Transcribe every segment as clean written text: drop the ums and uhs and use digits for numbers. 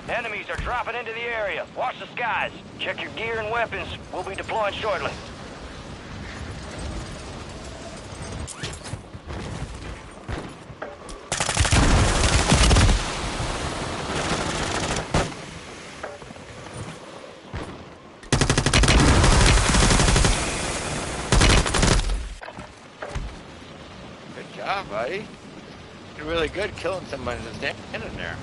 Enemies are dropping into the area. Watch the skies. Check your gear and weapons. We'll be deploying shortly. Good job, buddy. You're really good killing someone that's standing there.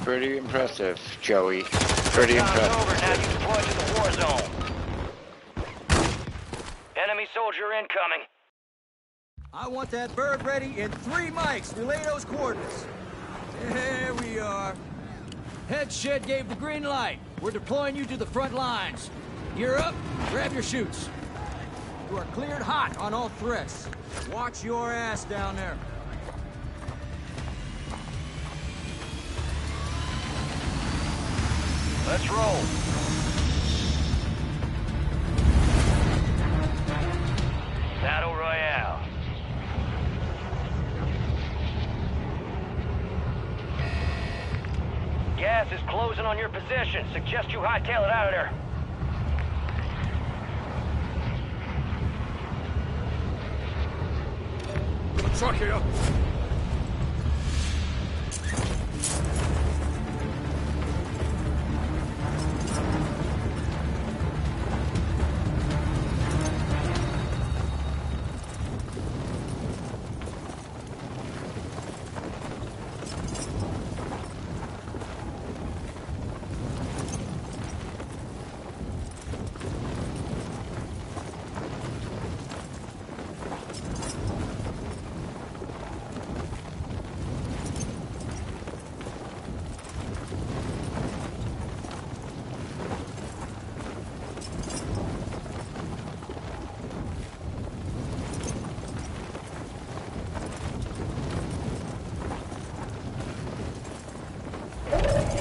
Pretty impressive, Joey. Pretty impressive. Over. Now you deploy to the war zone. Enemy soldier incoming. I want that bird ready in 3 mics. Relay those coordinates. There we are. Head shed gave the green light. We're deploying you to the front lines. Gear up, grab your chutes. You are cleared hot on all threats. Watch your ass down there. Let's roll. Battle Royale. Gas is closing on your position. Suggest you hightail it out of there. Got a truck here.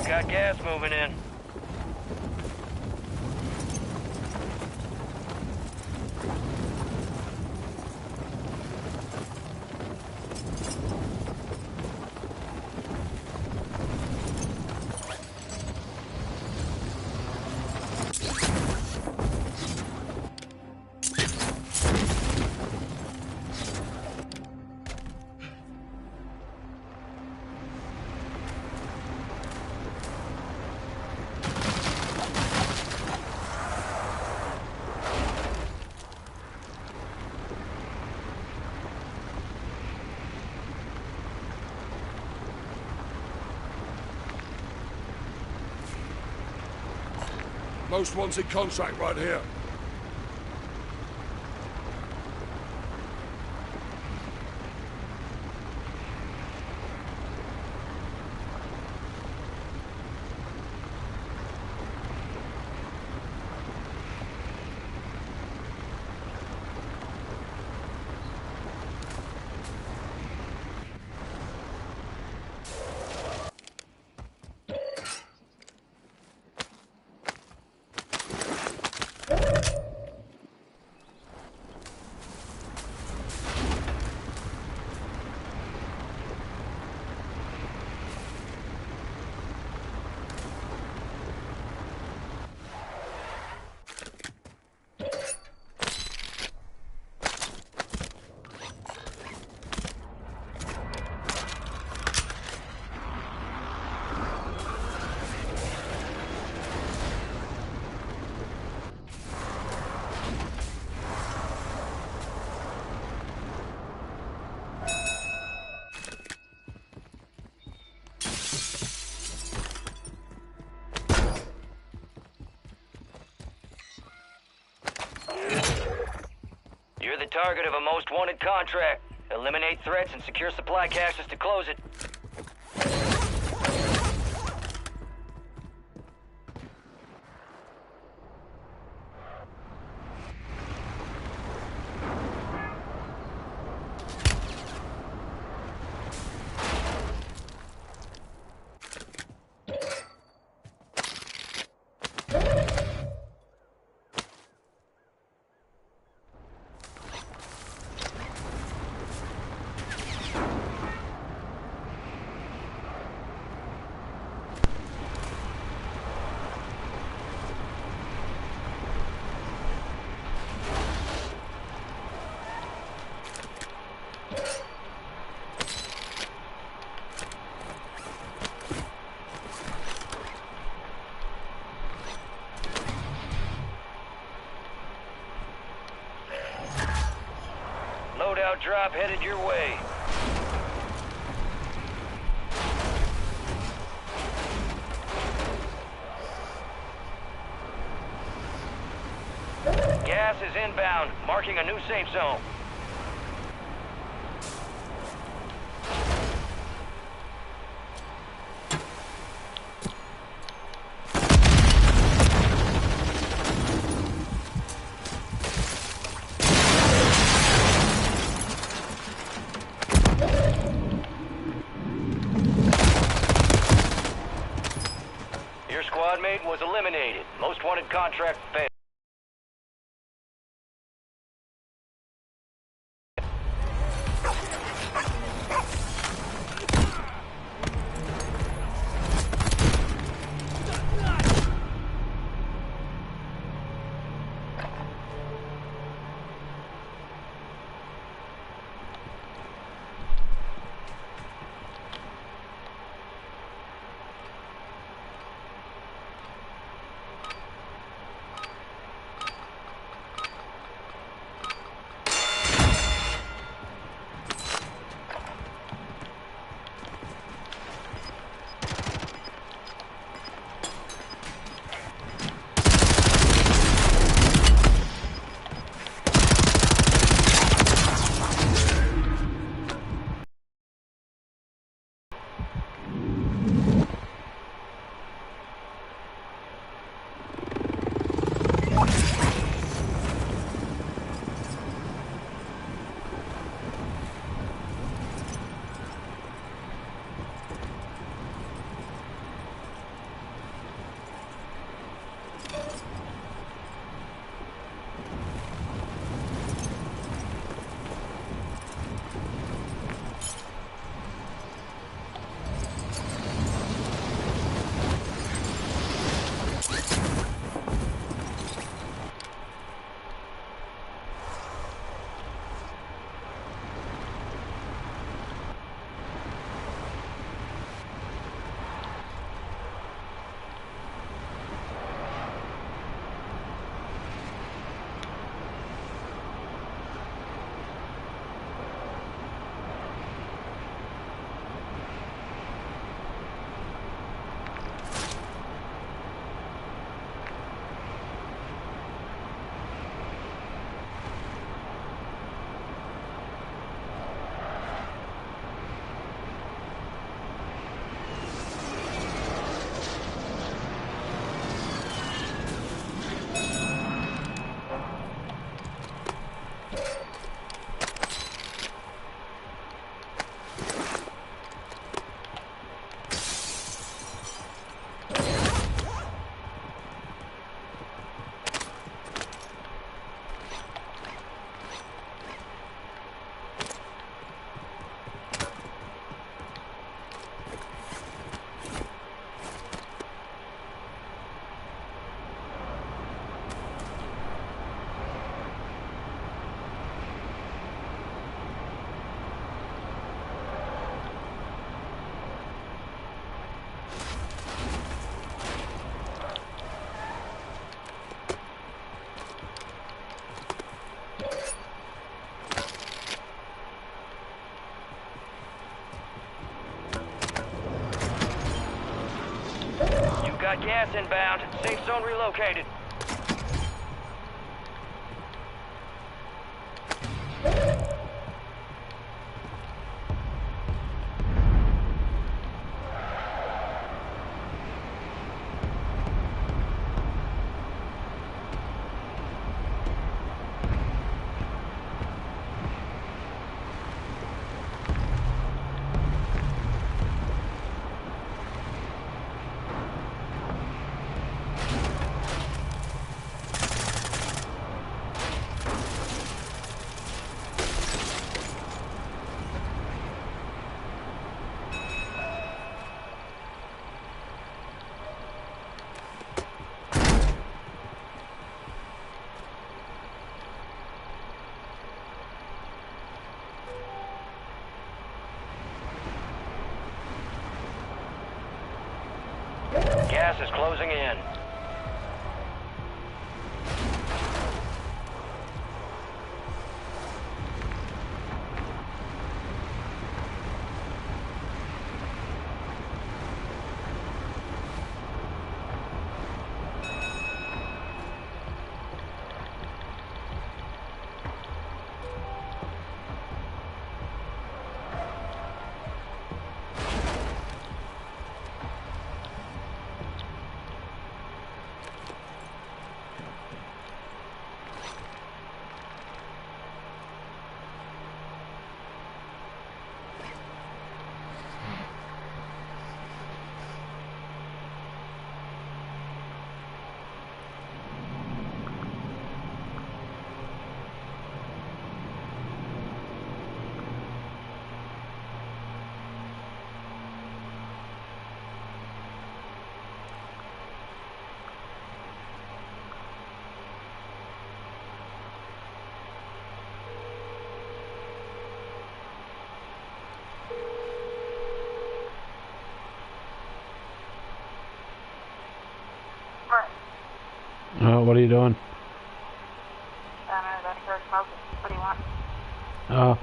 Got gas moving in. Most wanted contract right here. You're the target of a most wanted contract. Eliminate threats and secure supply caches to close it. airdrop headed your way. Gas is inbound, marking a new safe zone. Your squad mate was eliminated. Most wanted contract failed. Got gas inbound. Safe zone relocated. Gas is closing in. What are you doing? That's for smoking. What do you want? Oh.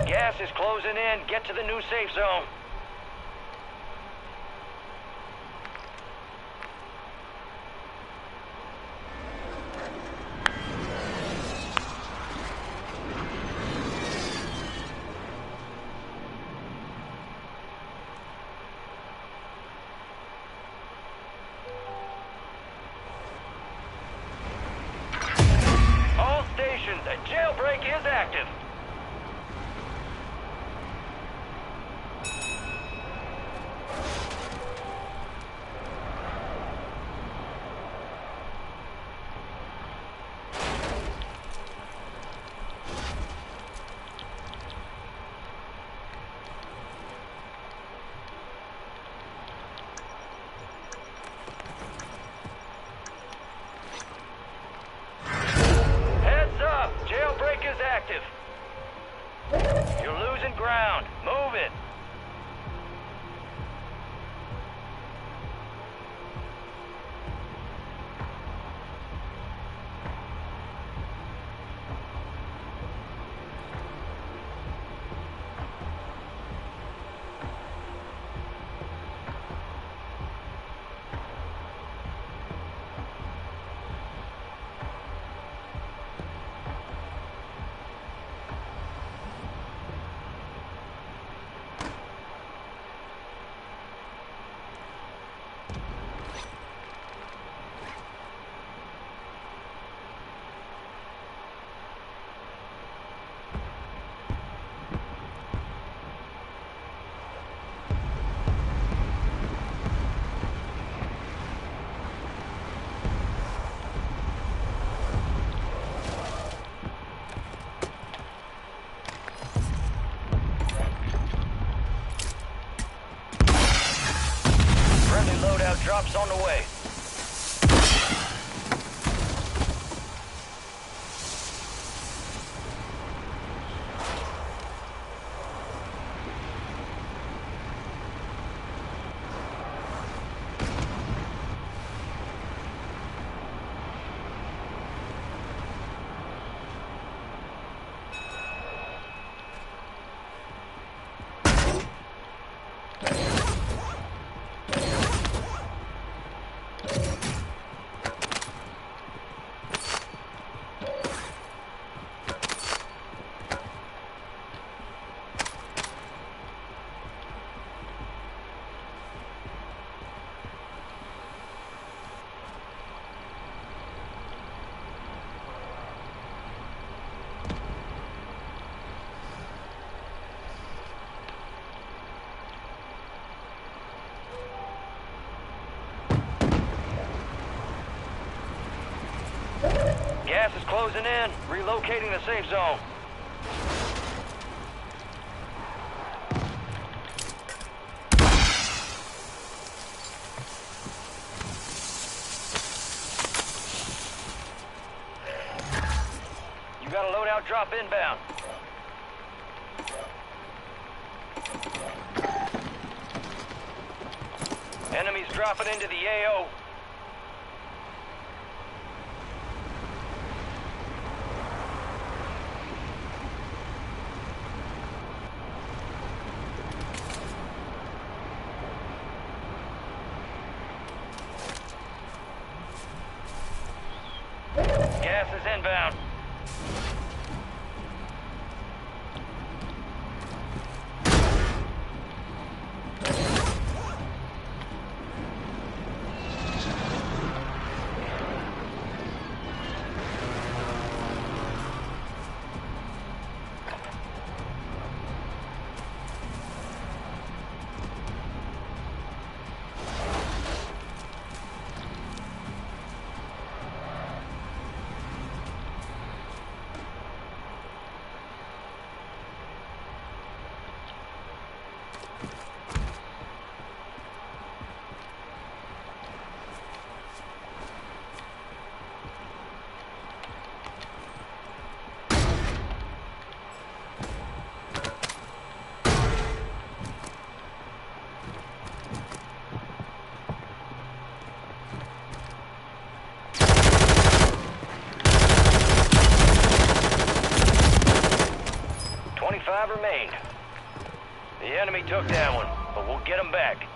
Gas is closing in. Get to the new safe zone. All stations, a jailbreak is active. Heads up! Jailbreak is active. You're losing ground. Move it. Friendly loadout drops on the way. Gas is closing in. Relocating the safe zone. You got a loadout drop inbound. Enemies dropping into the AO. inbound. Remained. The enemy took that one, but we'll get them back.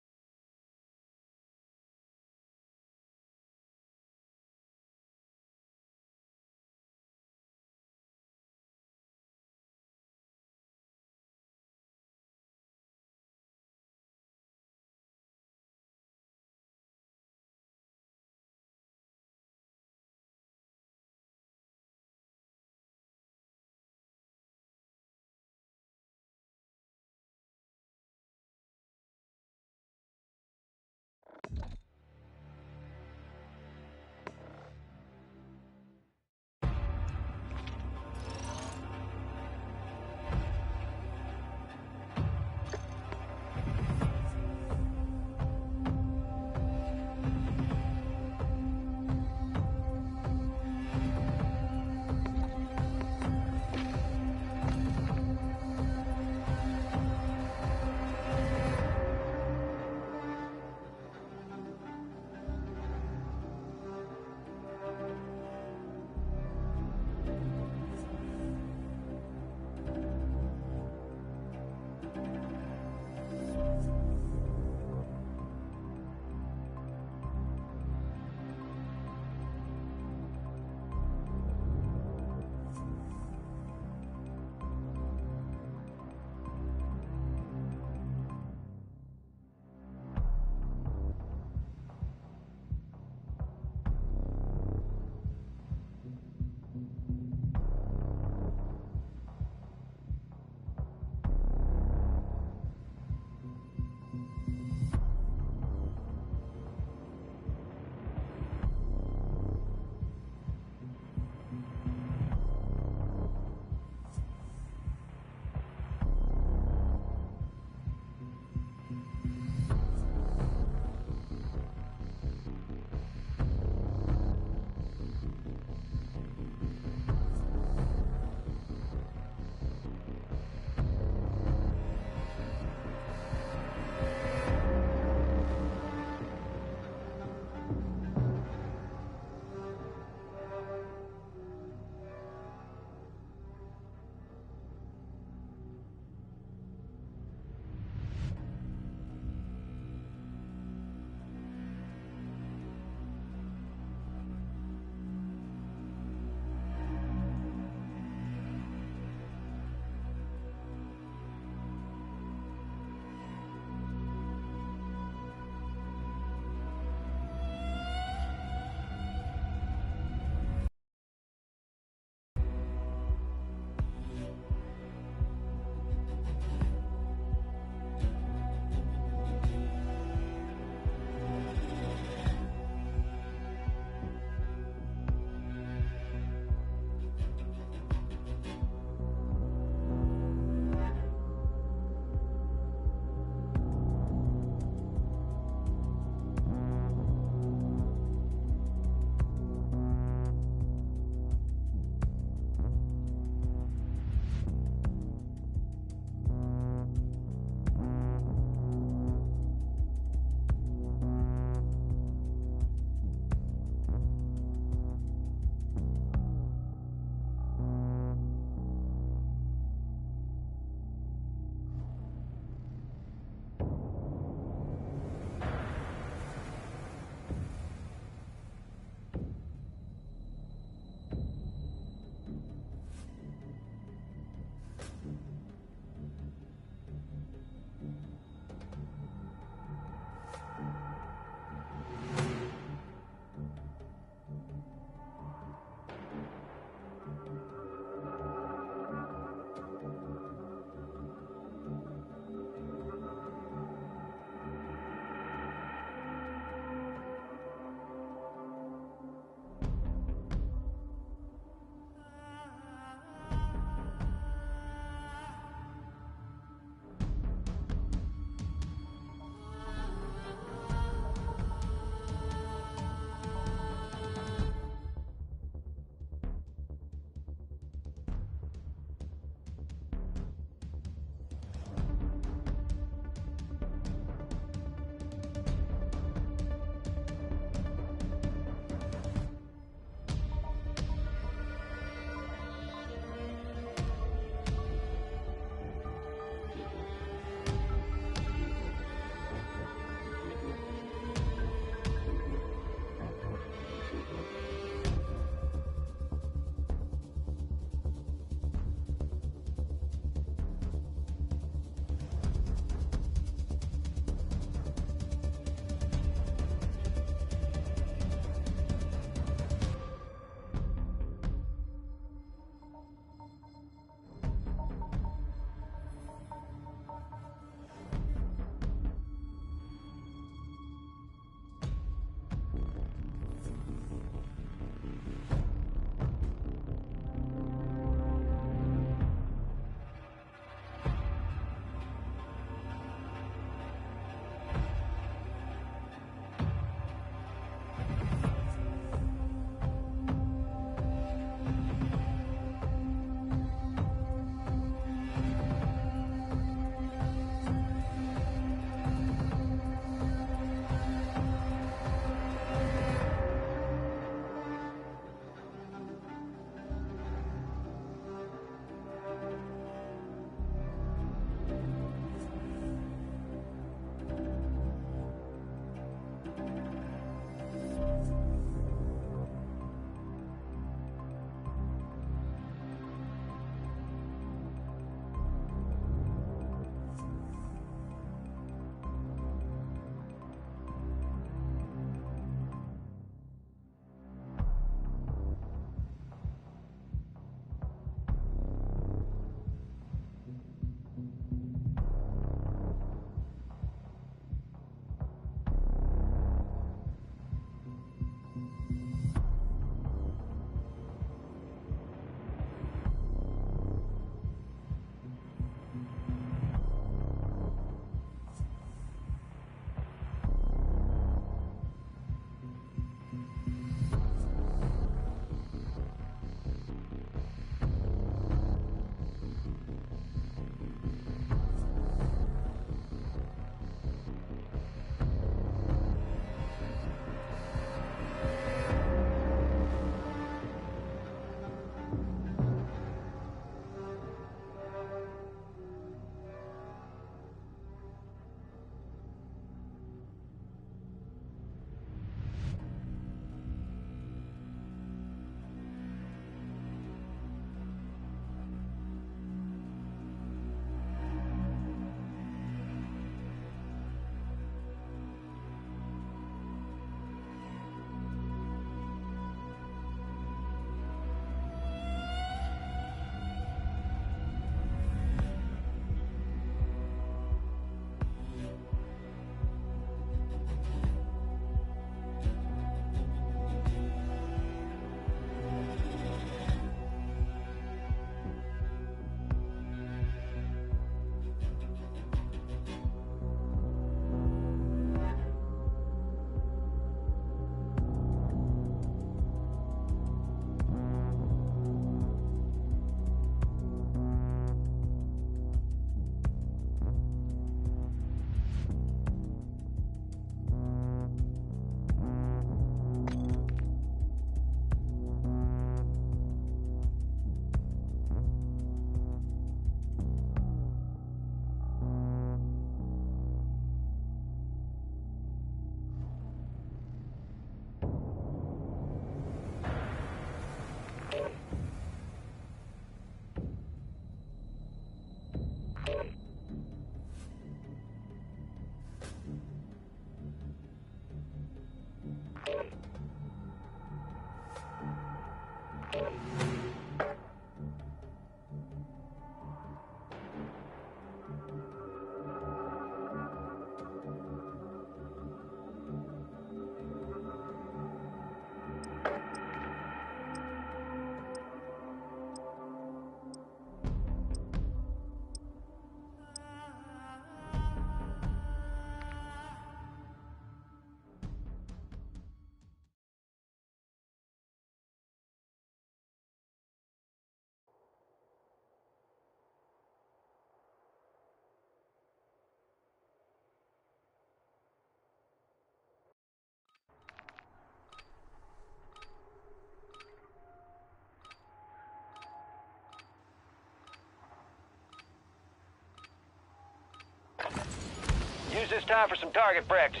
this time for some target practice.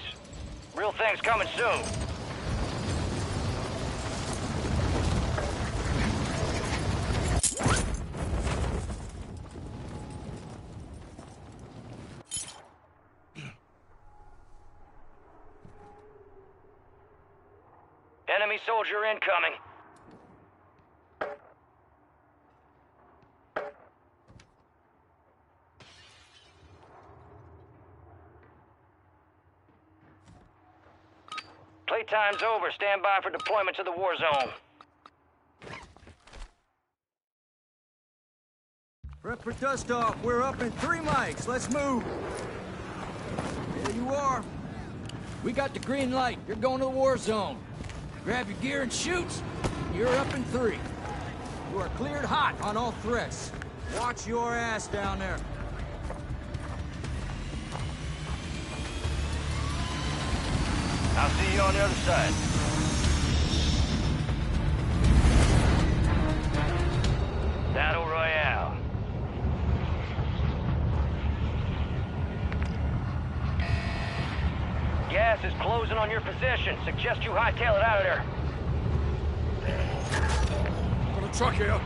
Real thing's coming soon. Enemy soldier incoming. Playtime's over. Stand by for deployment to the war zone. Prep for dust off. We're up in 3 mics. Let's move. There you are. We got the green light. You're going to the war zone. Grab your gear and shoot. You're up in 3. You are cleared hot on all threats. Watch your ass down there. I'll see you on the other side. Battle Royale. Gas is closing on your position. Suggest you hightail it out of there. Got a truck here.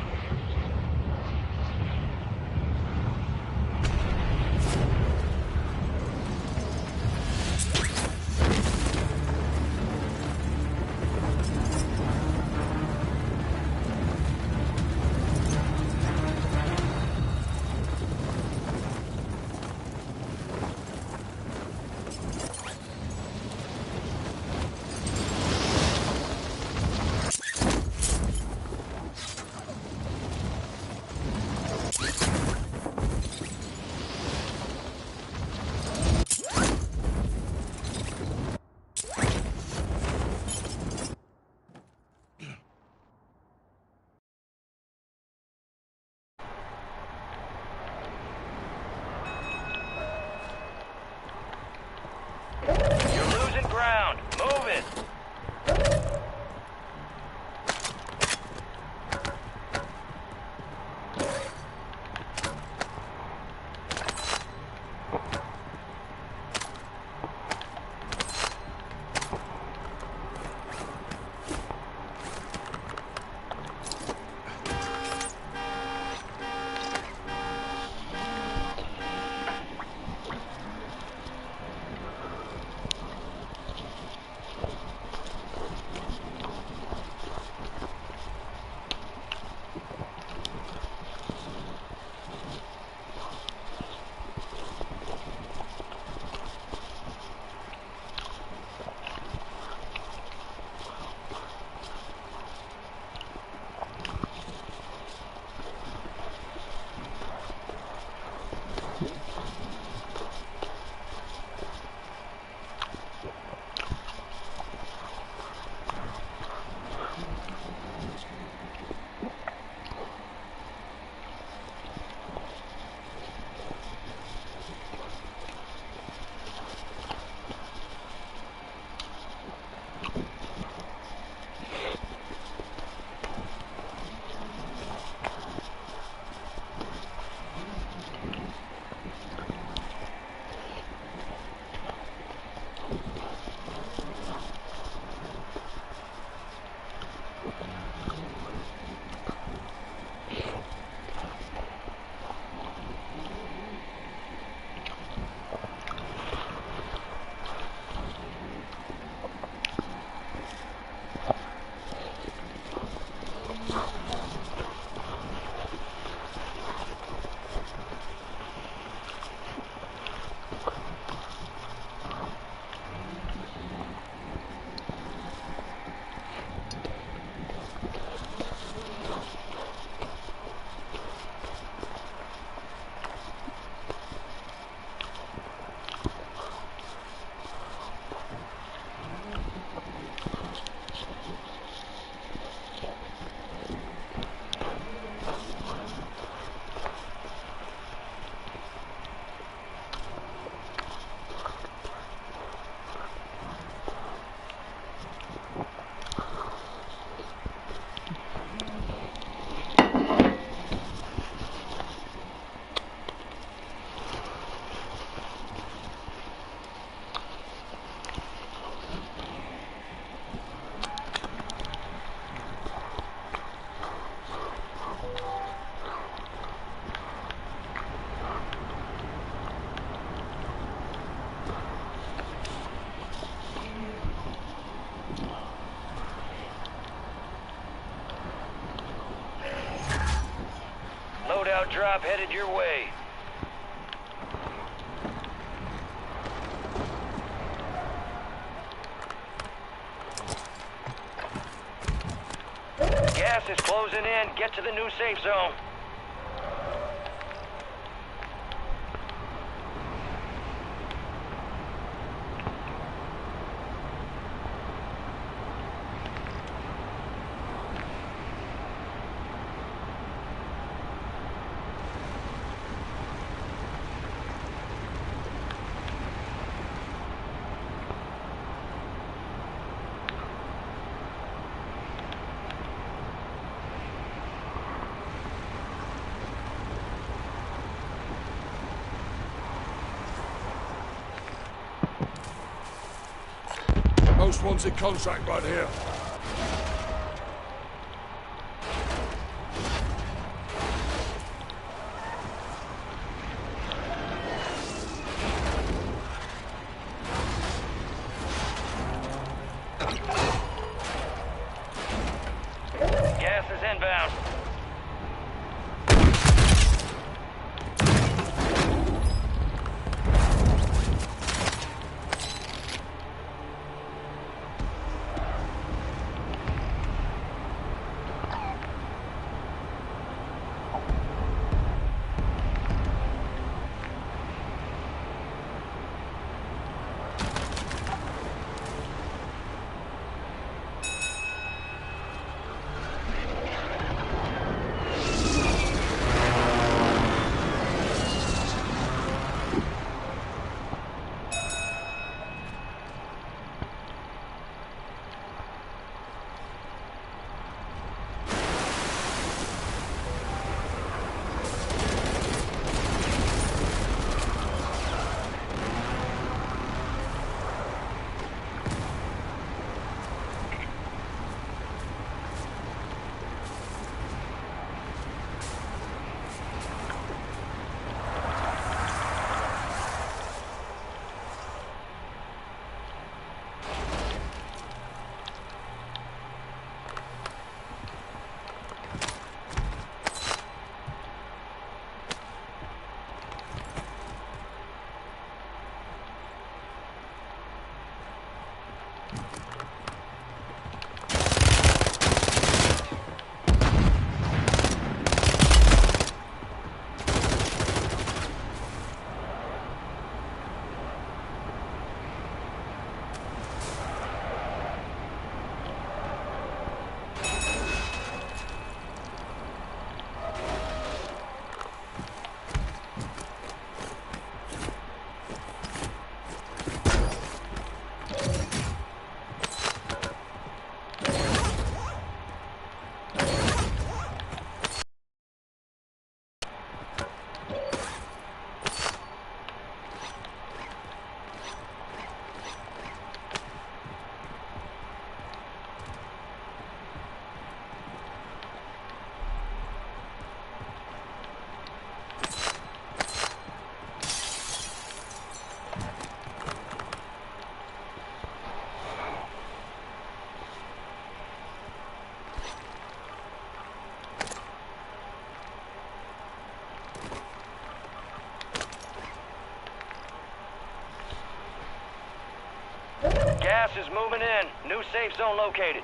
drop headed your way. Gas is closing in. Get to the new safe zone. Most wanted contract right here. Gas is inbound. Gas is moving in. New safe zone located.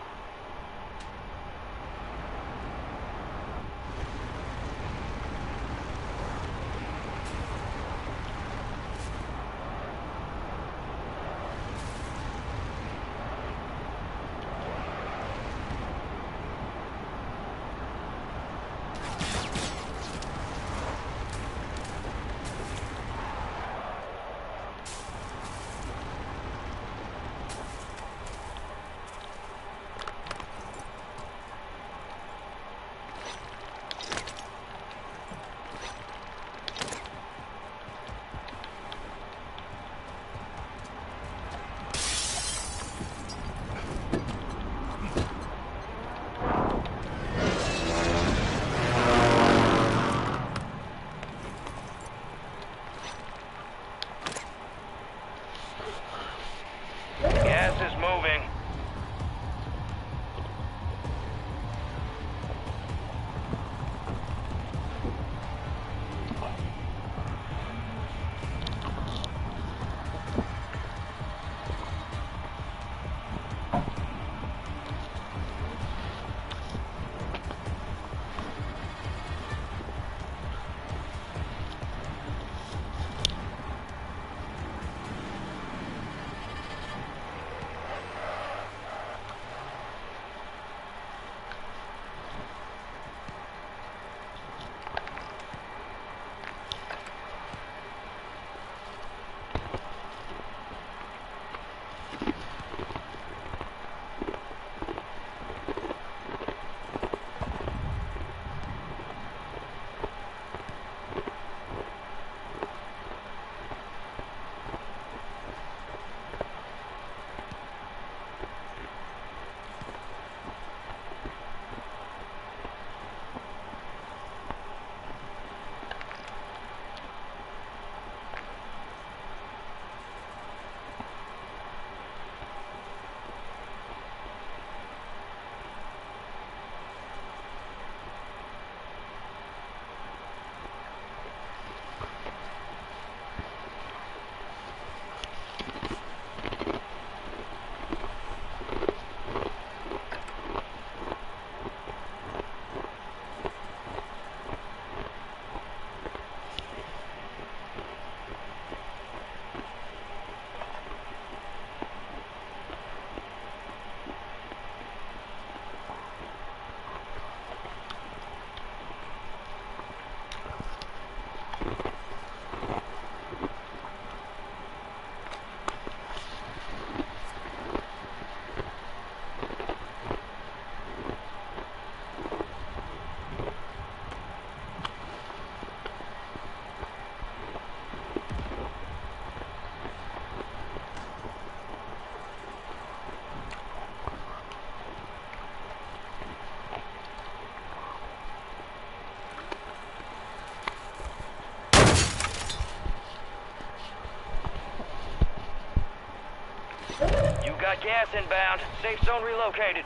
You got gas inbound. Safe zone relocated.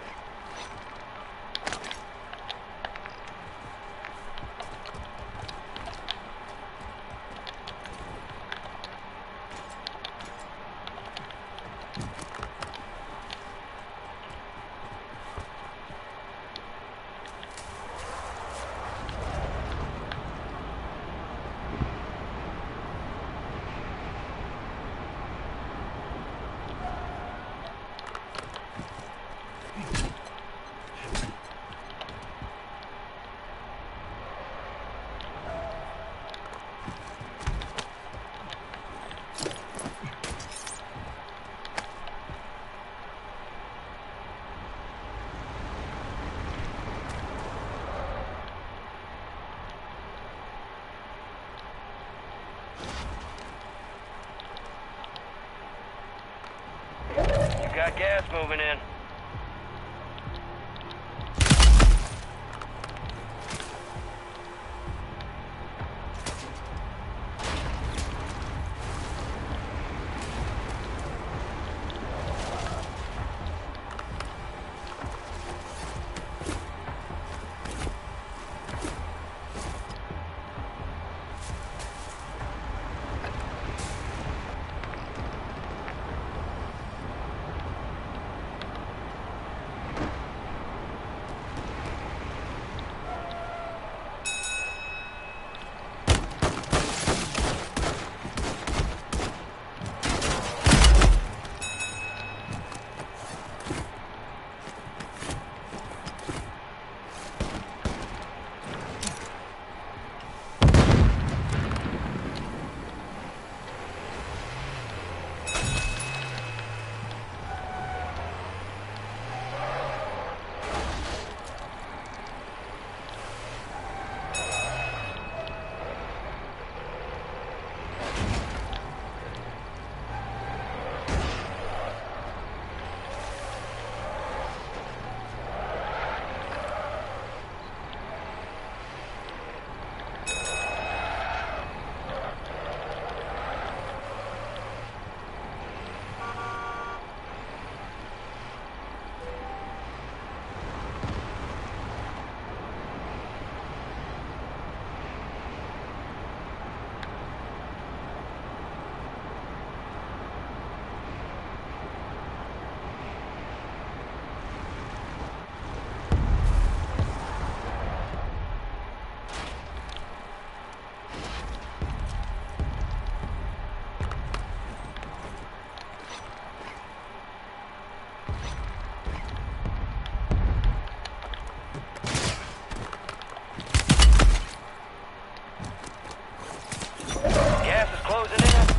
Got gas moving in.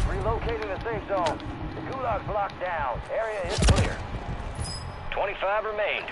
Relocating the safe zone. The gulag's blocked down. Area is clear. 25 remained.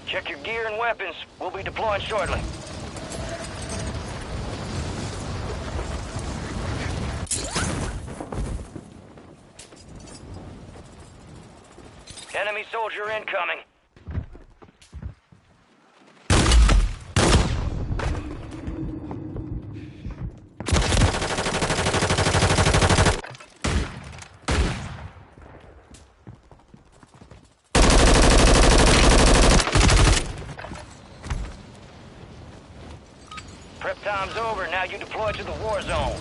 Check your gear and weapons. We'll be deploying shortly. Enemy soldier incoming. Prep time's over. Now you deploy to the war zone.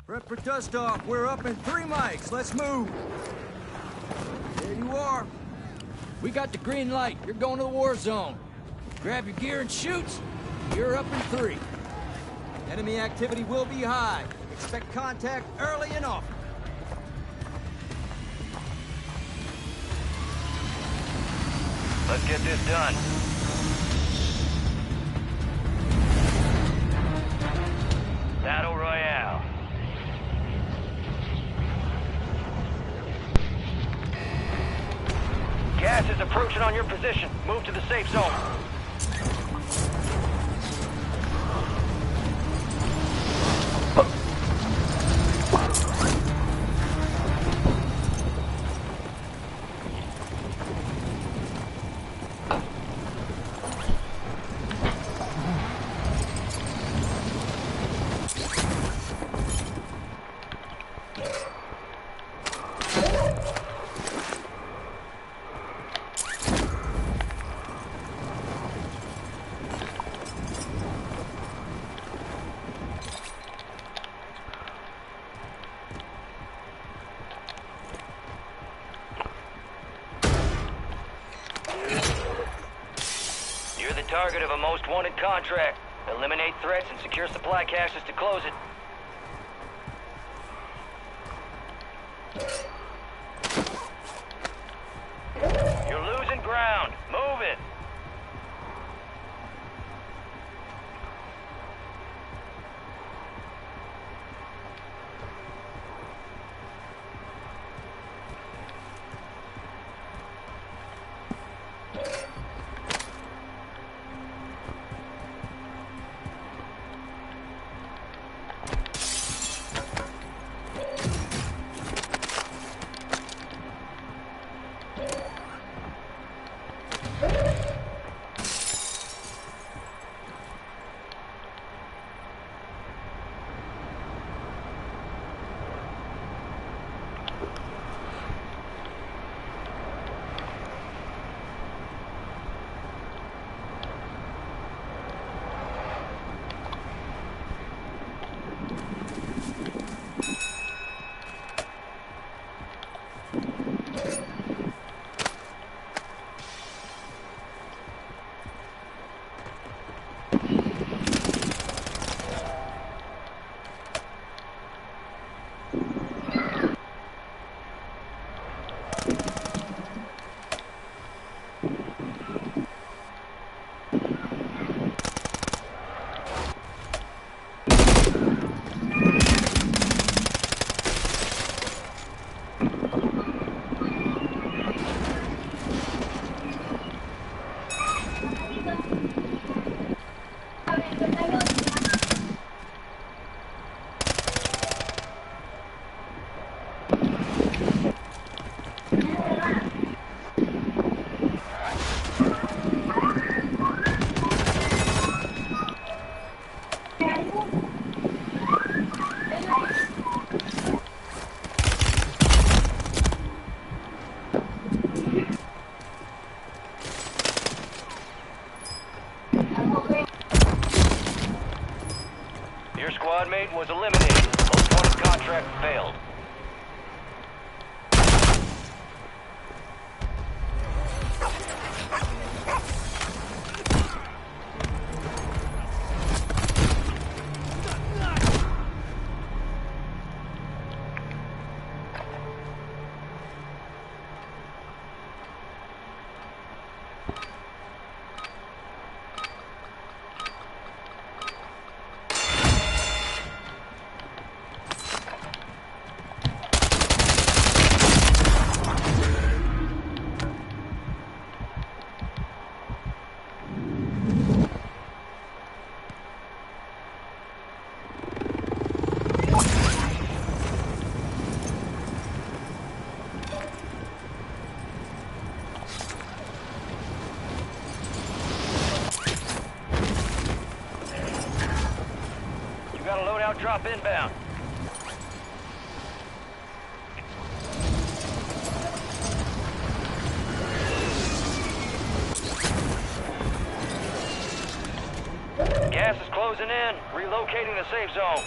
Prep for dust off. We're up in 3 mics. Let's move. There you are. We got the green light. You're going to the war zone. Grab your gear and shoot. You're up in 3. Enemy activity will be high. Expect contact early and often. Let's get this done. Battle Royale. Gas is approaching on your position. Move to the safe zone. You're the target of a most wanted contract. Eliminate threats and secure supply caches to close it. You're losing ground. Move it. Your squad mate was eliminated. Most wanted contract failed. Got a loadout drop inbound. Gas is closing in. Relocating the safe zone.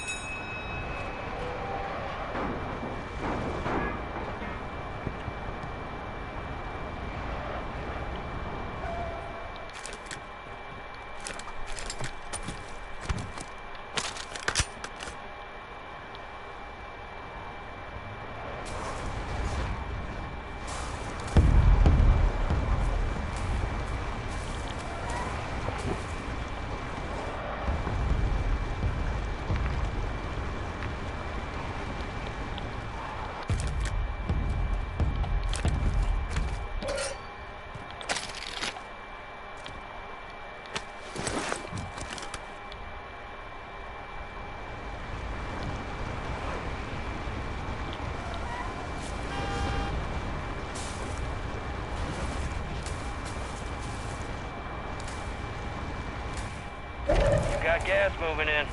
Got gas moving in.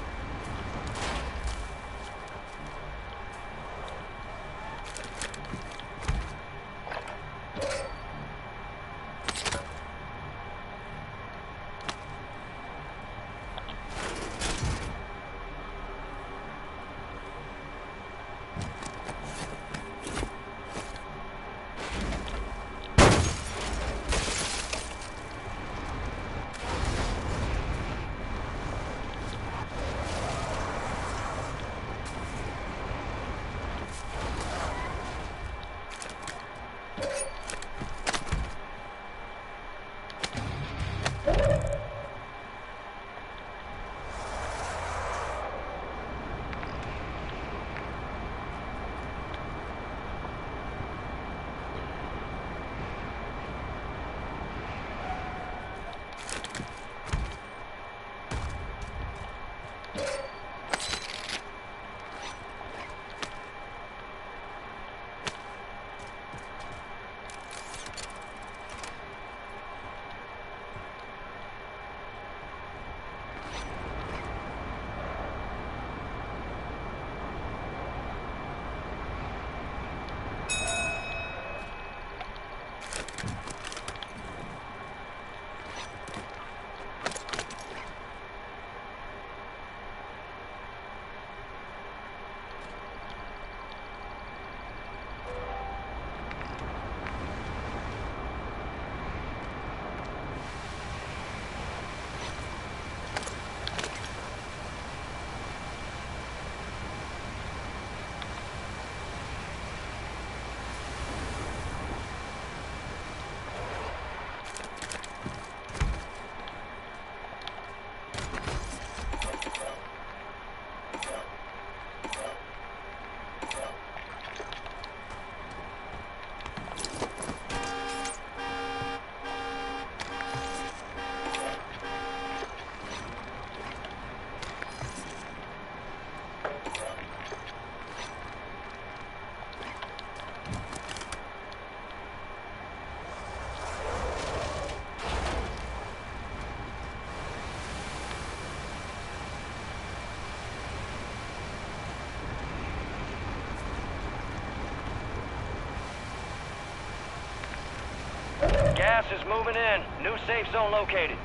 Gas is moving in. New safe zone located.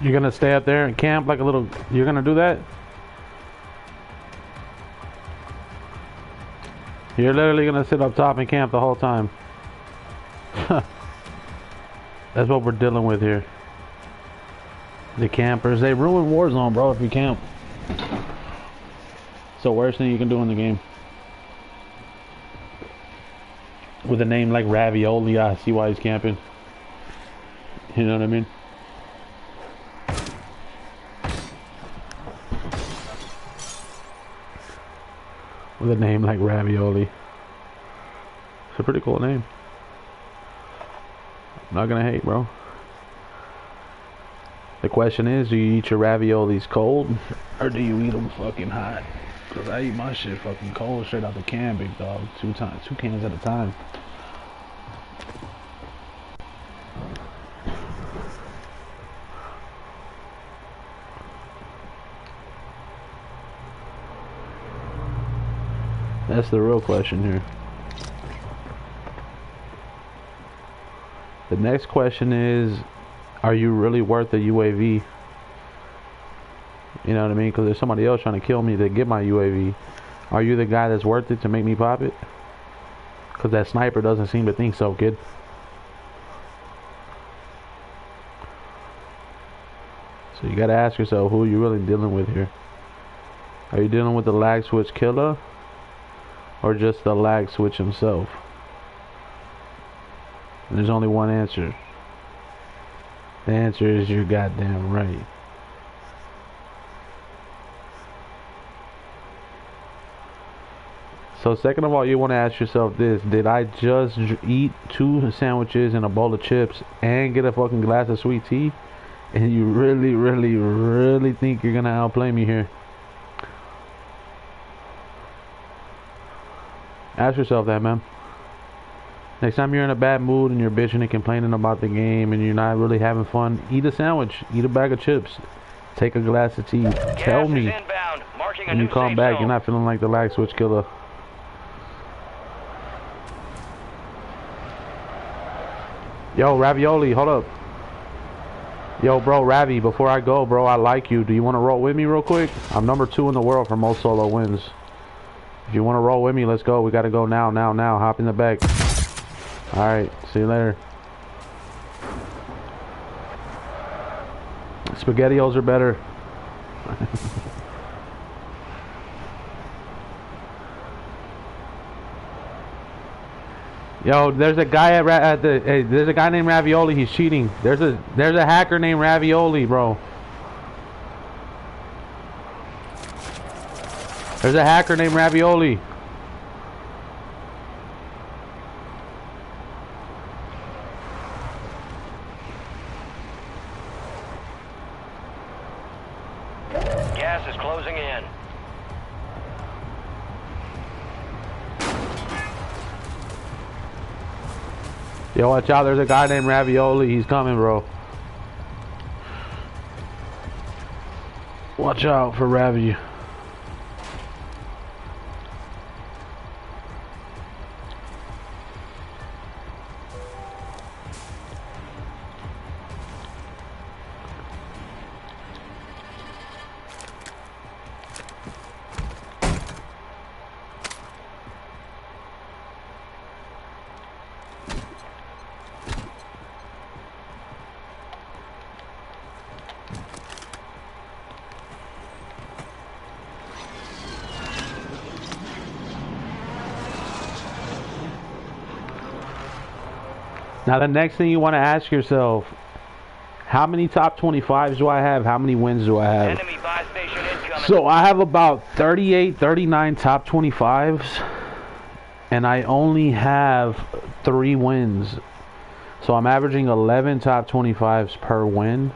You're gonna stay up there and camp like a little... You're gonna do that? You're literally gonna sit up top and camp the whole time. That's what we're dealing with here. The campers, they ruin Warzone, bro, if you camp. It's the worst thing you can do in the game. With a name like Ravioli, I see why he's camping. You know what I mean? With a name like Ravioli. It's a pretty cool name. I'm not gonna hate, bro. The question is, do you eat your raviolis cold? Or do you eat them fucking hot? Because I eat my shit fucking cold straight out the can, big dog. Two cans at a time. That's the real question here. The next question is, are you really worth a UAV? You know what I mean? Because there's somebody else trying to kill me to get my UAV. Are you the guy that's worth it to make me pop it? Because that sniper doesn't seem to think so, kid. So you gotta ask yourself, who are you really dealing with here? Are you dealing with the lag switch killer? Or just the lag switch himself? And there's only one answer. The answer is you're goddamn right. So second of all, you want to ask yourself this: did I just eat 2 sandwiches and a bowl of chips and get a fucking glass of sweet tea? And you really, really, really think you're gonna outplay me here? Ask yourself that, man. Next time you're in a bad mood and you're bitching and complaining about the game and you're not really having fun, eat a sandwich, eat a bag of chips, take a glass of tea. Tell me when you come back you're not feeling like the lag switch killer. Yo, Ravioli, hold up. Yo, bro, Ravi, before I go, bro, I like you. Do you want to roll with me real quick? I'm number 2 in the world for most solo wins. If you want to roll with me, let's go. We got to go now. Hop in the back. Alright, see you later. SpaghettiOs are better. Yo, there's a guy there's a guy named Ravioli. He's cheating. There's a hacker named Ravioli, bro. There's a hacker named Ravioli. Gas is closing in. Yo, watch out. There's a guy named Ravioli. He's coming, bro. Watch out for Ravi. Now the next thing you want to ask yourself, how many top 25s do I have? How many wins do I have? Enemy buy station incoming. So I have about 38, 39 top 25s, and I only have 3 wins. So I'm averaging 11 top 25s per win,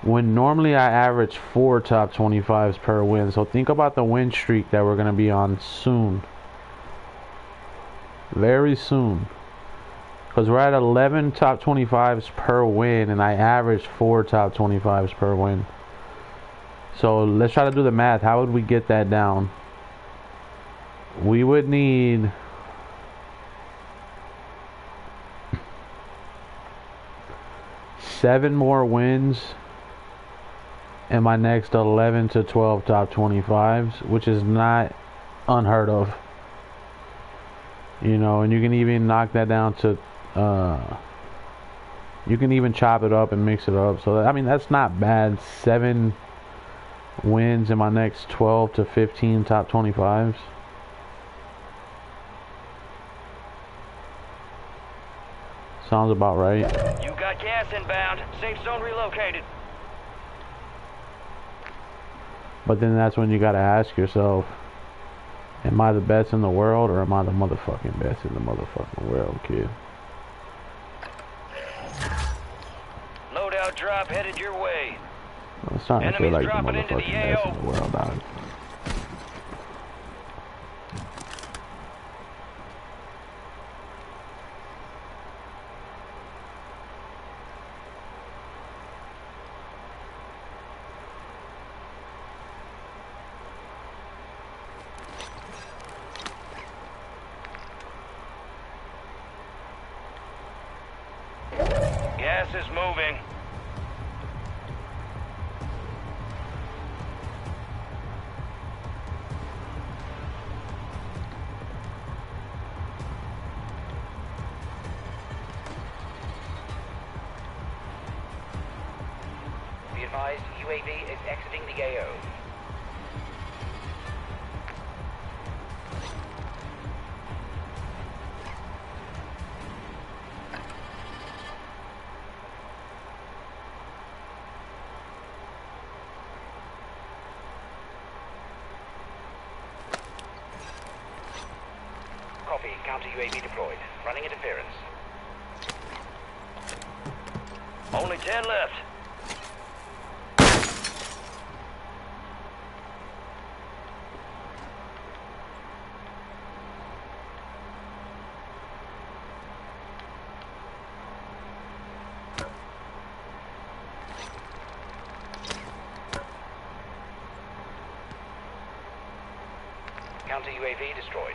when normally I average 4 top 25s per win. So think about the win streak that we're going to be on soon. Very soon. Because we're at 11 top 25s per win, and I average 4 top 25s per win. So let's try to do the math. How would we get that down? We would need 7 more wins in my next 11 to 12 top 25s, which is not unheard of. You know, and you can even knock that down to, you can even chop it up and mix it up. So, I mean, that's not bad. 7 wins in my next 12 to 15 top 25s. Sounds about right. You got gas inbound. Safe zone relocated. But then that's when you gotta ask yourself, am I the best in the world, or am I the motherfucking best in the motherfucking world, kid? Loadout drop headed your way. I'm starting to feel Enemies like the dropping into the motherfucking best in AO. the world, dog. Gas is moving. Be advised, UAV is exiting the AO. Copy. Counter UAV deployed. Running interference. Only 10 left. Counter UAV destroyed.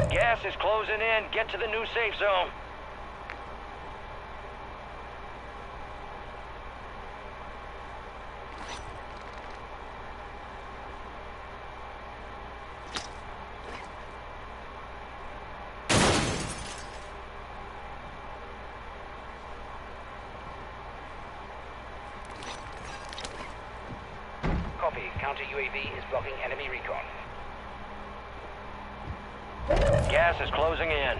Gas is closing in. Get to the new safe zone. Copy. Counter UAV is blocking enemy recon. Gas is closing in.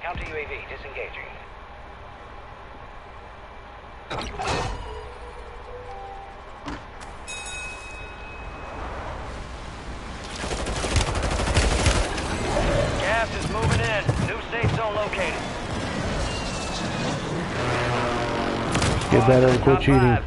Counter UAV disengaging. Gas is moving in. New safe zone located. Get better and quit Top cheating. 5.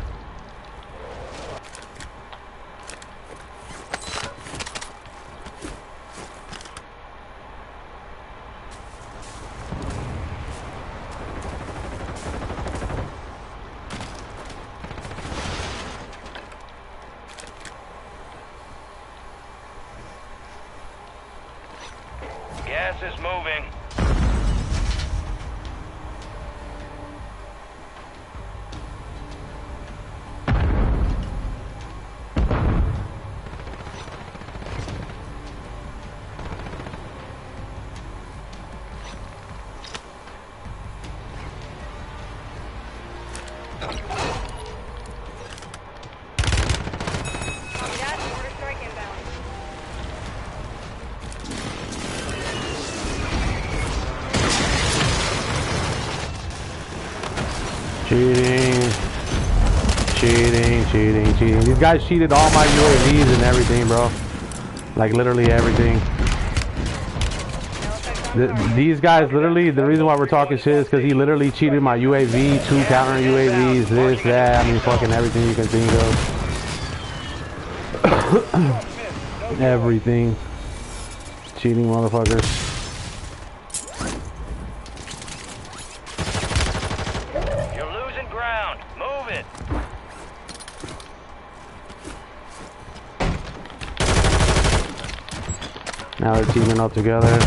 Gas is moving. Copy that. Order strike inbound. Cheating. Cheating. These guys cheated all my UAVs and everything, bro. Like literally everything. These guys literally, the reason why we're talking shit is because he literally cheated my UAV, 2 counter UAVs, this, that, I mean fucking everything you can think of. Everything. Cheating motherfuckers. You're losing ground. Move it. Now they're teaming up together.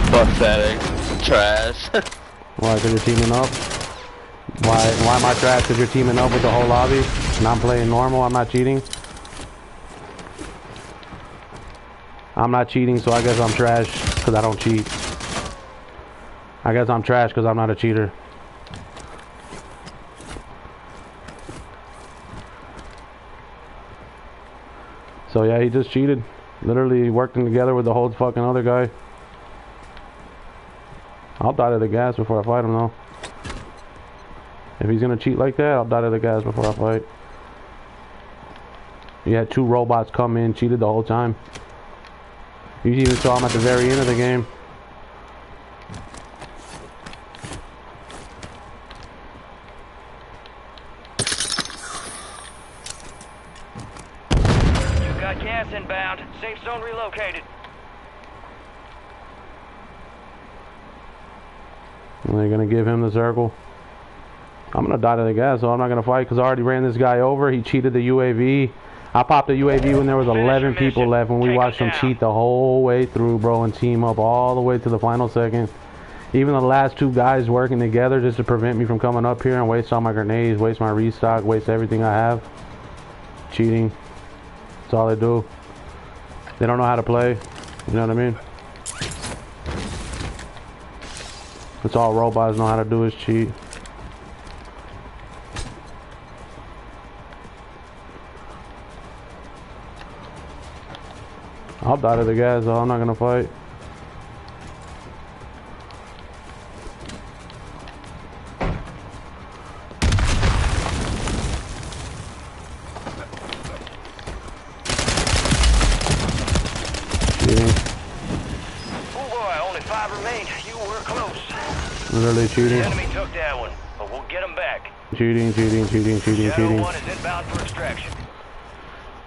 Pathetic. Trash. Why? Because you're teaming up? Why am I trash? Because you're teaming up with the whole lobby? And I'm playing normal, I'm not cheating? I'm not cheating, so I guess I'm trash because I don't cheat. I guess I'm trash because I'm not a cheater. So yeah, he just cheated. Literally working together with the whole fucking other guy. I'll die to the gas before I fight him though. If he's gonna cheat like that, I'll die to the gas before I fight. You had 2 robots come in, cheated the whole time. You even saw him at the very end of the game. You got gas inbound. Safe zone relocated. And they're gonna give him the circle. I'm gonna die to the gas, so I'm not gonna fight because I already ran this guy over. He cheated the UAV. I popped the UAV when there was 11 people left, when we watched him cheat the whole way through, bro, and team up all the way to the final second. Even the last 2 guys working together just to prevent me from coming up here and waste all my grenades, waste my restock, waste everything I have. Cheating. That's all they do. They don't know how to play. You know what I mean? That's all robots know how to do is cheat. I'll die to the gas though, I'm not gonna fight. Cheating. Oh boy, only 5 remain. You were close. Literally cheating. The enemy took that one, but we'll get them back. Cheating. Shadow 1 is inbound for extraction.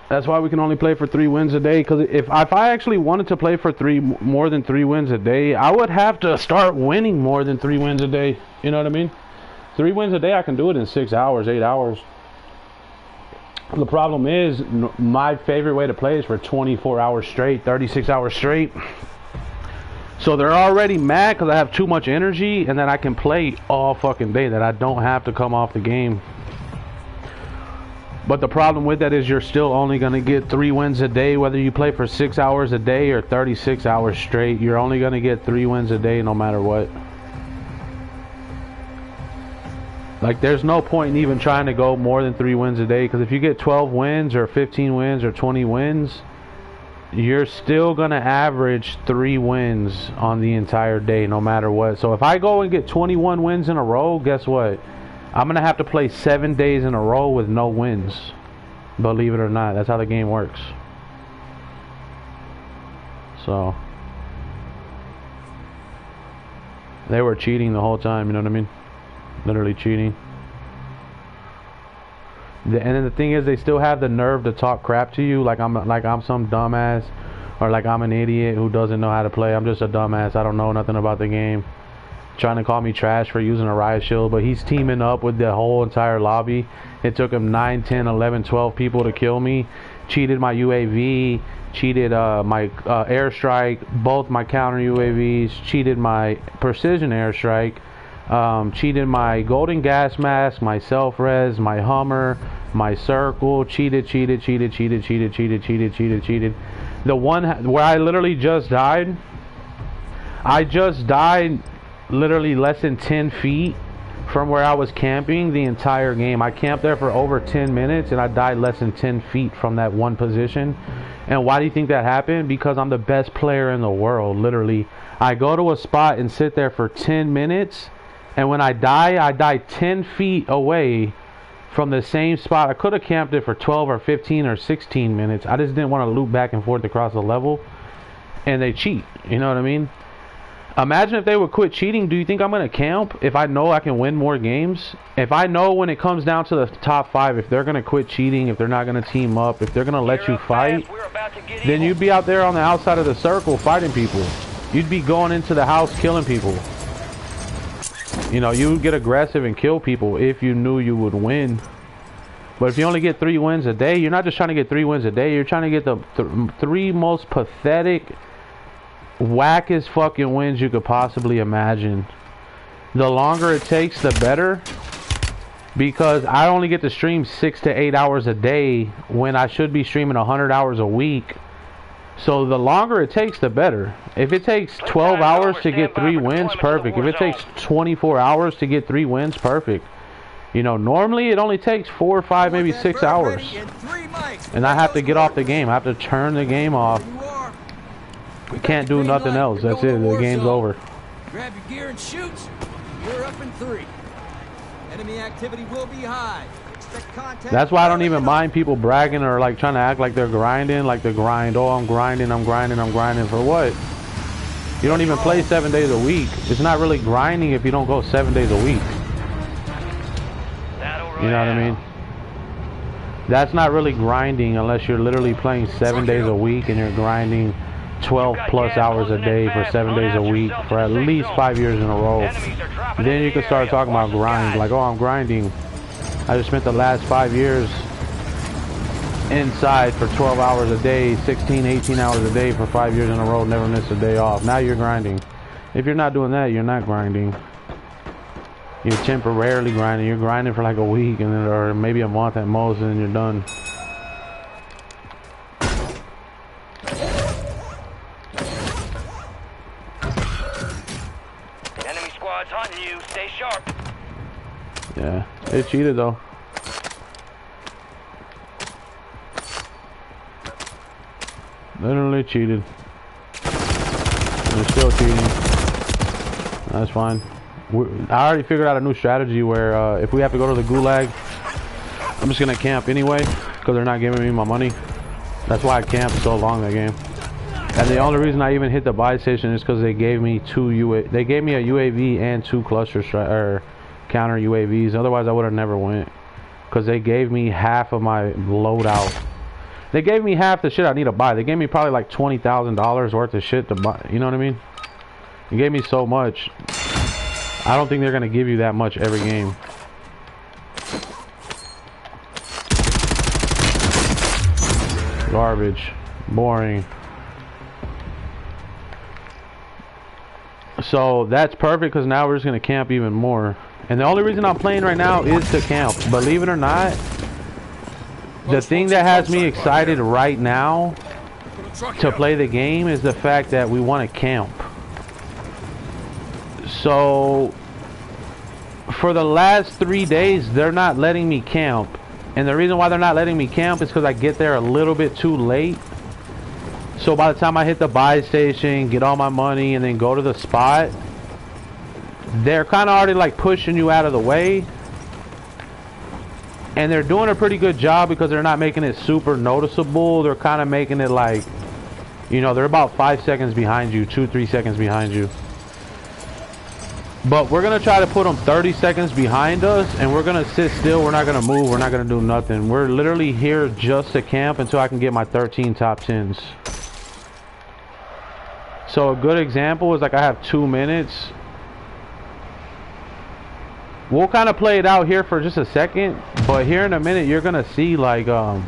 That's why we can only play for 3 wins a day. Because if I actually wanted to play for more than 3 wins a day, I would have to start winning more than 3 wins a day. You know what I mean? 3 wins a day, I can do it in 6 hours, 8 hours. The problem is, my favorite way to play is for 24 hours straight, 36 hours straight. So they're already mad because I have too much energy, and then I can play all fucking day, that I don't have to come off the game. But the problem with that is you're still only going to get 3 wins a day, whether you play for 6 hours a day or 36 hours straight. You're only going to get 3 wins a day no matter what. Like, there's no point in even trying to go more than 3 wins a day, because if you get 12 wins or 15 wins or 20 wins, you're still going to average 3 wins on the entire day no matter what. So if I go and get 21 wins in a row, guess what? I'm going to have to play 7 days in a row with no wins. Believe it or not, that's how the game works. So they were cheating the whole time, you know what I mean? Literally cheating. And then the thing is, they still have the nerve to talk crap to you like I'm some dumbass, or like I'm an idiot who doesn't know how to play. I'm just a dumbass. I don't know nothing about the game. Trying to call me trash for using a riot shield, but he's teaming up with the whole entire lobby. It took him 9, 10, 11, 12 people to kill me. Cheated my UAV, cheated my airstrike, both my counter UAVs, cheated my precision airstrike, cheated my golden gas mask, my self-res, my Hummer, my circle, cheated. The one where I literally just died, I just died literally less than 10 feet from where I was camping the entire game. I camped there for over 10 minutes and I died less than 10 feet from that one position. And why do you think that happened? Because I'm the best player in the world, literally. I go to a spot and sit there for 10 minutes And when I die 10 feet away from the same spot. I could have camped it for 12 or 15 or 16 minutes. I just didn't want to loop back and forth across the level. And they cheat. You know what I mean? Imagine if they would quit cheating. Do you think I'm going to camp if I know I can win more games? If I know when it comes down to the top 5, if they're going to quit cheating, if they're not going to team up, if they're going to let you fight, then you'd be out there on the outside of the circle fighting people. You'd be going into the house killing people. You know, you would get aggressive and kill people if you knew you would win. But if you only get 3 wins a day, you're not just trying to get 3 wins a day. You're trying to get the 3 most pathetic, wackest fucking wins you could possibly imagine. The longer it takes, the better. Because I only get to stream 6 to 8 hours a day when I should be streaming 100 hours a week. So the longer it takes, the better. If it takes 12 hours to get 3 wins, perfect. If it takes 24 hours to get 3 wins, perfect. You know, normally it only takes 4 or 5, maybe 6 hours. And I have to get off the game. I have to turn the game off. I can't do nothing else. That's it. The game's over. Grab your gear and shoot. We're up in 3. Enemy activity will be high. Expect contact. That's why I don't even mind people bragging or like trying to act like they're grinding, like the grind. Oh, I'm grinding for what? You don't even play 7 days a week. It's not really grinding if you don't go 7 days a week. You know what I mean? That's not really grinding unless you're literally playing 7 days a week and you're grinding 12 plus hours a day for 7 days a week for at least 5 years in a row. Then you can start talking about grind, like, oh, I'm grinding. I just spent the last 5 years inside for 12 hours a day, 16, 18 hours a day for 5 years in a row, never missed a day off. Now you're grinding. If you're not doing that, you're not grinding. You're temporarily grinding. You're grinding for like a week and then, or maybe a month at most, and then you're done. Enemy squad's hunting you. Stay sharp. Yeah, they cheated though. Literally cheated. They're still cheating. That's fine. I already figured out a new strategy where if we have to go to the gulag, I'm just gonna camp anyway because they're not giving me my money. That's why I camped so long that game. And the only reason I even hit the buy station is because they gave me they gave me a UAV and 2 cluster counter UAVs. Otherwise, I would have never went because they gave me half of my loadout. They gave me half the shit I need to buy. They gave me probably like $20,000 worth of shit to buy. You know what I mean? They gave me so much. I don't think they're gonna give you that much every game. Garbage. Boring. So that's perfect because now we're just gonna camp even more. And the only reason I'm playing right now is to camp. Believe it or not, the thing that has me excited right now to play the game is the fact that we want to camp. So for the last 3 days, they're not letting me camp. And the reason why they're not letting me camp is because I get there a little bit too late. So by the time I hit the buy station, get all my money, and then go to the spot, they're kind of already like pushing you out of the way. And they're doing a pretty good job because they're not making it super noticeable. They're kind of making it like, you know, they're about 5 seconds behind you, 2-3 seconds behind you. But we're going to try to put them 30 seconds behind us, and we're going to sit still. We're not going to move. We're not going to do nothing. We're literally here just to camp until I can get my 13 top 10s. So a good example is like I have 2 minutes. We'll kind of play it out here for just a second, but here in a minute you're going to see like the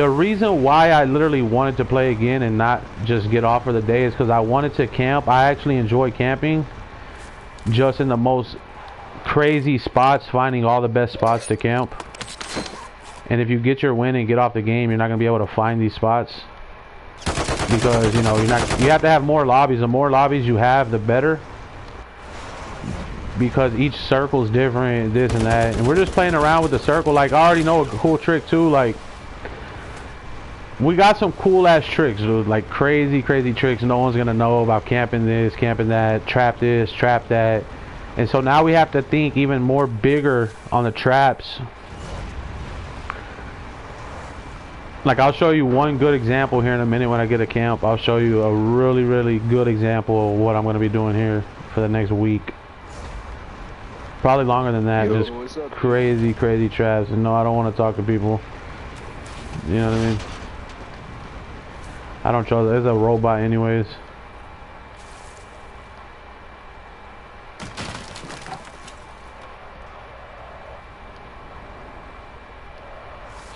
reason why I literally wanted to play again and not just get off for the day is because I wanted to camp. I actually enjoy camping. Just in the most crazy spots, finding all the best spots to camp. And if you get your win and get off the game, you're not going to be able to find these spots. Because, you know, you have to have more lobbies. The more lobbies you have, the better. Because each circle is different, this and that. And we're just playing around with the circle. Like, I already know a cool trick too. Like, we got some cool ass tricks, dude. Like crazy tricks no one's gonna know about. Camping this, camping that, trap this, trap that. And so now we have to think even more bigger on the traps. Like, I'll show you one good example here in a minute when I get a camp. I'll show you a really, really good example of what I'm going to be doing here for the next week. Probably longer than that. Yo, just what's up, crazy, crazy traps. And no, I don't want to talk to people. You know what I mean? I don't trust. There's a robot anyways.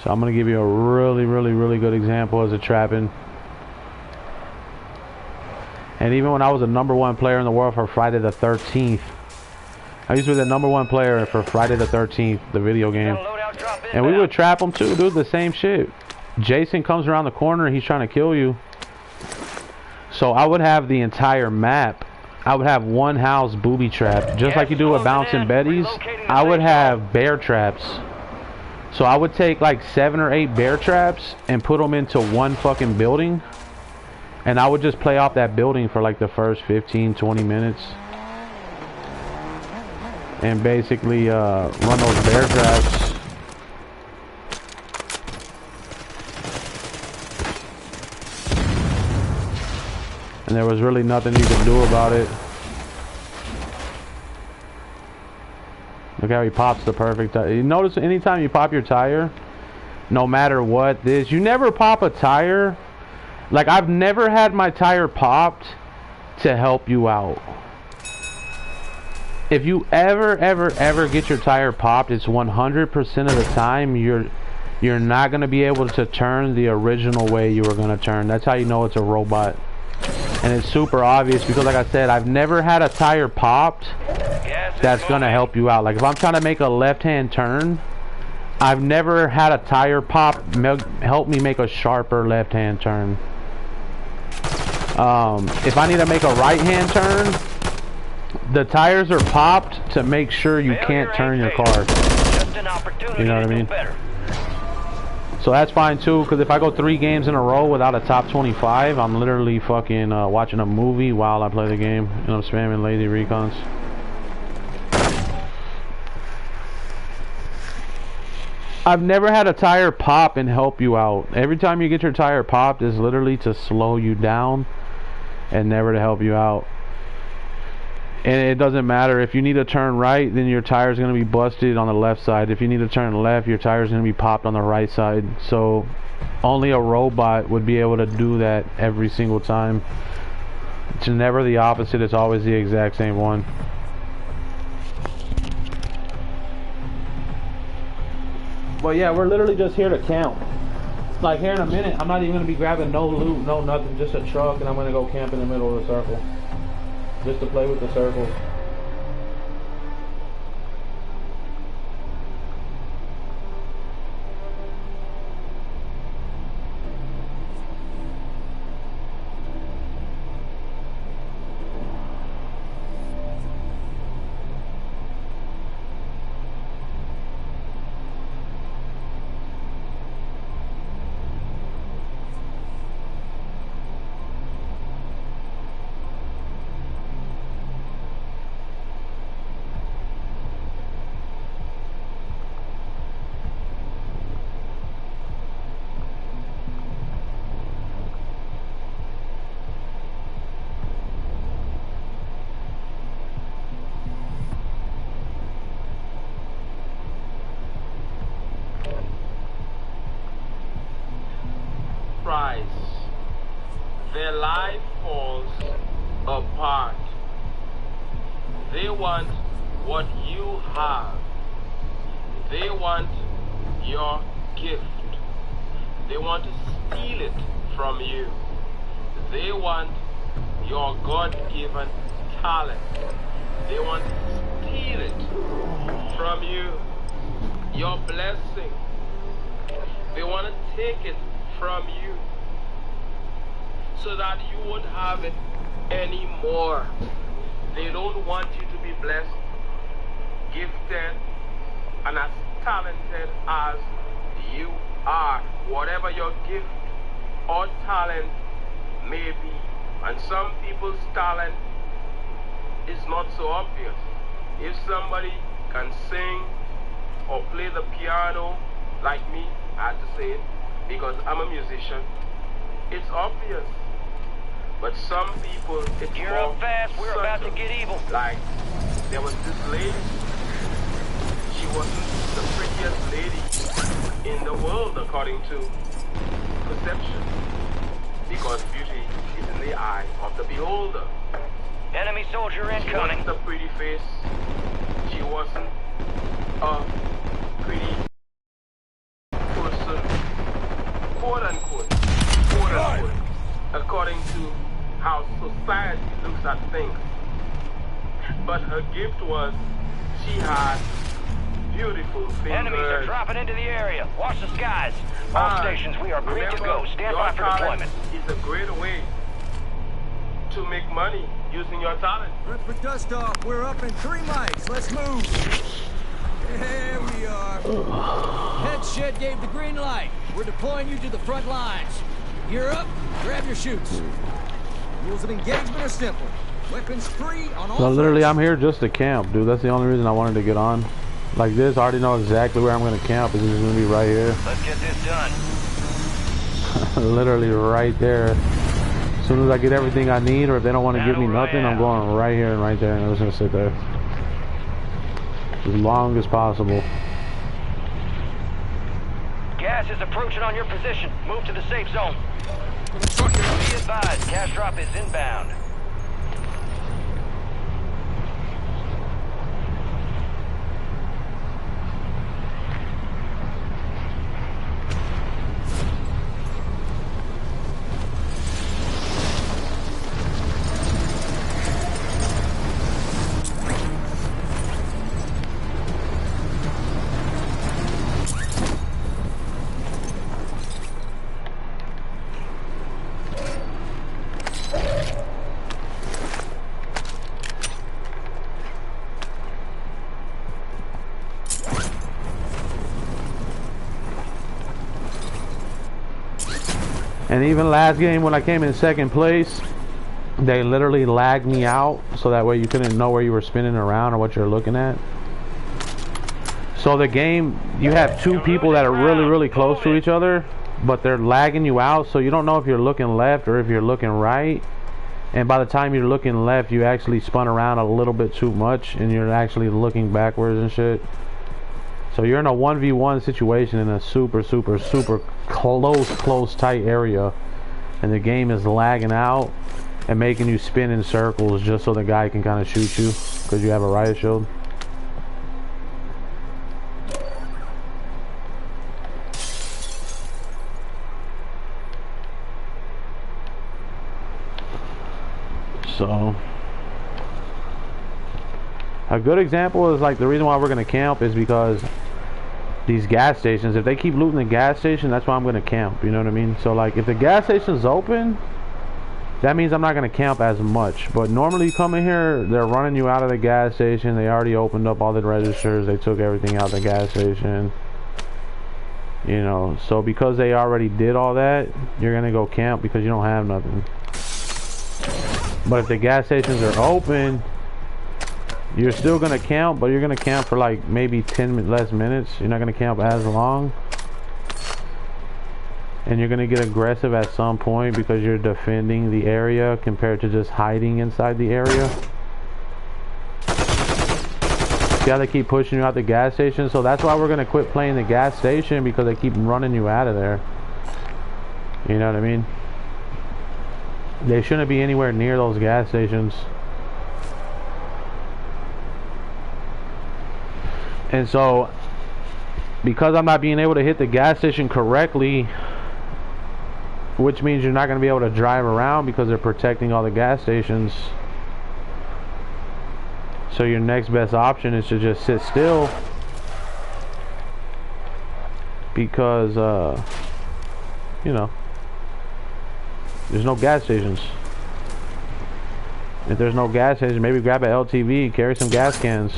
So I'm going to give you a really, really, really good example as a trapping. And even when I was the #1 player in the world for Friday the 13th, I used to be the #1 player for Friday the 13th, the video game. And we would trap them too, dude, the same shit. Jason comes around the corner, he's trying to kill you. So I would have the entire map. I would have one house booby trap, just like you do with bouncing Betties. I would have bear traps. So I would take like 7 or 8 bear traps and put them into one fucking building. And I would just play off that building for like the first 15, 20 minutes. And basically run those bear traps. And there was really nothing you could do about it. Look how he pops the perfect tire. You notice anytime you pop your tire, no matter what this, you never pop a tire. Like, I've never had my tire popped to help you out. If you ever get your tire popped, it's 100% of the time you're not going to be able to turn the original way you were going to turn. That's how you know it's a robot. And it's super obvious because, like I said, I've never had a tire popped that's going to help you out. Like, if I'm trying to make a left-hand turn, I've never had a tire pop help me make a sharper left-hand turn. If I need to make a right-hand turn, the tires are popped to make sure you can't turn your car. You know what I mean? So that's fine too, because if I go 3 games in a row without a top 25, I'm literally fucking watching a movie while I play the game, and I'm spamming lazy recons. I've never had a tire pop and help you out. Every time you get your tire popped is literally to slow you down and never to help you out. And it doesn't matter if you need to turn right, then your tire's going to be busted on the left side. If you need to turn left, your tire's going to be popped on the right side. So only a robot would be able to do that every single time. It's never the opposite, it's always the exact same one. But yeah, we're literally just here to camp. Like, here in a minute, I'm not even going to be grabbing no loot, no nothing, just a truck, and I'm going to go camp in the middle of the circle. Just to play with the circles. Their life falls apart. They want what you have. They want your gift. They want to steal it from you. They want your God-given talent. They want to steal it from you. Your blessing. They want to take it from you so that you won't have it anymore. They don't want you to be blessed, gifted, and as talented as you are, whatever your gift or talent may be. And some people's talent is not so obvious. If somebody can sing or play the piano like me, I had to say it because I'm a musician, it's obvious. But some people, it's Gear more up fast, we're about to subtle. get evil. Like, there was this lady. She wasn't the prettiest lady in the world according to perception. Because beauty is in the eye of the beholder. Enemy soldier She incoming. wasn't a pretty face. She wasn't a pretty person, quote unquote, according to how society looks at things. But her gift was she had beautiful fingers. Enemies are dropping into the area. Watch the skies. All stations, we are green to go. Stand by for deployment. Is a great way to make money using your talent. Rip for dust off. We're up in 3 mics. Let's move. There we are. Head shed gave the green light. We're deploying you to the front lines. You're up. Grab your chutes. Rules of engagement are simple. Weapons free on all. So literally, fronts. I'm here just to camp, dude. That's the only reason I wanted to get on. Like this, I already know exactly where I'm gonna camp. It's just gonna be right here. Let's get this done. Literally right there. As soon as I get everything I need, or if they don't want to give me nothing, I'm going right here and right there, and I'm just gonna sit there as long as possible. Gas is approaching on your position. Move to the safe zone. Be advised, cash drop is inbound. And even last game when I came in second place, they literally lagged me out so that way you couldn't know where you were spinning around or what you're looking at. So the game, you have two people that are really close to each other, but they're lagging you out, so you don't know if you're looking left or if you're looking right. And by the time you're looking left, you actually spun around a little bit too much and you're actually looking backwards and shit. So you're in a 1v1 situation in a super close tight area, and the game is lagging out and making you spin in circles just so the guy can kind of shoot you because you have a riot shield. So a good example is like the reason why we're gonna camp is because these gas stations, if they keep looting the gas station, that's why I'm gonna camp, you know what I mean? So like if the gas station's open, that means I'm not gonna camp as much. But normally you come in here, they're running you out of the gas station, they already opened up all the registers, they took everything out of the gas station, you know. So because they already did all that, you're gonna go camp because you don't have nothing. But if the gas stations are open, you're still gonna camp, but you're gonna camp for like maybe 10 less minutes. You're not gonna camp as long, and you're gonna get aggressive at some point because you're defending the area compared to just hiding inside the area. See how they keep pushing you out the gas station? So that's why we're gonna quit playing the gas station, because they keep running you out of there. You know what I mean? They shouldn't be anywhere near those gas stations. And so, because I'm not being able to hit the gas station correctly, which means you're not going to be able to drive around because they're protecting all the gas stations. So your next best option is to just sit still, because, you know, there's no gas stations. If there's no gas station, maybe grab an LTV, carry some gas cans.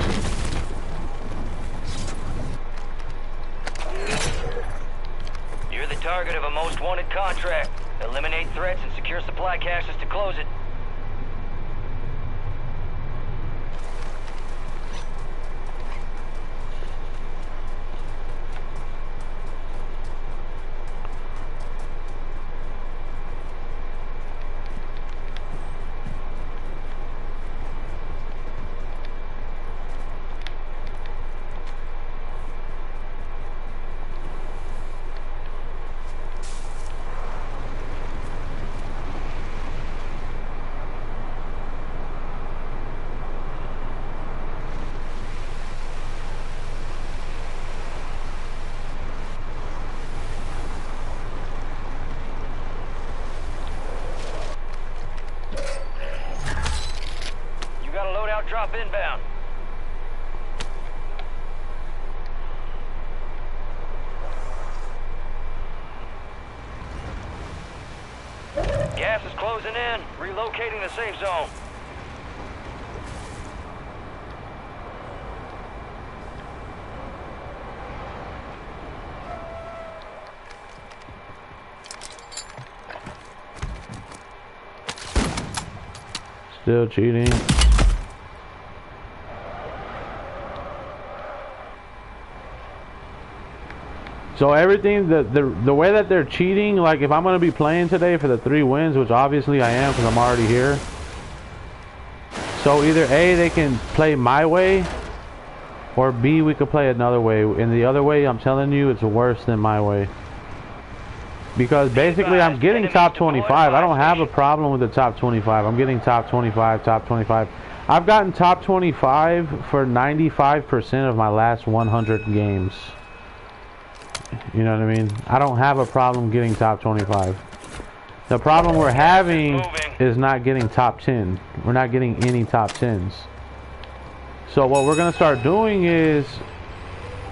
You're the target of a most wanted contract. Eliminate threats and secure supply caches to close it. Talk drop inbound. Gas is closing in. Relocating the safe zone. Still cheating. So everything, the way that they're cheating, like if I'm going to be playing today for the 3 wins, which obviously I am because I'm already here. So either A, they can play my way, or B, we could play another way. And the other way, I'm telling you, it's worse than my way. Because basically I'm getting top 25. I don't have a problem with the top 25. I'm getting top 25, top 25. I've gotten top 25 for 95% of my last 100 games. You know what I mean? I don't have a problem getting top 25. The problem we're having is not getting top 10. We're not getting any top 10s. So what we're going to start doing is,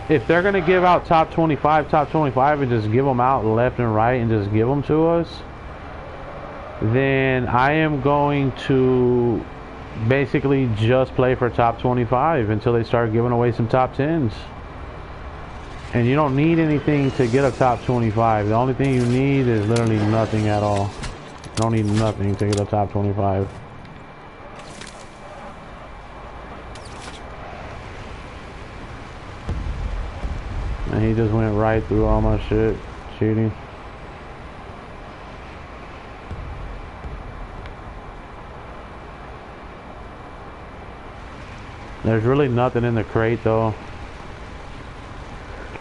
if they're going to give out top 25 and just give them out left and right and just give them to us, then I am going to basically just play for top 25 until they start giving away some top 10s. And you don't need anything to get a top 25. The only thing you need is literally nothing at all. You don't need nothing to get a top 25. And he just went right through all my shit, cheating. There's really nothing in the crate though.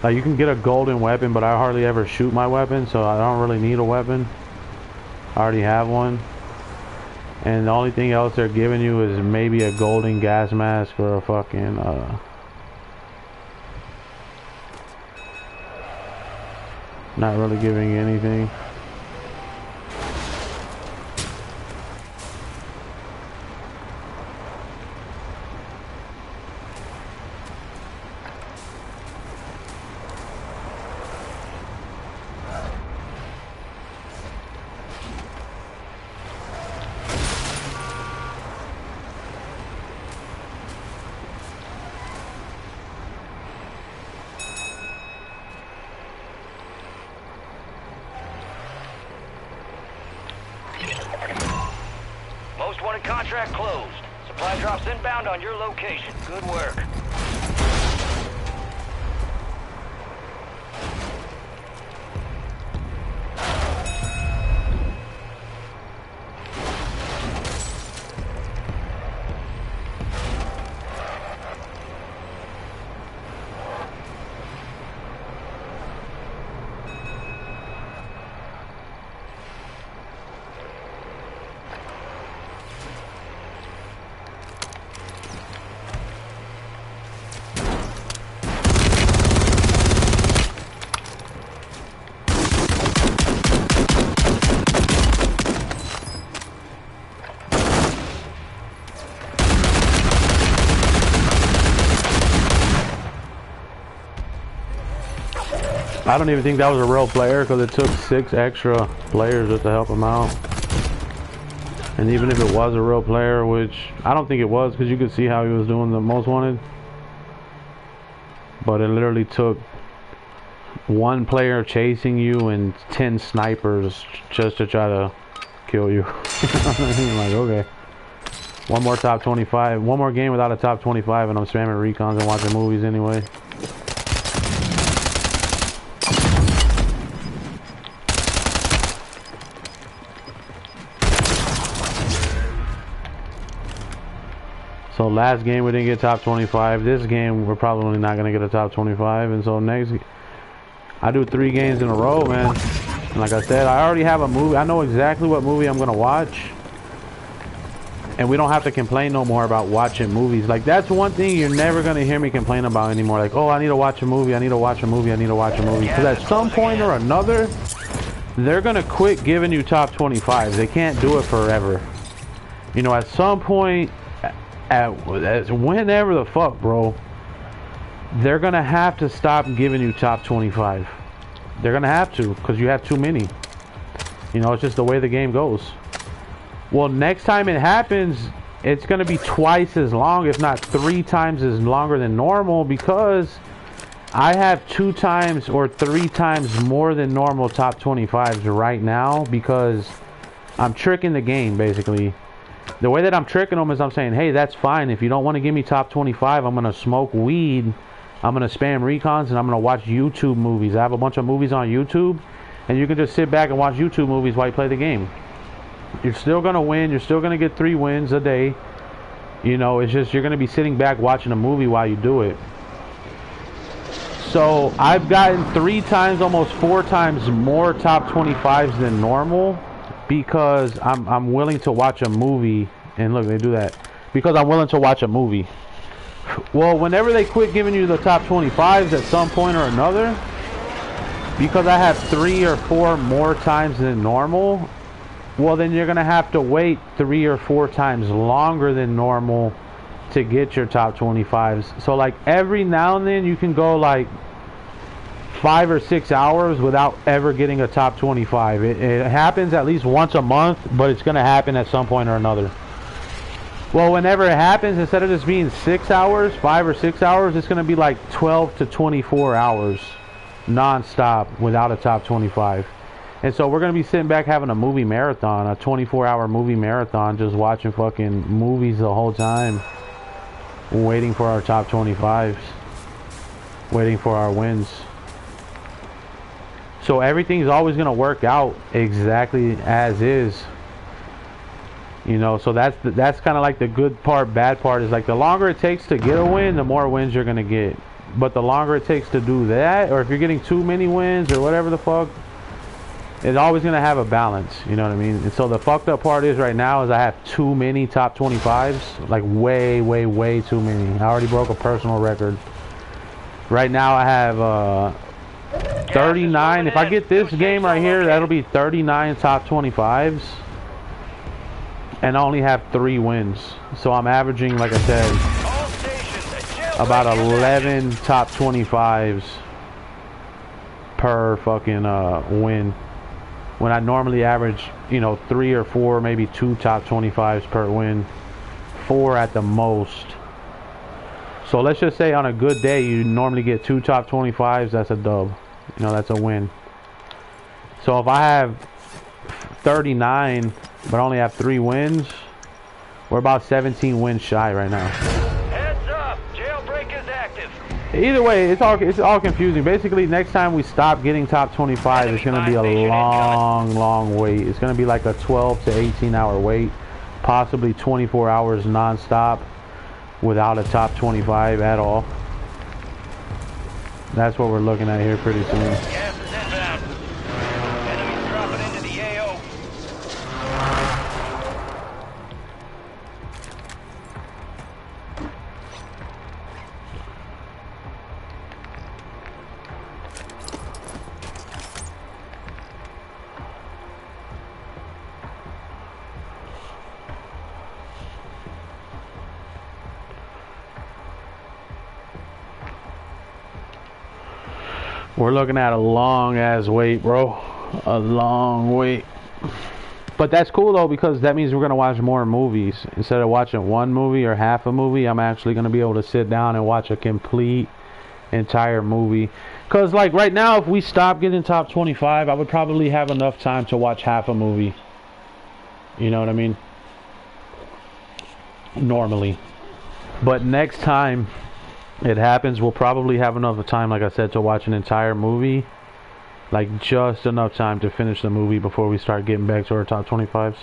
Like you can get a golden weapon, but I hardly ever shoot my weapon, so I don't really need a weapon. I already have one. And the only thing else they're giving you is maybe a golden gas mask or a fucking not really giving anything. Most wanted contract closed. Supply drops inbound on your location. Good work. I don't even think that was a real player because it took 6 extra players just to help him out. And even if it was a real player, which I don't think it was because you could see how he was doing the most wanted. But it literally took 1 player chasing you and 10 snipers just to try to kill you. I'm like, okay. One more top 25. One more game without a top 25 and I'm spamming recons and watching movies anyway. So last game we didn't get top 25. This game we're probably not gonna get a top 25. And so next, I do 3 games in a row, man. And like I said, I already have a movie. I know exactly what movie I'm gonna watch. And we don't have to complain no more about watching movies. Like that's one thing you're never gonna hear me complain about anymore. Like, oh, I need to watch a movie. I need to watch a movie. I need to watch a movie. Because at some point or another, they're gonna quit giving you top 25s. They can't do it forever. You know, at some point, whenever the fuck, bro, they're gonna have to stop giving you top 25. They're gonna have to, because you have too many. You know, it's just the way the game goes. Well, next time it happens, it's gonna be twice as long, if not 3 times as longer than normal, because I have 2 times or 3 times more than normal top 25s right now, because I'm tricking the game, basically. The way that I'm tricking them is I'm saying, hey, that's fine. If you don't want to give me top 25, I'm going to smoke weed. I'm going to spam recons, and I'm going to watch YouTube movies. I have a bunch of movies on YouTube, and you can just sit back and watch YouTube movies while you play the game. You're still going to win. You're still going to get 3 wins a day. You know, it's just you're going to be sitting back watching a movie while you do it. So I've gotten 3 times, almost 4 times more top 25s than normal, because I'm willing to watch a movie. And look, they do that because I'm willing to watch a movie. Well, whenever they quit giving you the top 25s at some point or another, because I have 3 or 4 more times than normal, well, then you're gonna have to wait 3 or 4 times longer than normal to get your top 25s. So like every now and then you can go like 5 or 6 hours without ever getting a top 25. It happens at least once a month, but it's going to happen at some point or another. Well, whenever it happens, instead of just being 6 hours, 5 or 6 hours, it's going to be like 12 to 24 hours non-stop without a top 25. And so we're going to be sitting back having a movie marathon, a 24-hour movie marathon, just watching fucking movies the whole time, waiting for our top 25s, waiting for our wins. So everything's always going to work out exactly as is. You know, so that's kind of like the good part. Bad part is like the longer it takes to get a win, the more wins you're going to get. But the longer it takes to do that, or if you're getting too many wins or whatever the fuck, it's always going to have a balance. You know what I mean? And so the fucked up part is right now is I have too many top 25s. Like way too many. I already broke a personal record. Right now I have 39. If I get this game right here, that'll be 39 top 25s, and I only have 3 wins. So I'm averaging, like I said, about 11 top 25s per fucking win, when I normally average, you know, 3 or 4, maybe 2 top 25s per win, 4 at the most. So let's just say on a good day you normally get 2 top 25s. That's a dub. You know, that's a win. So if I have 39 but only have 3 wins, we're about 17 wins shy right now. Heads up, jailbreak is active. Either way, it's all confusing. Basically, next time we stop getting top 25, it's going to be a long wait. It's going to be like a 12 to 18 hour wait, possibly 24 hours non-stop without a top 25 at all. That's what we're looking at here pretty soon. Gas is inbound. Enemies dropping into the AO. We're looking at a long ass wait, bro. A long wait. But that's cool though, because that means we're gonna watch more movies. Instead of watching one movie or half a movie, I'm actually gonna be able to sit down and watch a complete entire movie. Cause like right now, if we stop getting top 25, I would probably have enough time to watch half a movie. You know what I mean? Normally. But next time it happens, we'll probably have enough time, like I said, to watch an entire movie. Like just enough time to finish the movie before we start getting back to our top 25s.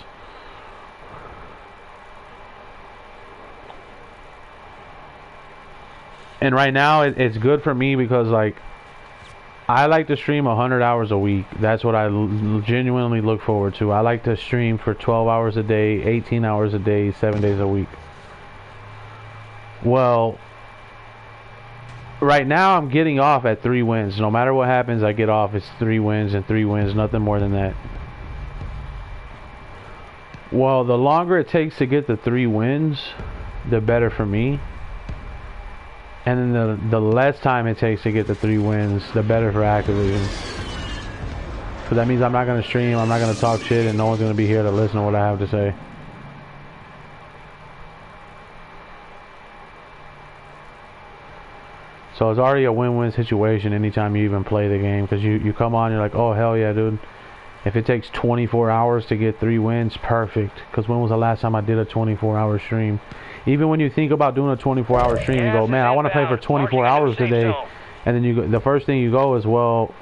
And right now it's good for me because like I like to stream 100 hours a week. That's what I genuinely look forward to. I like to stream for 12 hours a day, 18 hours a day, 7 days a week. Well, right now I'm getting off at 3 wins. No matter what happens, I get off. It's 3 wins and 3 wins, nothing more than that. Well, the longer it takes to get the 3 wins, the better for me. And then the less time it takes to get the 3 wins, the better for Activision. Because that means I'm not going to stream, I'm not going to talk shit, and no one's going to be here to listen to what I have to say. So it's already a win-win situation anytime you even play the game. Because you come on, you're like, oh, hell yeah, dude. If it takes 24 hours to get 3 wins, perfect. Because when was the last time I did a 24-hour stream? Even when you think about doing a 24-hour stream, you go, man, I want to play for 24 hours today. And then you go, the first thing you go is, well,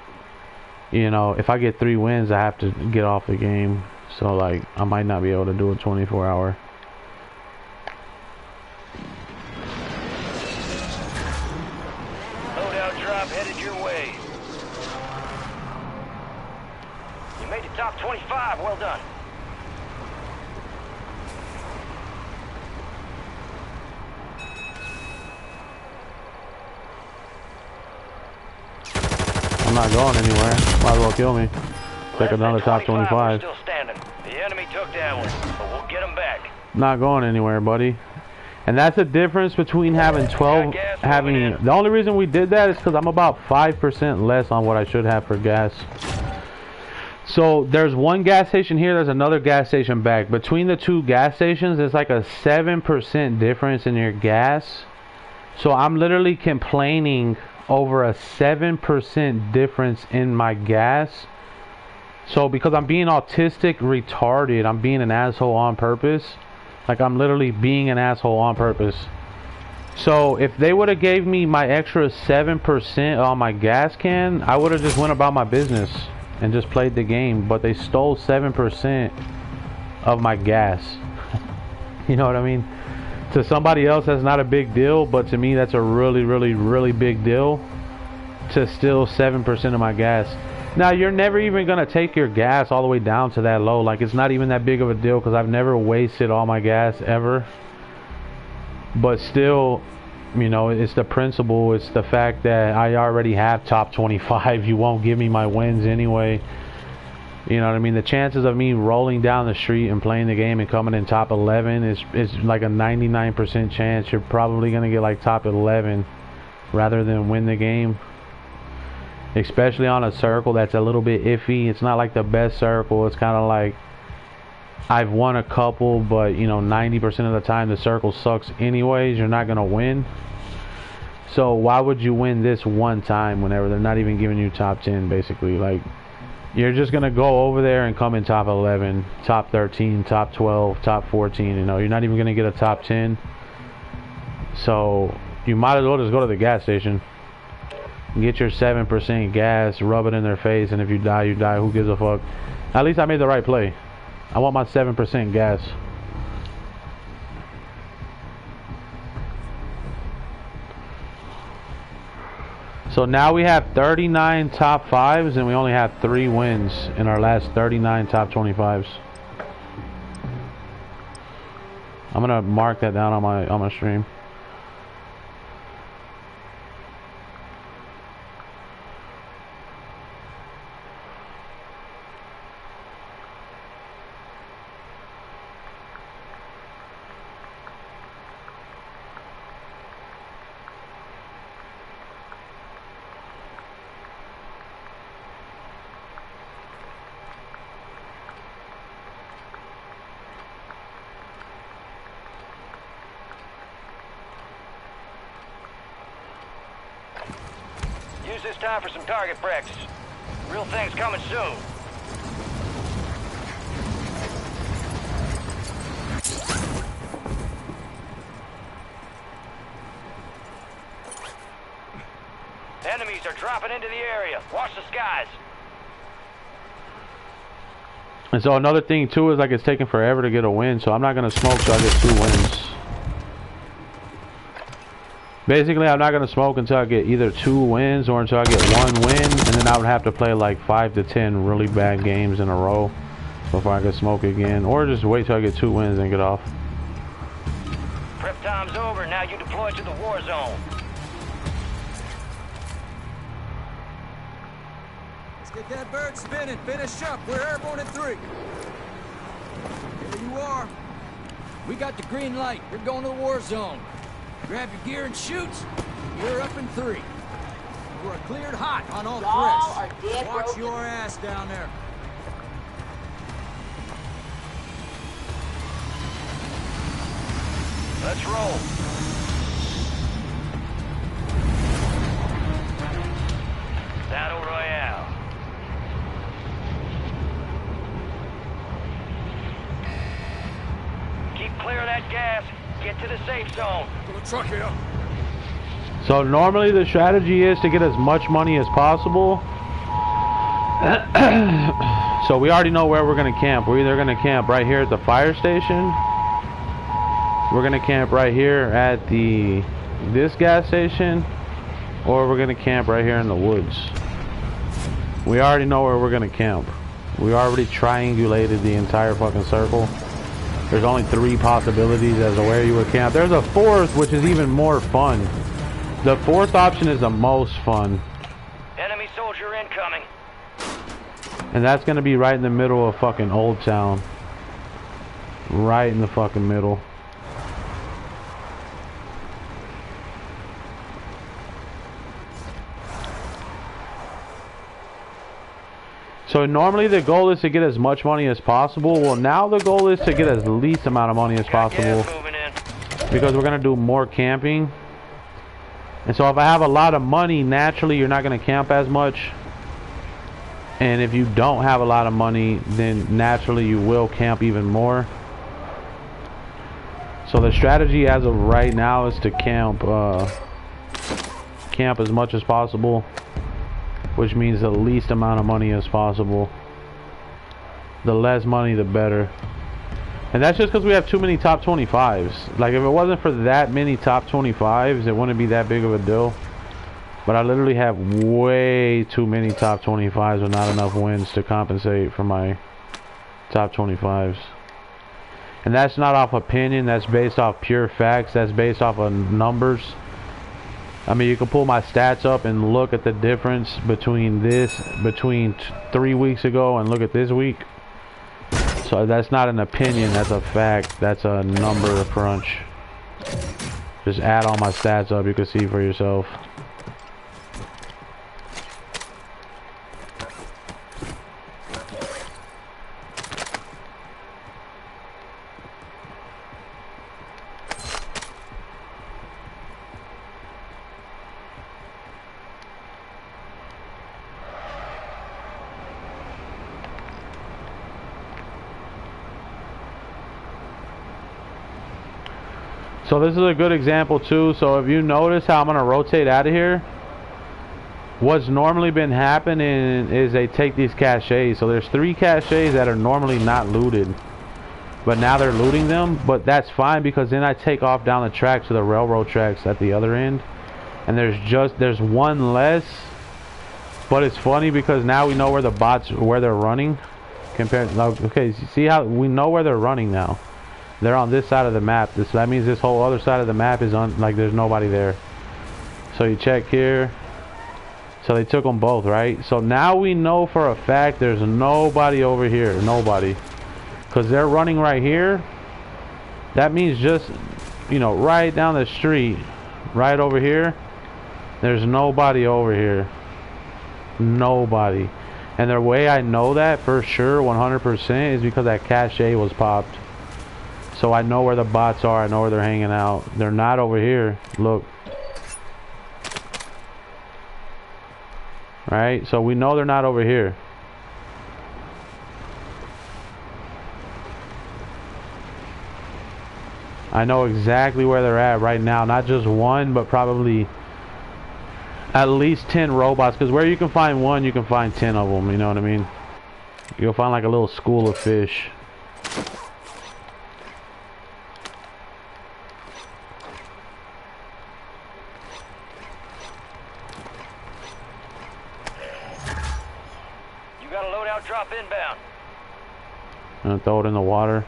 you know, if I get 3 wins, I have to get off the game. So, like, I might not be able to do a 24-hour. Loadout drop headed your way. You made the top 25. Well done. I'm not going anywhere. Might as well kill me. Take another top 25. Still standing. The enemy took that one, but we'll get them back. Not going anywhere, buddy. And that's the difference between having 12, the only reason we did that is because I'm about 5% less on what I should have for gas. So there's one gas station here, there's another gas station back. Between the 2 gas stations, there's like a 7% difference in your gas. So I'm literally complaining over a 7% difference in my gas. So because I'm being autistic retarded, I'm being an asshole on purpose. Like, I'm literally being an asshole on purpose. So if they would have gave me my extra 7% on my gas can, I would have just went about my business and just played the game. But they stole 7% of my gas. You know what I mean? To somebody else, that's not a big deal, but to me, that's a really, really, really big deal to steal 7% of my gas. Now, you're never even going to take your gas all the way down to that low. Like, it's not even that big of a deal because I've never wasted all my gas ever. But still, you know, it's the principle. It's the fact that I already have top 25. You won't give me my wins anyway. You know what I mean? The chances of me rolling down the street and playing the game and coming in top 11 is like a 99% chance. You're probably going to get like top 11 rather than win the game. Especially on a circle that's a little bit iffy. It's not like the best circle. It's kind of like I've won a couple, but you know, 90% of the time the circle sucks anyways. You're not going to win. So why would you win this one time whenever they're not even giving you top 10 basically? Like, you're just going to go over there and come in top 11, top 13, top 12, top 14. You know, you're not even going to get a top 10. So you might as well just go to the gas station. Get your 7% gas, rub it in their face, and if you die, you die. Who gives a fuck? At least I made the right play. I want my 7% gas. So now we have 39 top 5s, and we only have 3 wins in our last 39 top 25s. I'm gonna mark that down on my stream. Use this time for some target practice. Real thing's coming soon. Enemies are dropping into the area. Watch the skies. And so another thing too is like it's taking forever to get a win, so I'm not gonna smoke till I get 2 wins. Basically, I'm not gonna smoke until I get either 2 wins or until I get 1 win, and then I would have to play like 5 to 10 really bad games in a row before I can smoke again, or just wait till I get 2 wins and get off. Prep time's over. Now you deploy to the war zone. Let's get that bird spinning. Finish up. We're airborne in 3. Here you are. We got the green light. We're going to the war zone. Grab your gear and shoot. We're up in 3. We're cleared hot on all Y'all are threats. dead Watch broken. your ass down there. Let's roll. Battle Royale. Keep clear of that gas. Get to the safe zone. Got a truck here. So normally the strategy is to get as much money as possible. So we already know where we're going to camp. We're either going to camp right here at the fire station. We're going to camp right here at this gas station. Or we're going to camp right here in the woods. We already know where we're going to camp. We already triangulated the entire fucking circle. There's only 3 possibilities as to where you would camp. There's a 4th, which is even more fun. The 4th option is the most fun. Enemy soldier incoming. And that's going to be right in the middle of fucking Old Town. Right in the fucking middle. So normally the goal is to get as much money as possible. Well, now the goal is to get as least amount of money as Got possible. gas moving in. Because we're going to do more camping. And so if I have a lot of money, naturally you're not going to camp as much. And if you don't have a lot of money, then naturally you will camp even more. So the strategy as of right now is to camp as much as possible, which means the least amount of money as possible. The less money, the better. And that's just because we have too many top 25s. Like, if it wasn't for that many top 25s, it wouldn't be that big of a deal. But I literally have way too many top 25s with not enough wins to compensate for my top 25s. And that's not off opinion, that's based off pure facts, that's based off of numbers. I mean, you can pull my stats up and look at the difference between 3 weeks ago and look at this week. So that's not an opinion, that's a fact, that's a number crunch. Just add all my stats up, you can see for yourself. So this is a good example too. So if you notice how I'm going to rotate out of here, what's normally been happening is they take these caches. So there's 3 caches that are normally not looted, but now they're looting them. But that's fine, because then I take off down the tracks to the railroad tracks at the other end, and there's one less. But it's funny because now we know where the bots, where they're running compared. Okay, see how we know where they're running now. They're on this side of the map. That means this whole other side of the map is on, like, there's nobody there. So you check here. So they took them both, right? So now we know for a fact there's nobody over here. Nobody. Because they're running right here. That means just, you know, right down the street, right over here, there's nobody over here. Nobody. And the way I know that for sure 100% is because that cache was popped. So I know where the bots are. I know where they're hanging out. They're not over here. Look. Right? So we know they're not over here. I know exactly where they're at right now. Not just one, but probably at least 10 robots. Because where you can find one, you can find 10 of them. You know what I mean? You'll find like a little school of fish. Drop inbound. I'm gonna throw it in the water.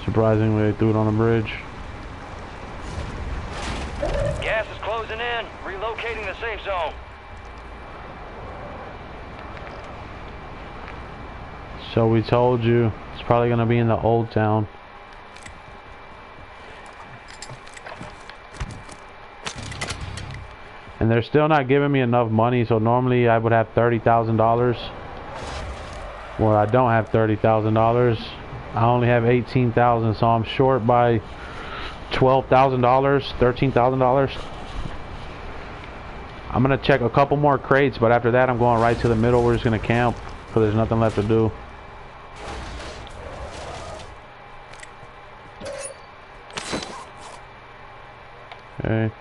Surprisingly, they threw it on the bridge. Gas is closing in. Relocating the safe zone. So we told you it's probably gonna be in the old town. And they're still not giving me enough money, so normally I would have $30,000. Well, I don't have $30,000. I only have $18,000, so I'm short by $12,000, $13,000. I'm gonna check a couple more crates, but after that I'm going right to the middle. We're just gonna camp because there's nothing left to do. Okay.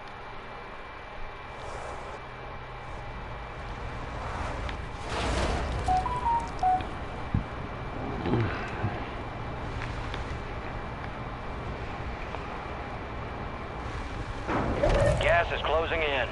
Gas is closing in.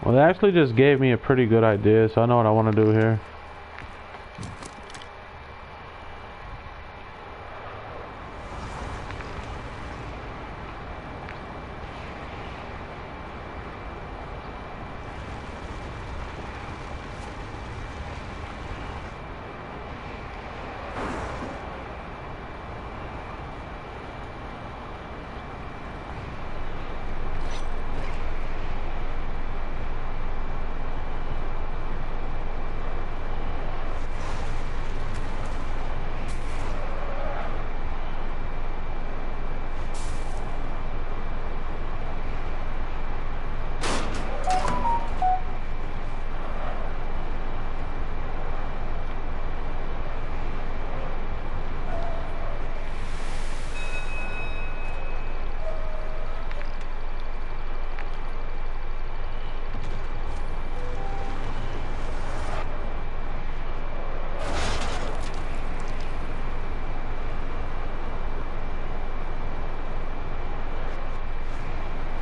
Well, they actually just gave me a pretty good idea, so I know what I want to do here.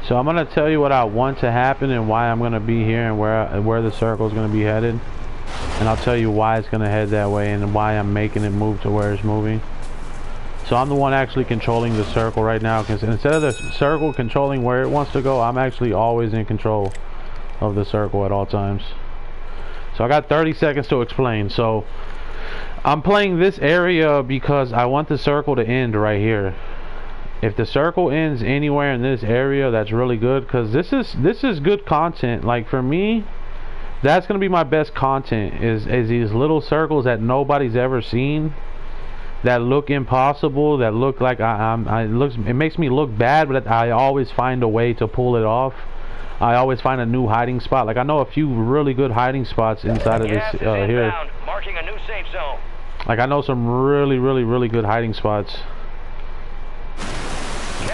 So I'm gonna tell you what I want to happen and why I'm gonna be here and where the circle is gonna be headed, and I'll tell you why it's gonna head that way and why I'm making it move to where it's moving. So I'm the one actually controlling the circle right now, because instead of the circle controlling where it wants to go, I'm actually always in control of the circle at all times. So I got 30 seconds to explain. So I'm playing this area because I want the circle to end right here. If the circle ends anywhere in this area, that's really good, because this is good content. Like for me, that's gonna be my best content, is these little circles that nobody's ever seen, that look impossible, that look like it makes me look bad, but I always find a way to pull it off. I always find a new hiding spot. Like I know a few really good hiding spots inside of this here. Marking a new safe zone. Like I know some really good hiding spots.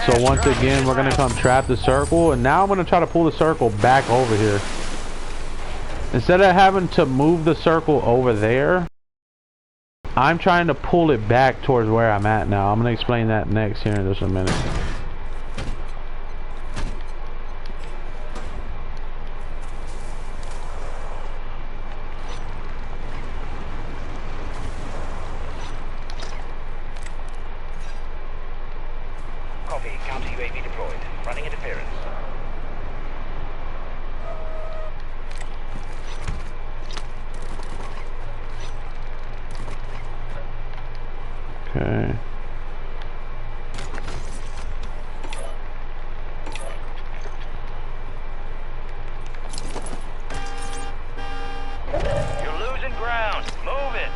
So once again, we're gonna come trap the circle, and now I'm gonna try to pull the circle back over here. Instead of having to move the circle over there, I'm trying to pull it back towards where I'm at now. I'm gonna explain that next here in just a minute. Copy. Counter UAV deployed. Running interference. Okay. You're losing ground. Move it.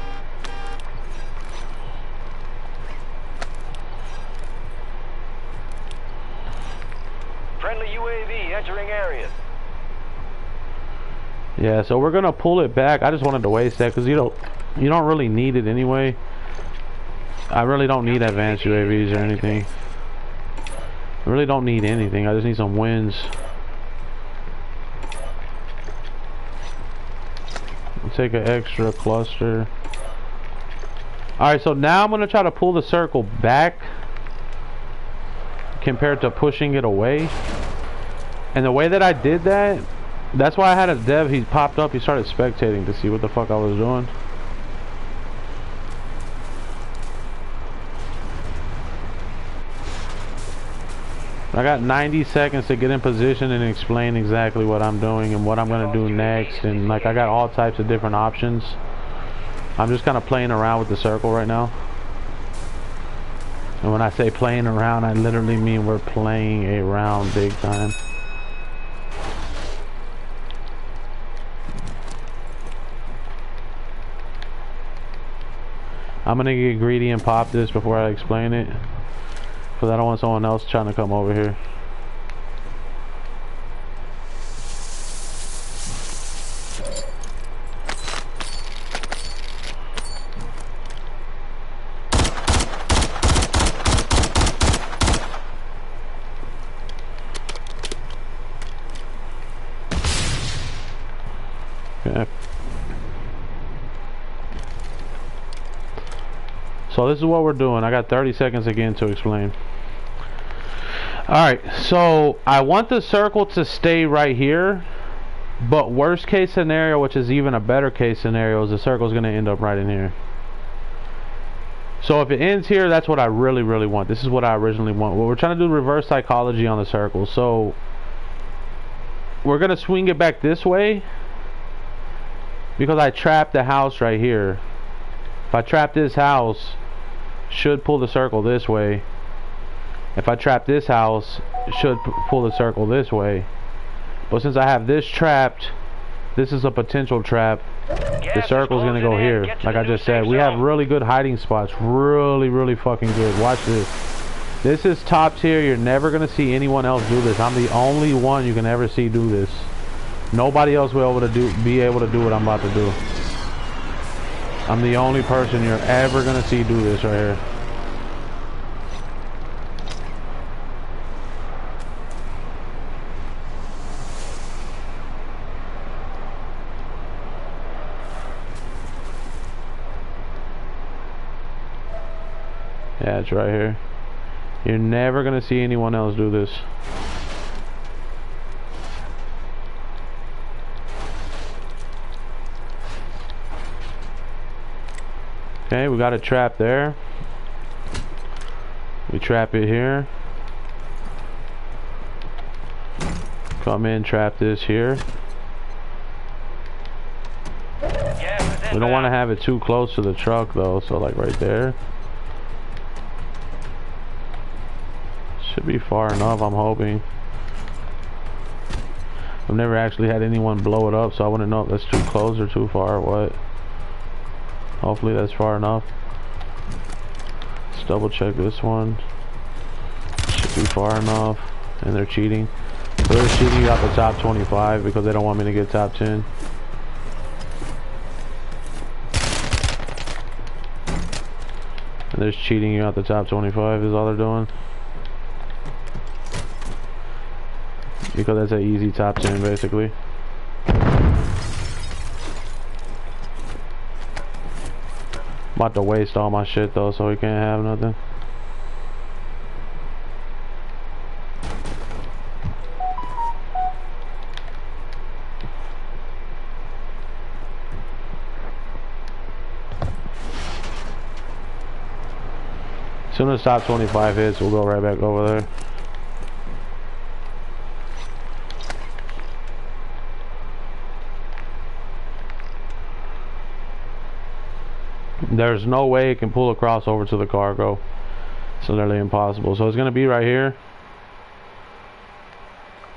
Friendly UAV entering area. Yeah, so we're gonna pull it back. I just wanted to waste that because you don't really need it anyway. I really don't need advanced UAVs or anything. I really don't need anything. I just need some wins. take an extra cluster. Alright, so now I'm going to try to pull the circle back compared to pushing it away. And the way that I did that, that's why I had a dev, he popped up, he started spectating to see what the fuck I was doing. I got 90 seconds to get in position and explain exactly what I'm doing and what I'm going to do next. And like, I got all types of different options. I'm just kind of playing around with the circle right now. And when I say playing around, I literally mean we're playing around big time. I'm going to get greedy and pop this before I explain it. Because I don't want someone else trying to come over here. Okay. So this is what we're doing. I got 30 seconds again to explain. Alright, so I want the circle to stay right here, but worst case scenario, which is even a better case scenario, is the circle is going to end up right in here. So if it ends here, that's what I really want. This is what I originally want. Well, we're trying to do reverse psychology on the circle. So we're going to swing it back this way because I trapped the house right here. If I trap this house, should pull the circle this way. If I trap this house, it should pull the circle this way. But since I have this trapped, this is a potential trap. The circle's gonna go here. Like I just said, we have really good hiding spots. Really fucking good. Watch this. This is top tier. You're never gonna see anyone else do this. I'm the only one you can ever see do this. Nobody else will be able to do what I'm about to do. I'm the only person you're ever gonna see do this right here. Yeah, it's right here. You're never gonna see anyone else do this. Okay, we got a trap there. We trap it here. Come in, trap this here. We don't want to have it too close to the truck though, so like right there. Should be far enough, I'm hoping. I've never actually had anyone blow it up, so I wouldn't know if that's too close or too far or what. Hopefully that's far enough. Let's double check this one. Should be far enough. And they're cheating. So they're cheating you out the top 25 because they don't want me to get top 10. And they're cheating you out the top 25 is all they're doing. Because that's an easy top 10 basically. I'm about to waste all my shit though, so we can't have nothing. As soon as top 25 hits, we'll go right back over there. There's no way it can pull across over to the cargo. It's literally impossible. So it's going to be right here.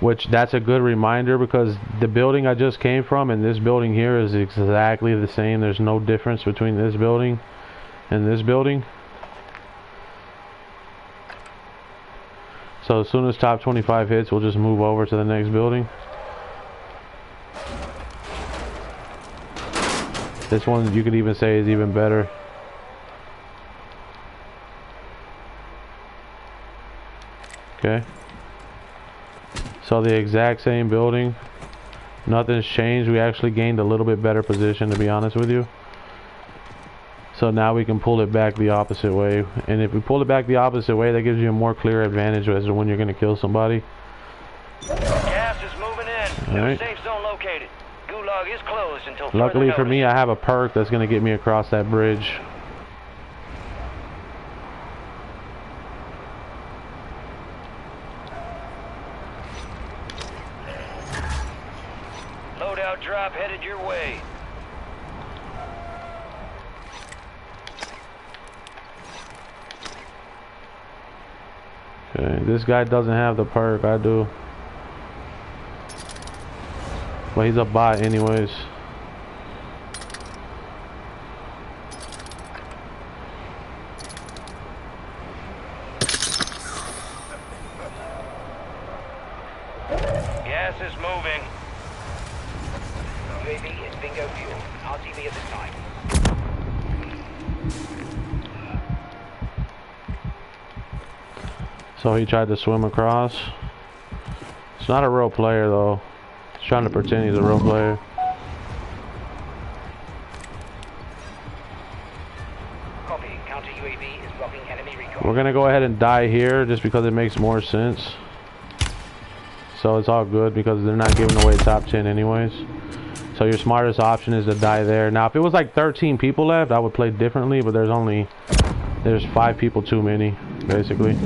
Which, that's a good reminder because the building I just came from and this building here is exactly the same. There's no difference between this building and this building. So as soon as top 25 hits, we'll just move over to the next building. This one you could even say is even better. Okay. So the exact same building. Nothing's changed. We actually gained a little bit better position, to be honest with you. So now we can pull it back the opposite way. And if we pull it back the opposite way, that gives you a more clear advantage as to when you're going to kill somebody. Gas is moving in. All right. Safe zone located. Gulag is closed until Luckily further for me, notice. I have a perk that's going to get me across that bridge. Loadout drop headed your way. Okay, this guy doesn't have the perk, I do. But he's a bot anyways. Gas is moving. UAV is bingo fuel. RTV at this time. So he tried to swim across. It's not a real player though. He's trying to pretend he's a real player. Copy. Counter UAV is blocking enemy recon. We're gonna go ahead and die here just because it makes more sense. So it's all good because they're not giving away top 10 anyways. So your smartest option is to die there. Now if it was like 13 people left, I would play differently, but there's 5 people too many, basically.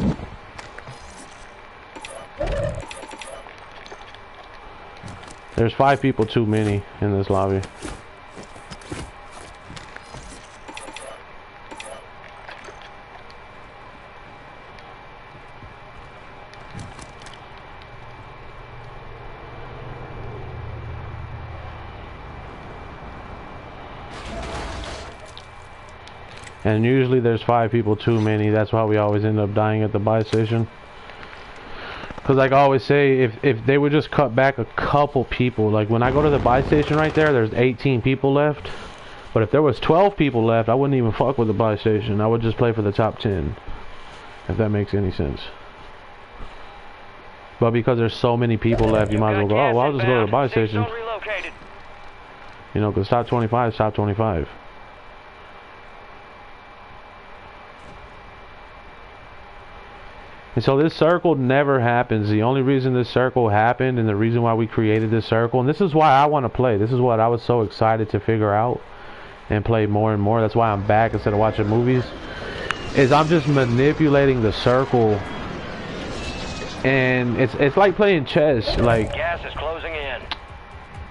There's 5 people too many in this lobby. And usually there's 5 people too many. That's why we always end up dying at the buy station. Because like I always say, if they would just cut back a couple people, like when I go to the buy station right there, there's 18 people left. But if there was 12 people left, I wouldn't even fuck with the buy station. I would just play for the top 10. If that makes any sense. But because there's so many people left, you might as well go, oh, well, I'll just go to the buy station. You know, because top 25 is top 25. And so this circle never happens. The only reason this circle happened and the reason why we created this circle, and this is why I want to play. This is what I was so excited to figure out and play more and more. That's why I'm back instead of watching movies. Is I'm just manipulating the circle. And it's like playing chess. Like, gas is closing in.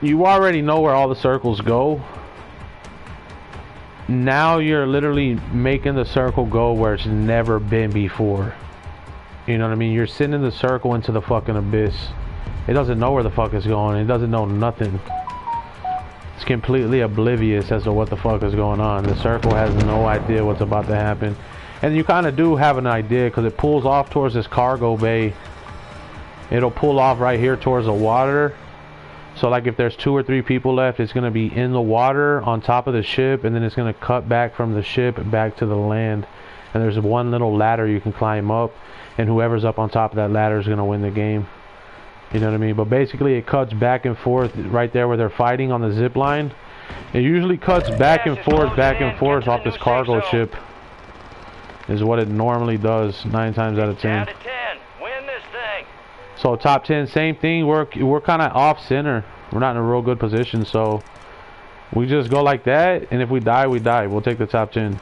You already know where all the circles go. Now you're literally making the circle go where it's never been before. You know what I mean? You're sending the circle into the fucking abyss. It doesn't know where the fuck it's going. It doesn't know nothing. It's completely oblivious as to what the fuck is going on. The circle has no idea what's about to happen. And you kind of do have an idea because it pulls off towards this cargo bay. It'll pull off right here towards the water. So like if there's 2 or 3 people left, it's going to be in the water on top of the ship. And then it's going to cut back from the ship back to the land. And there's one little ladder you can climb up. And whoever's up on top of that ladder is going to win the game. You know what I mean? But basically it cuts back and forth right there where they're fighting on the zip line. It usually cuts back and forth off this cargo ship. Is what it normally does 9 times out of 10. Down to 10. Win this thing. So top 10, same thing. We're kind of off center. We're not in a real good position. So we just go like that. And if we die, we die. We'll take the top 10.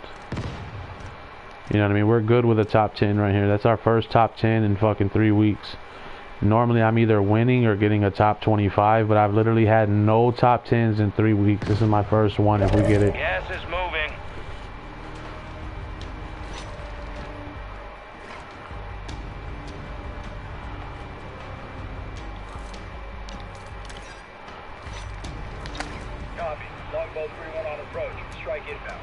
You know what I mean? We're good with a top 10 right here. That's our first top 10 in fucking 3 weeks. Normally I'm either winning or getting a top 25, but I've literally had no top 10s in 3 weeks. This is my first one if we get it. Gas is moving. Copy. Longbow 3-1 on approach. Strike inbound.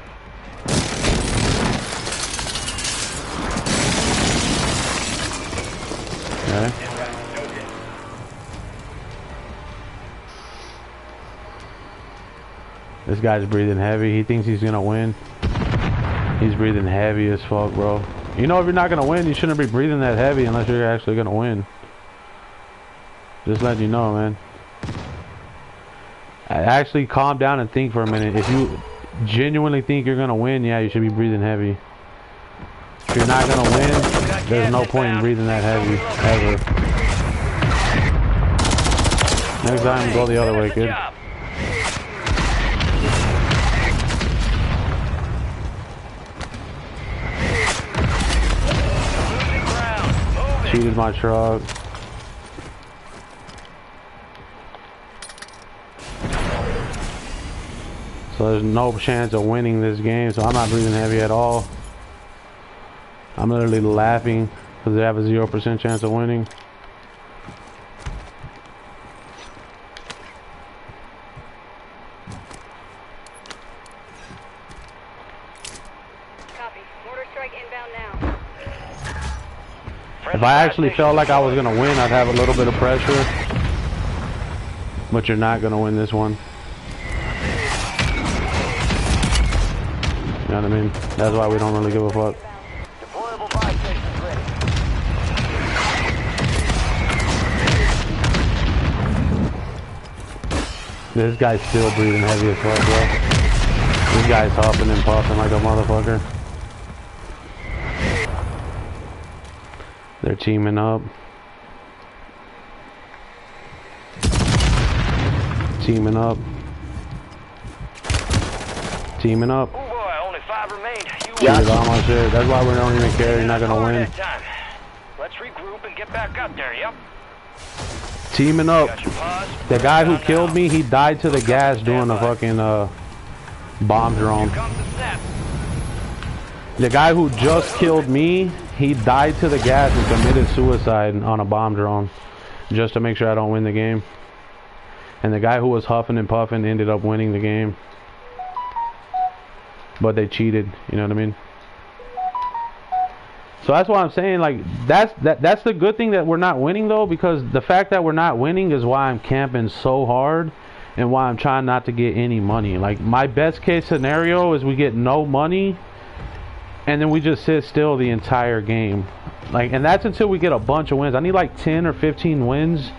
Okay. This guy's breathing heavy. He thinks he's gonna win. He's breathing heavy as fuck, bro. You know if you're not gonna win, you shouldn't be breathing that heavy unless you're actually gonna win. Just letting you know, man. Actually, calm down and think for a minute. If you genuinely think you're gonna win, yeah, you should be breathing heavy. If you're not gonna win, there's no point in breathing that heavy, ever. Next time, go the other way, kid. Cheated my truck. So there's no chance of winning this game, so I'm not breathing heavy at all. I'm literally laughing because they have a 0% chance of winning. Copy. Mortar strike inbound now. If I actually felt like I was gonna win, I'd have a little bit of pressure. But you're not gonna win this one. You know what I mean? That's why we don't really give a fuck. Deployable buy stations ready. This guy's still breathing heavy as fuck, bro. This guy's huffing and puffing like a motherfucker. They're teaming up. Teaming up. Teaming up. Oh boy, only 5 remain. Cheated all my shit. That's why we don't even care. You're not gonna win. Let's regroup and get back up there, yep. Teaming up. Got your pause. The guy who killed me, he died to the gas doing a fucking bomb drone. Here comes the snap. The guy who just killed me, he died to the gas and committed suicide on a bomb drone just to make sure I don't win the game. And the guy who was huffing and puffing ended up winning the game. But they cheated, you know what I mean? So that's why I'm saying, like, that's the good thing that we're not winning, though, because the fact that we're not winning is why I'm camping so hard and why I'm trying not to get any money. Like, my best case scenario is we get no money and then we just sit still the entire game. Like, and that's until we get a bunch of wins. I need like 10 or 15 wins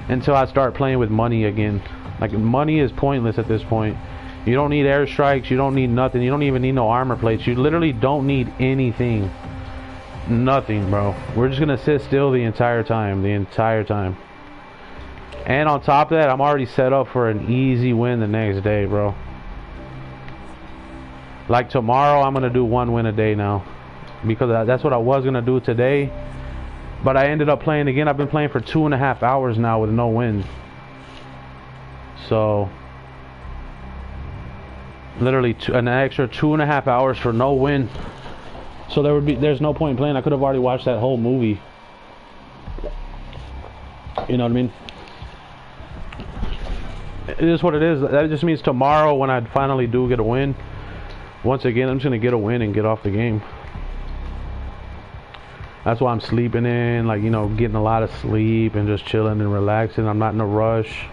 until I start playing with money again. Like, money is pointless at this point. You don't need airstrikes, you don't need nothing, you don't even need no armor plates. You literally don't need anything. Nothing, bro. We're just gonna sit still the entire time. And on top of that, I'm already set up for an easy win the next day, bro. Like tomorrow, I'm gonna do 1 win a day now, because that's what I was gonna do today, but I ended up playing again. I've been playing for 2.5 hours now with no wins. So literally an extra 2.5 hours for no win. So there's no point in playing. I could have already watched that whole movie. You know what I mean? It is what it is. That just means tomorrow, when I finally do get a win, once again, I'm just gonna get a win and get off the game. That's why I'm sleeping in, like, you know, getting a lot of sleep and just chilling and relaxing. I'm not in a rush.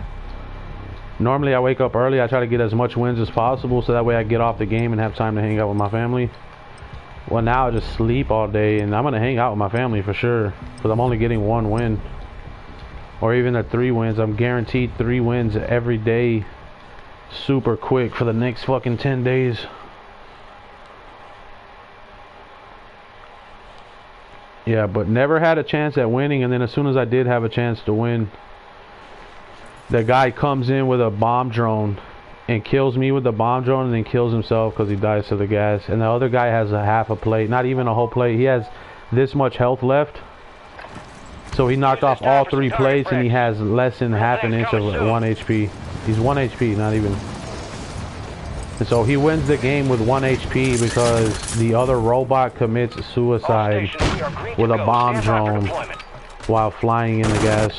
Normally I wake up early. I try to get as much wins as possible so that way I get off the game and have time to hang out with my family. Well, now I just sleep all day, and I'm gonna hang out with my family for sure, because I'm only getting 1 win, or even at 3 wins. I'm guaranteed 3 wins every day, super quick for the next fucking 10 days. Yeah, but never had a chance at winning, and then as soon as I did have a chance to win, the guy comes in with a bomb drone and kills me with the bomb drone, and then kills himself because he dies to the gas. And the other guy has a half a plate, not even a whole plate. He has this much health left, so he knocked off all 3 plates, and he has less than half an inch of 1 HP. He's 1 HP, not even. And so he wins the game with 1 HP because the other robot commits suicide with a bomb drone while flying in the gas.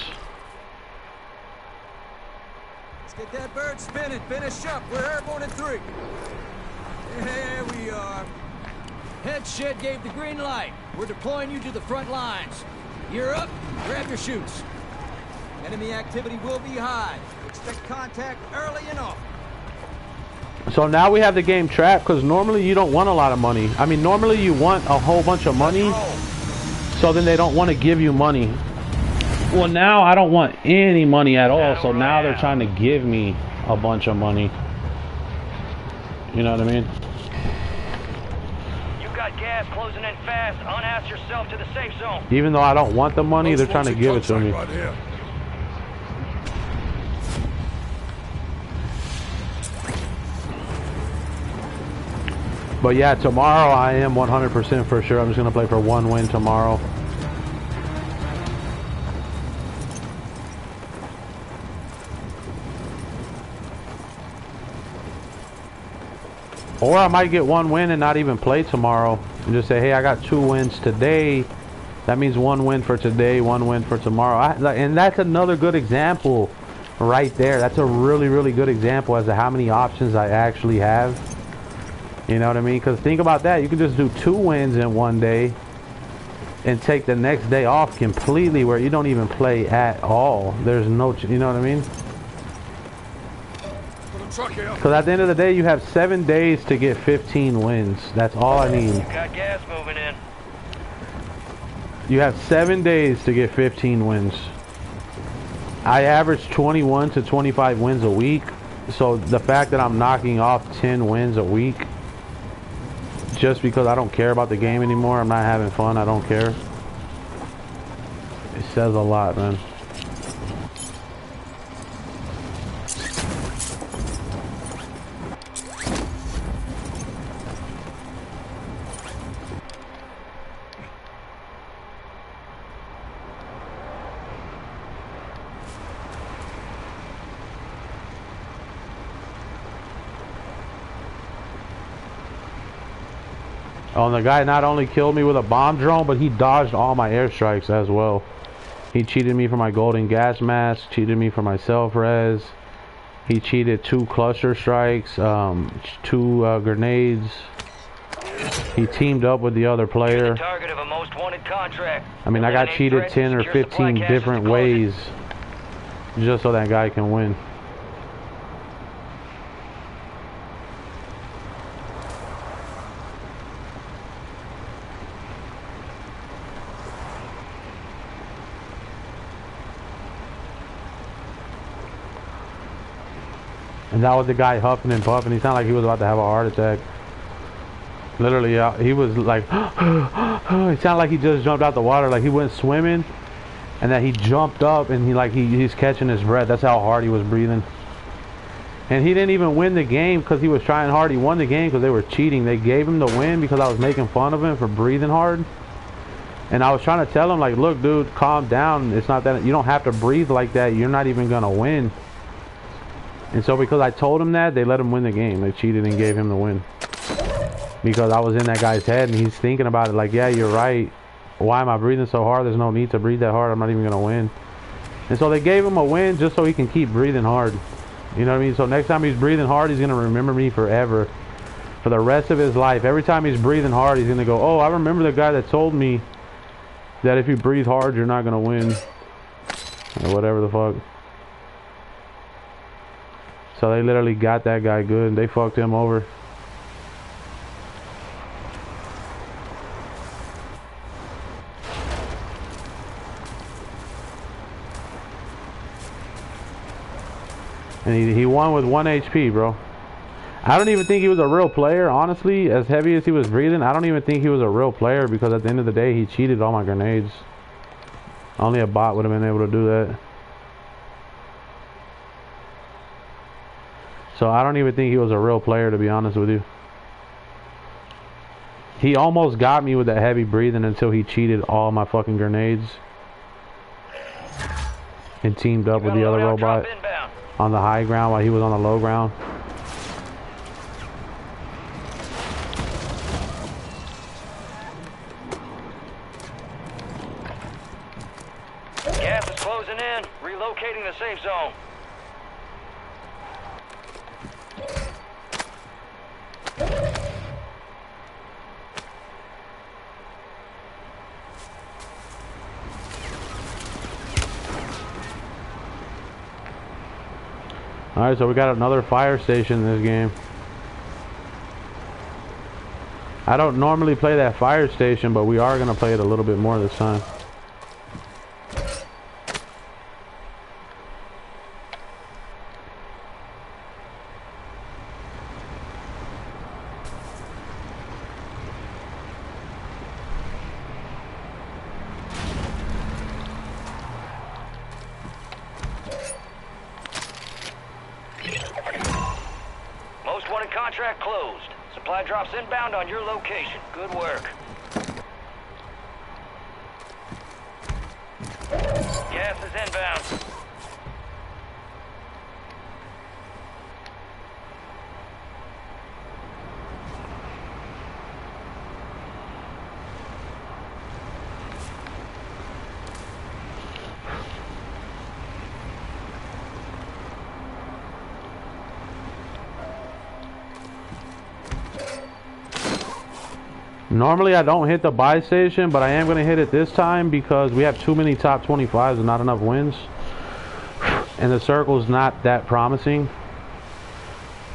Get that bird spinning. Finish up. We're airborne in 3. Here we are. Head shed gave the green light. We're deploying you to the front lines. You're up. Grab your chutes. Enemy activity will be high. Expect contact early and often. So now we have the game trapped, because normally you don't want a lot of money. I mean, normally you want a whole bunch of money, so then they don't want to give you money. Well, now I don't want any money at all, so now they're trying to give me a bunch of money. You know what I mean? You got gas closing in fast. Unass yourself to the safe zone. Even though I don't want the money, they're Most trying to wanted give it to me. contract right here. But yeah, tomorrow I am 100% for sure. I'm just gonna play for 1 win tomorrow. Or I might get 1 win and not even play tomorrow. And just say, hey, I got 2 wins today. That means 1 win for today, 1 win for tomorrow. And that's another good example right there. That's a really, really good example as to how many options I actually have. You know what I mean? Because think about that. You can just do 2 wins in 1 day and take the next day off completely where you don't even play at all. There's no, you know what I mean? Because at the end of the day, you have 7 days to get 15 wins. That's all I need. You got gas moving in. You have 7 days to get 15 wins. I average 21 to 25 wins a week. So the fact that I'm knocking off 10 wins a week just because I don't care about the game anymore, I'm not having fun, I don't care. It says a lot, man. Oh, and the guy not only killed me with a bomb drone, but he dodged all my airstrikes as well. He cheated me for my golden gas mask, cheated me for my self-res. He cheated 2 cluster strikes, 2 grenades. He teamed up with the other player. The target of a most wanted contract. I mean, I got cheated 10 or 15 different ways just so that guy can win. And that was the guy huffing and puffing. He sounded like he was about to have a heart attack. Literally, he was like, he sounded like he just jumped out the water. Like he went swimming, and then he jumped up, and he's catching his breath. That's how hard he was breathing. And he didn't even win the game because he was trying hard. He won the game because they were cheating. They gave him the win because I was making fun of him for breathing hard. And I was trying to tell him, like, look, dude, calm down. It's not that, you don't have to breathe like that. You're not even gonna win. And so because I told him that, they let him win the game. They cheated and gave him the win. Because I was in that guy's head and he's thinking about it like, yeah, you're right. Why am I breathing so hard? There's no need to breathe that hard. I'm not even going to win. And so they gave him a win just so he can keep breathing hard. You know what I mean? So next time he's breathing hard, he's going to remember me forever. For the rest of his life. Every time he's breathing hard, he's going to go, oh, I remember the guy that told me that if you breathe hard, you're not going to win. Or whatever the fuck. So they literally got that guy good and they fucked him over. And he won with 1 HP, bro. I don't even think he was a real player, honestly. As heavy as he was breathing, I don't even think he was a real player because at the end of the day, he cheated all my grenades. Only a bot would have been able to do that. So I don't even think he was a real player, to be honest with you. He almost got me with that heavy breathing until he cheated all my fucking grenades. And teamed up with the other robot on the high ground while he was on the low ground. Gas is closing in. Relocating the safe zone. Alright, so we got another fire station in this game. I don't normally play that fire station, but we are going to play it a little bit more this time. contract closed. Supply drops inbound on your location. Good work. Gas is inbound. Normally I don't hit the buy station, but I am going to hit it this time because we have too many top 25s and not enough wins. And the circle's not that promising.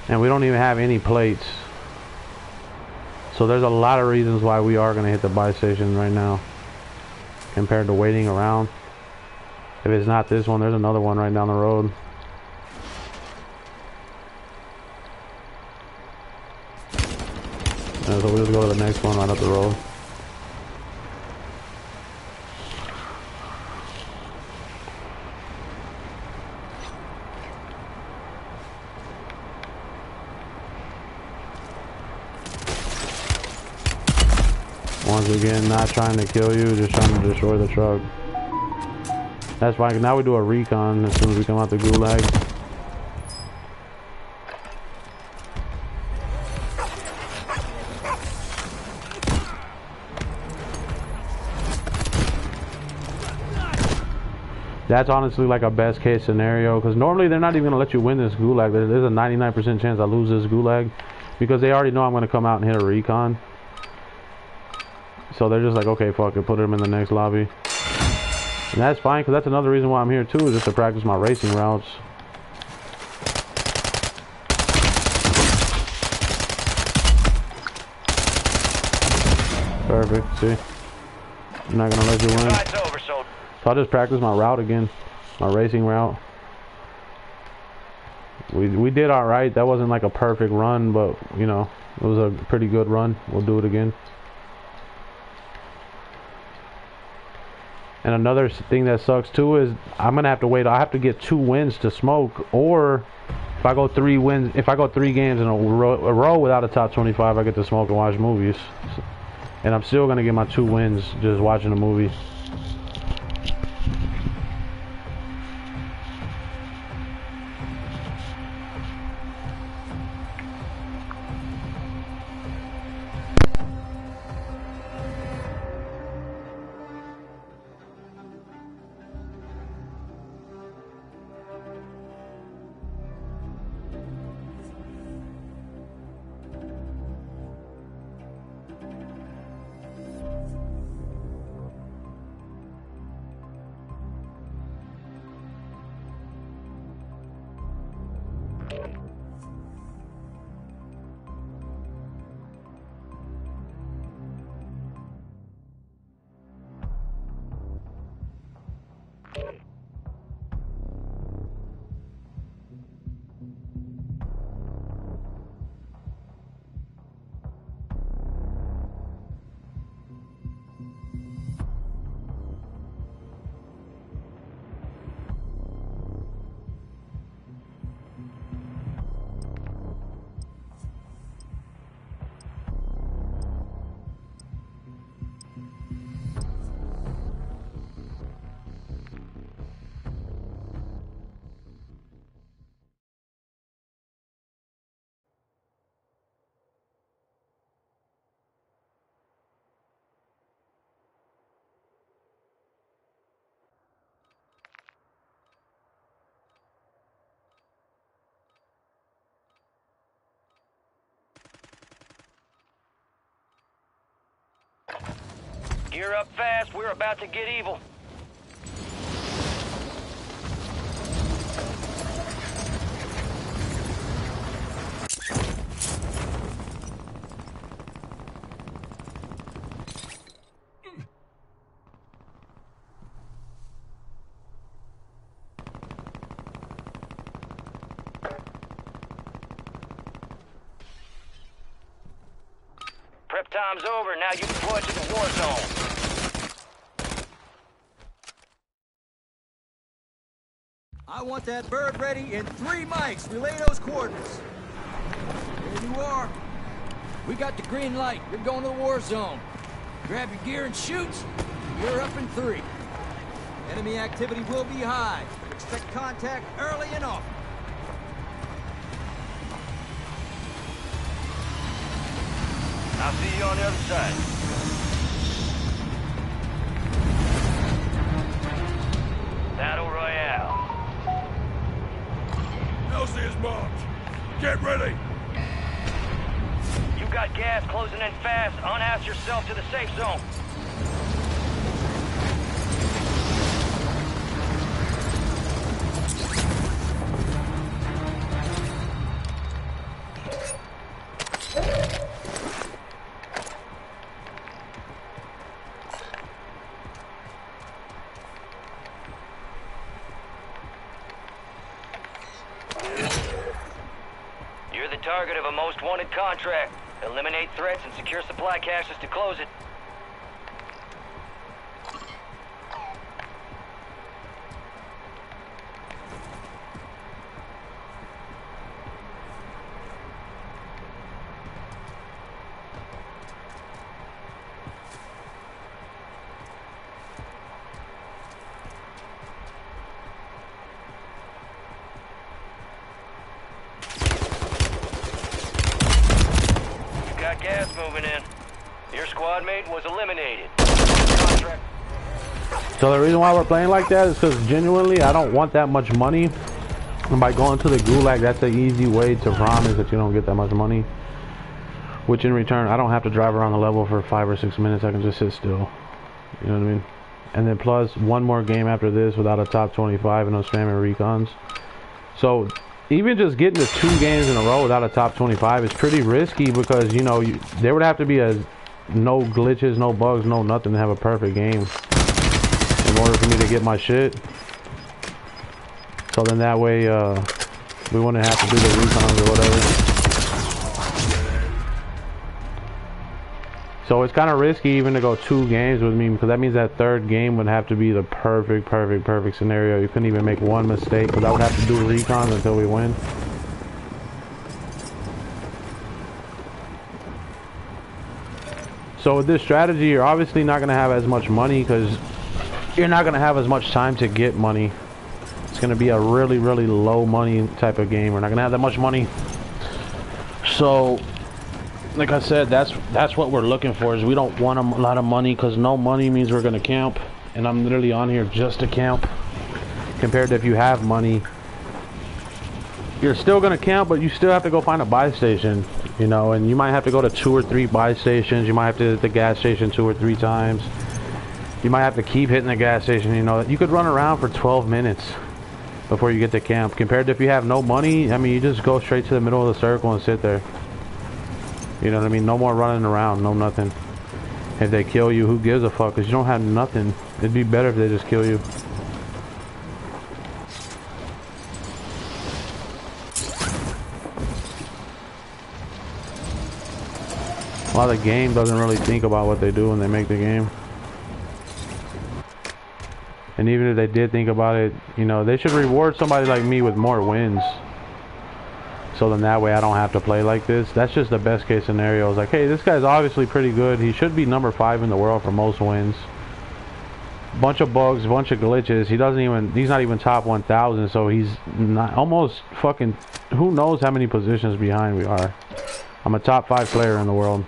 And we don't even have any plates. So there's a lot of reasons why we are going to hit the buy station right now compared to waiting around. If it's not this one, there's another one right down the road. So we'll just go to the next one right up the road. Once again, not trying to kill you, just trying to destroy the truck. That's fine. Now we do a recon as soon as we come out the gulag. That's honestly like a best case scenario, because normally they're not even going to let you win this gulag. There's a 99% chance I lose this gulag because they already know I'm going to come out and hit a recon. So they're just like, okay, fuck it, put them in the next lobby. And that's fine, because that's another reason why I'm here too, is just to practice my racing routes. Perfect, see? I'm not going to let you win. So I'll just practice my route again, my racing route. We did all right. That wasn't like a perfect run, but you know, it was a pretty good run. We'll do it again. And another thing that sucks too is I'm gonna have to wait. I have to get 2 wins to smoke, or if I go 3 wins, if I go 3 games in a row without a top 25, I get to smoke and watch movies. And I'm still gonna get my 2 wins just watching a movie. Gear up fast, we're about to get evil. Prep time's over, now you deploy to the Warzone. I want that bird ready in 3 mics. Relay those coordinates. You are. We got the green light. You're going to the war zone. Grab your gear and shoot. You're up in 3. Enemy activity will be high. Expect contact early and often. I'll see you on the other side. Battle Royale. Elsie is marked. Get ready. You got gas closing in fast. Unass yourself to the safe zone. You're the target of a most wanted contract. Eliminate threats and secure supply caches to close it. Gas moving in. Your squad mate was eliminated. Contract. So the reason why we're playing like that is because genuinely I don't want that much money. And by going to the gulag, that's an easy way to promise that you don't get that much money. Which in return, I don't have to drive around the level for 5 or 6 minutes. I can just sit still. You know what I mean? And then plus one more game after this without a top 25 and no spamming recons. So even just getting to 2 games in a row without a top 25 is pretty risky because, you know, there would have to be no glitches, no bugs, no nothing to have a perfect game in order for me to get my shit. So then that way, we wouldn't have to do the recons or whatever. So it's kind of risky even to go 2 games with me because that means that 3rd game would have to be the perfect scenario. You couldn't even make one mistake because I would have to do recons until we win. So with this strategy, you're obviously not going to have as much money because you're not going to have as much time to get money. It's going to be a really low money type of game. We're not going to have that much money. So like I said, that's what we're looking for. Is we don't want a lot of money because no money means we're gonna camp, and I'm literally on here just to camp. Compared to if you have money, you're still gonna camp, but you still have to go find a buy station, you know, and you might have to go to 2 or 3 buy stations. You might have to hit the gas station 2 or 3 times. You might have to keep hitting the gas station. You know, you could run around for 12 minutes before you get to camp. Compared to if you have no money, I mean, you just go straight to the middle of the circle and sit there. You know what I mean? No more running around, no nothing. If they kill you, who gives a fuck? Because you don't have nothing. It'd be better if they just kill you. While the game doesn't really think about what they do when they make the game. And even if they did think about it, you know, they should reward somebody like me with more wins. So then that way I don't have to play like this. That's just the best case scenario. It's like, hey, this guy's obviously pretty good. He should be number 5 in the world for most wins. Bunch of bugs, bunch of glitches. He's not even top 1,000. So he's not almost fucking, who knows how many positions behind we are. I'm a top 5 player in the world.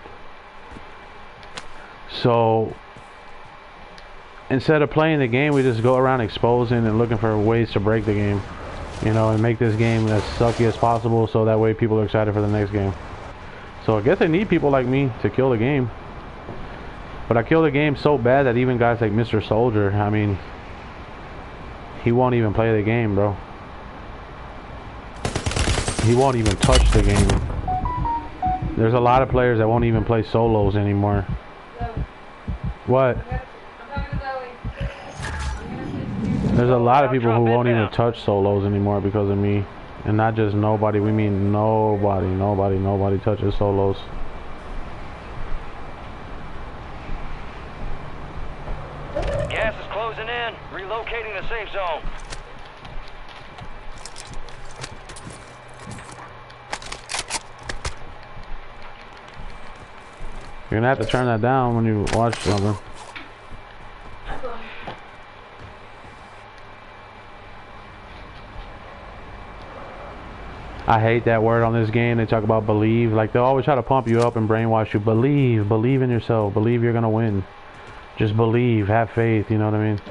So instead of playing the game, we just go around exposing and looking for ways to break the game. You know, and make this game as sucky as possible so that way people are excited for the next game. So I guess they need people like me to kill the game. But I kill the game so bad that even guys like Mr. Soldier, I mean, he won't even play the game, bro. He won't even touch the game. There's a lot of players that won't even play solos anymore. What? There's a lot of people who won't even touch solos anymore because of me. And not just nobody, we mean nobody touches solos. Gas is closing in. Relocating the safe zone. You're gonna have to turn that down when you watch something. I hate that word on this game. They talk about believe. Like, they'll always try to pump you up and brainwash you. Believe in yourself. Believe you're gonna win. Just believe, have faith, you know what I mean?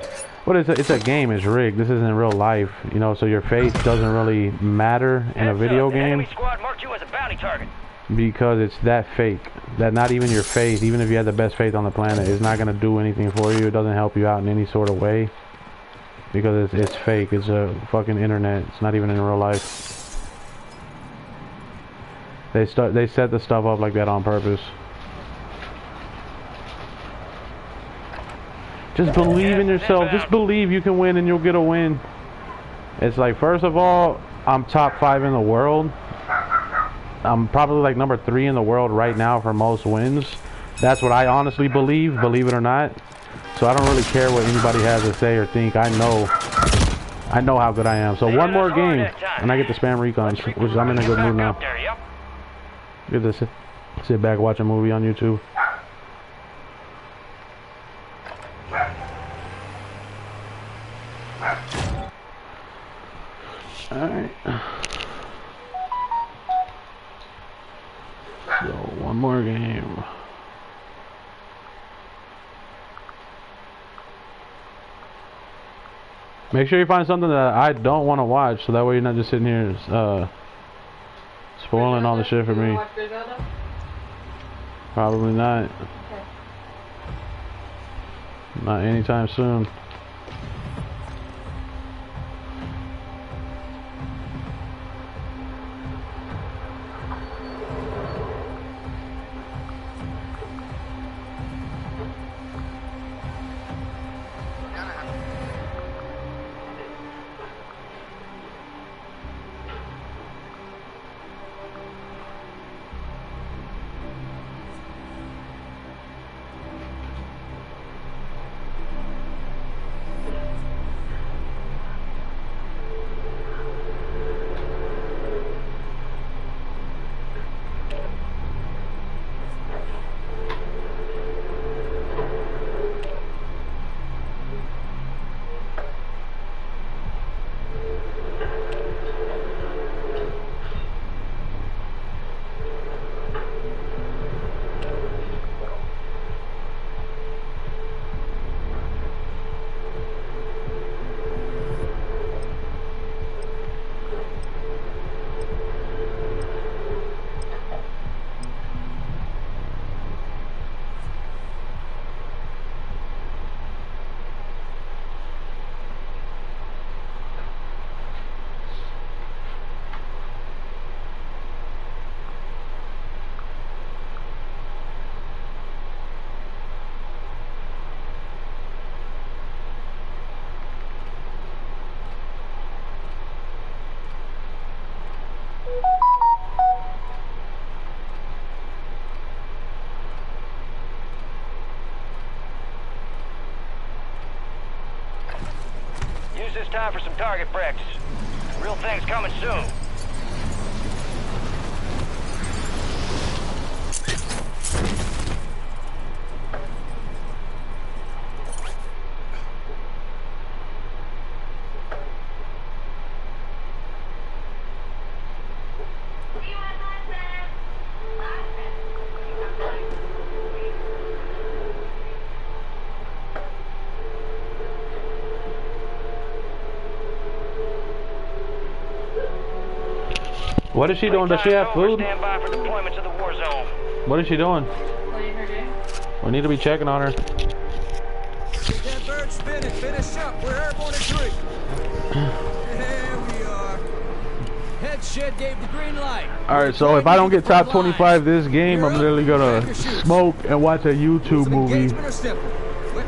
But it's a game, it's rigged. This isn't real life, you know, so your faith doesn't really matter in a video game. Enemy squad marked you as a bounty target. Because it's that fake. That not even your faith, even if you have the best faith on the planet, is not gonna do anything for you. It doesn't help you out in any sort of way. Because it's fake. It's a fucking internet. It's not even in real life. They set the stuff up like that on purpose. Just believe in yourself. Just believe you can win and you'll get a win. It's like, first of all, I'm top 5 in the world. I'm probably like number 3 in the world right now for most wins. That's what I honestly believe it or not. So I don't really care what anybody has to say or think. I know how good I am. So one more game and I get to spam recons, which I'm in a good mood now. Get to sit back, watch a movie on YouTube. Alright. So, one more game. Make sure you find something that I don't want to watch, so that way you're not just sitting here spoiling all the shit for me. Probably not. Not anytime soon. Use this time for some target practice. Real thing's coming soon. What is she doing? Does she have food? Stand by for deployment to the war zone. What is she doing? Playing her game. We need to be checking on her. That bird spinning, finish up. We're airborne at 3. There we are. Head shed gave the green light. Alright, so if I don't get top 25 this game, I'm literally gonna smoke and watch a YouTube movie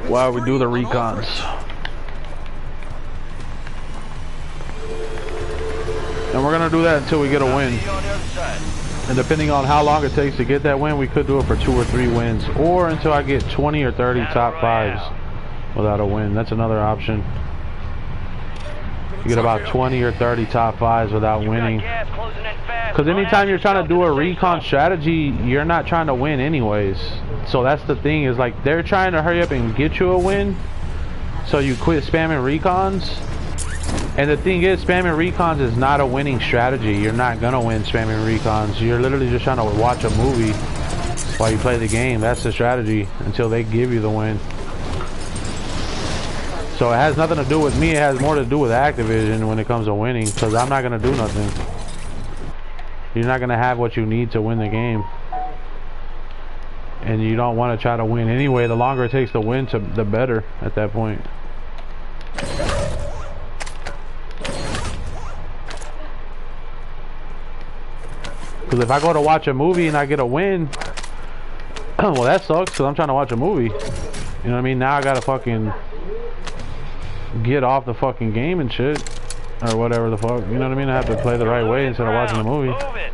while we do the recons. And we're gonna do that until we get a win. And depending on how long it takes to get that win, we could do it for 2 or 3 wins. Or until I get 20 or 30 top 5s without a win. That's another option. You get about 20 or 30 top 5s without winning. Gas closing in fast. Because anytime you're trying to do a recon strategy, you're not trying to win anyways. So that's the thing, is like they're trying to hurry up and get you a win, so you quit spamming recons. And the thing is, spamming recons is not a winning strategy. You're not gonna win spamming recons. You're literally just trying to watch a movie while you play the game. That's the strategy until they give you the win. So it has nothing to do with me. It has more to do with Activision when it comes to winning, because I'm not gonna do nothing. You're not gonna have what you need to win the game, and you don't want to try to win anyway. The longer it takes to win, the better at that point. Because if I go to watch a movie and I get a win, well, that sucks, because I'm trying to watch a movie. You know what I mean? Now I gotta fucking get off the fucking game and shit, or whatever the fuck. You know what I mean? I have to play the right way instead of watching the movie. Move it.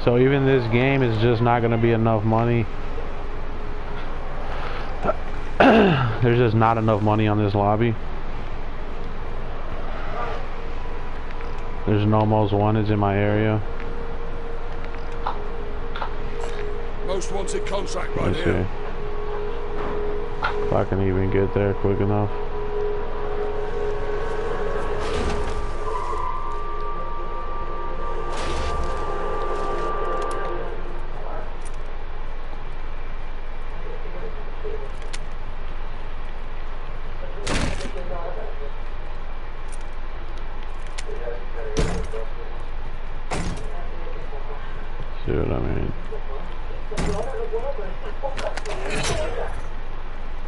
So even this game is just not gonna be enough money. There's just not enough money on this lobby. There's no most wanteds in my area. Most wanted contract right Let's see here. if I can even get there quick enough. See what I mean?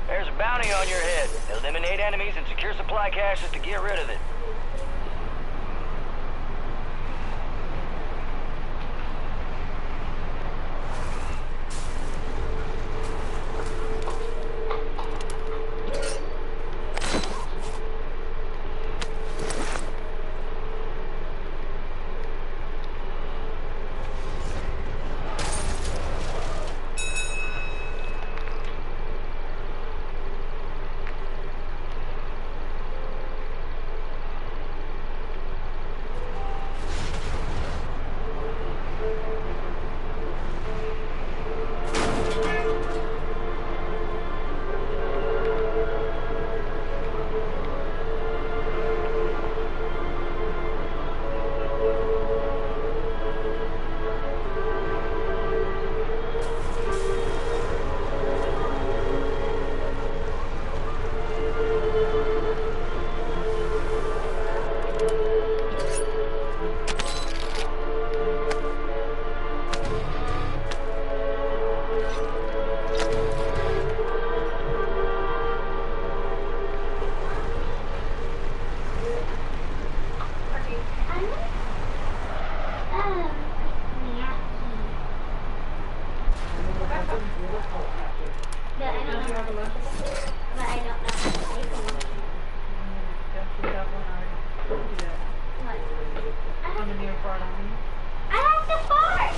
There's a bounty on your head. Eliminate enemies and secure supply caches to get rid of it.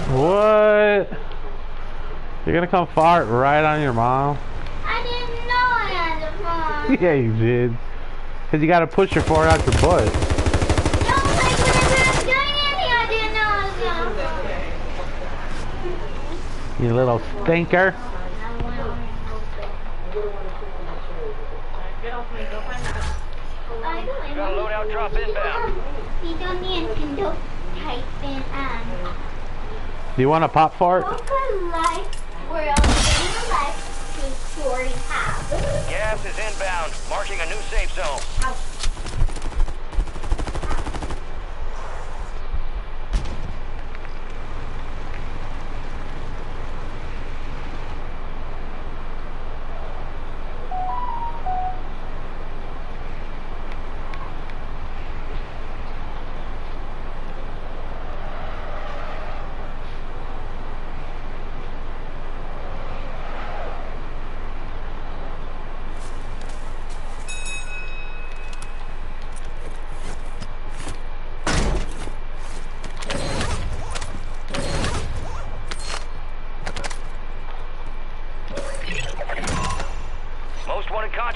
What? You're gonna come fart right on your mom? I didn't know I had a phone. Yeah, you did. Cause you gotta push your fart out your butt. No, like whenever I was doing anything, I didn't know I was gonna. You little stinker. Got a loadout drop inbound. You don't need to type in Do you want a pop fart? life world in life to story house. Gas is inbound, marking a new safe zone.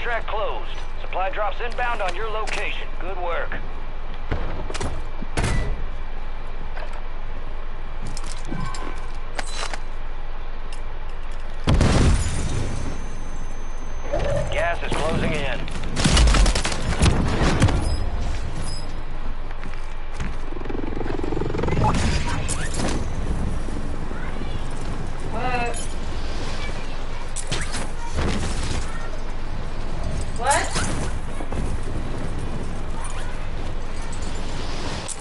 Contract closed. Supply drops inbound on your location. Good work. Gas is closing in.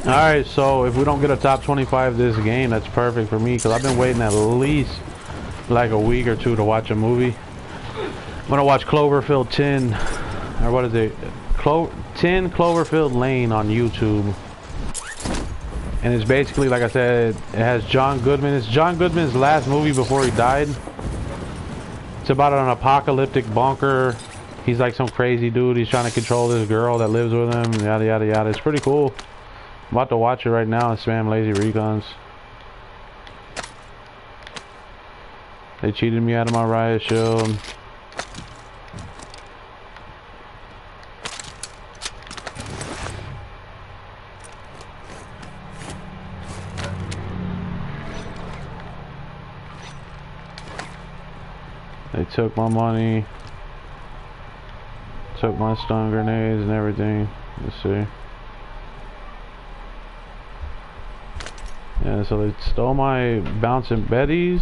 Alright, so if we don't get a top 25 this game, that's perfect for me because I've been waiting at least like a week or two to watch a movie. I'm gonna watch Cloverfield 10, or what is it? 10 Cloverfield Lane on YouTube. And it's basically, like I said, it has John Goodman. It's John Goodman's last movie before he died. It's about an apocalyptic bunker. He's like some crazy dude. He's trying to control this girl that lives with him. Yada, yada, yada. It's pretty cool. I'm about to watch it right now and spam lazy recons. They cheated me out of my riot shield. They took my money. Took my stun grenades and everything. Let's see. Yeah, so they stole my bouncing betties,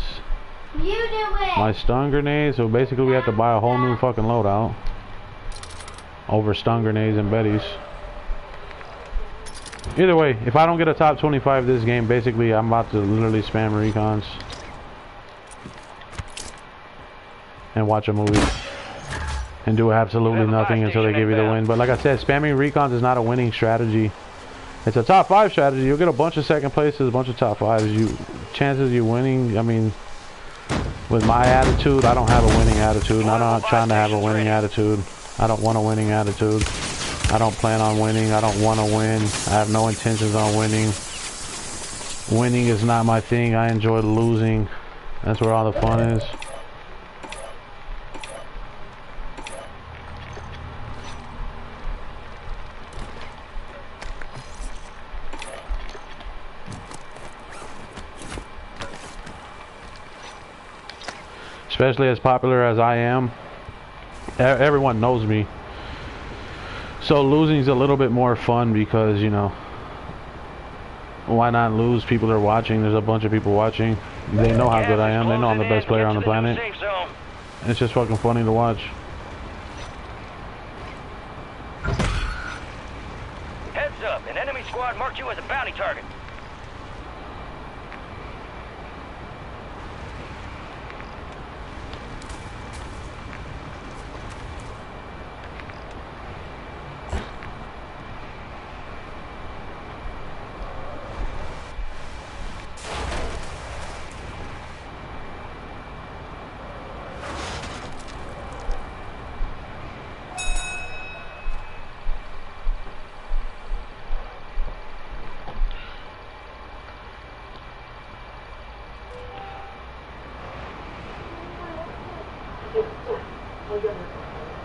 You do it. my stun grenades, so basically we have to buy a whole new fucking loadout over stun grenades and betties. Either way, if I don't get a top 25 this game, basically I'm about to literally spam recons and watch a movie and do absolutely nothing until they give you the win. But like I said, spamming recons is not a winning strategy. It's a top 5 strategy. You'll get a bunch of second places, a bunch of top 5s. Chances you winning, I mean, with my attitude, I don't have a winning attitude. And I'm not trying to have a winning attitude. I don't want a winning attitude. I don't plan on winning. I don't want to win. I have no intentions on winning. Winning is not my thing. I enjoy losing. That's where all the fun is. Especially as popular as I am, everyone knows me. So losing's a little bit more fun because, you know, why not lose? People are watching. There's a bunch of people watching. They know how good I am. They know I'm the best player on the planet. It's just fucking funny to watch. Heads up, an enemy squad marked you as a bounty target.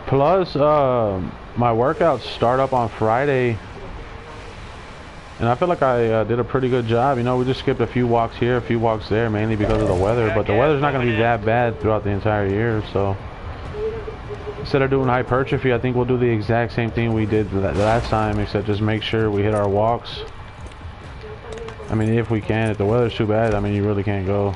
Plus, my workouts start up on Friday, and I feel like I did a pretty good job. You know, we just skipped a few walks here, a few walks there, mainly because of the weather. But the weather's not going to be that bad throughout the entire year. So instead of doing hypertrophy, I think we'll do the exact same thing we did last time, except just make sure we hit our walks. I mean, if we can. If the weather's too bad, I mean, you really can't go.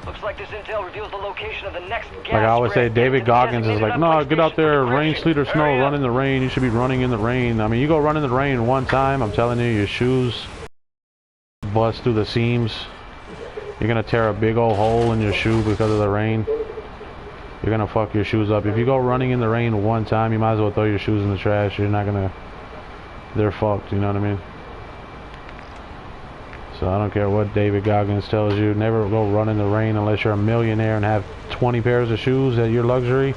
Looks like this intel reveals the location of the next gas. Like I always say, spread. David Goggins is like, no, get out there, rain, sleet, or snow, run in the rain. You should be running in the rain. I mean, you go run in the rain one time, I'm telling you, your shoes bust through the seams. You're gonna tear a big old hole in your shoe because of the rain. You're gonna fuck your shoes up. If you go running in the rain one time, you might as well throw your shoes in the trash. You're not gonna, they're fucked, you know what I mean? So I don't care what David Goggins tells you. Never go run in the rain unless you're a millionaire and have 20 pairs of shoes at your luxury.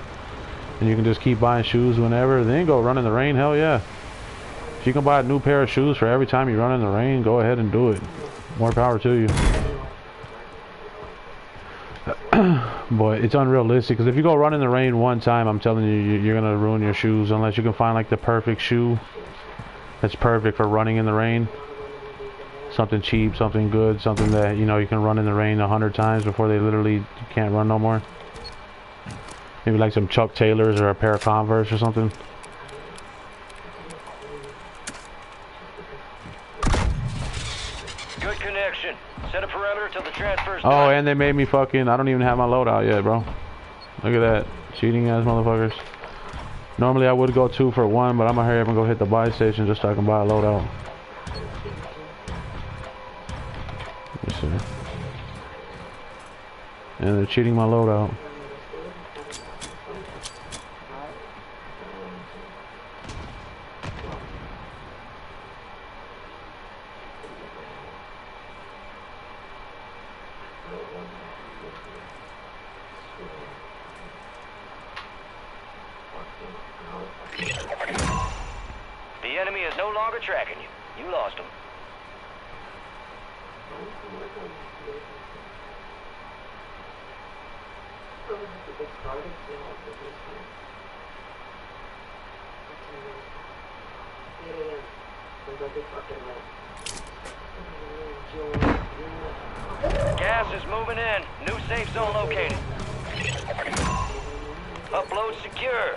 And you can just keep buying shoes whenever. Then go run in the rain, hell yeah. If you can buy a new pair of shoes for every time you run in the rain, go ahead and do it. More power to you. But it's unrealistic because if you go run in the rain one time, I'm telling you, you're gonna ruin your shoes unless you can find like the perfect shoe that's perfect for running in the rain. Something cheap, something good, something that you know you can run in the rain 100 times before they literally can't run no more. Maybe like some Chuck Taylors or a pair of Converse or something. Good connection. Set a perimeter till the transfer's Oh, done. and they made me fucking... I don't even have my loadout yet, bro. Look at that. Cheating ass motherfuckers. Normally I would go 2 for 1, but I'm gonna hurry up and go hit the buy station just so I can buy a loadout. Let me see. And they're cheating my loadout. The enemy is no longer tracking you. You lost them. Gas is moving in. New safe zone located. Upload secure.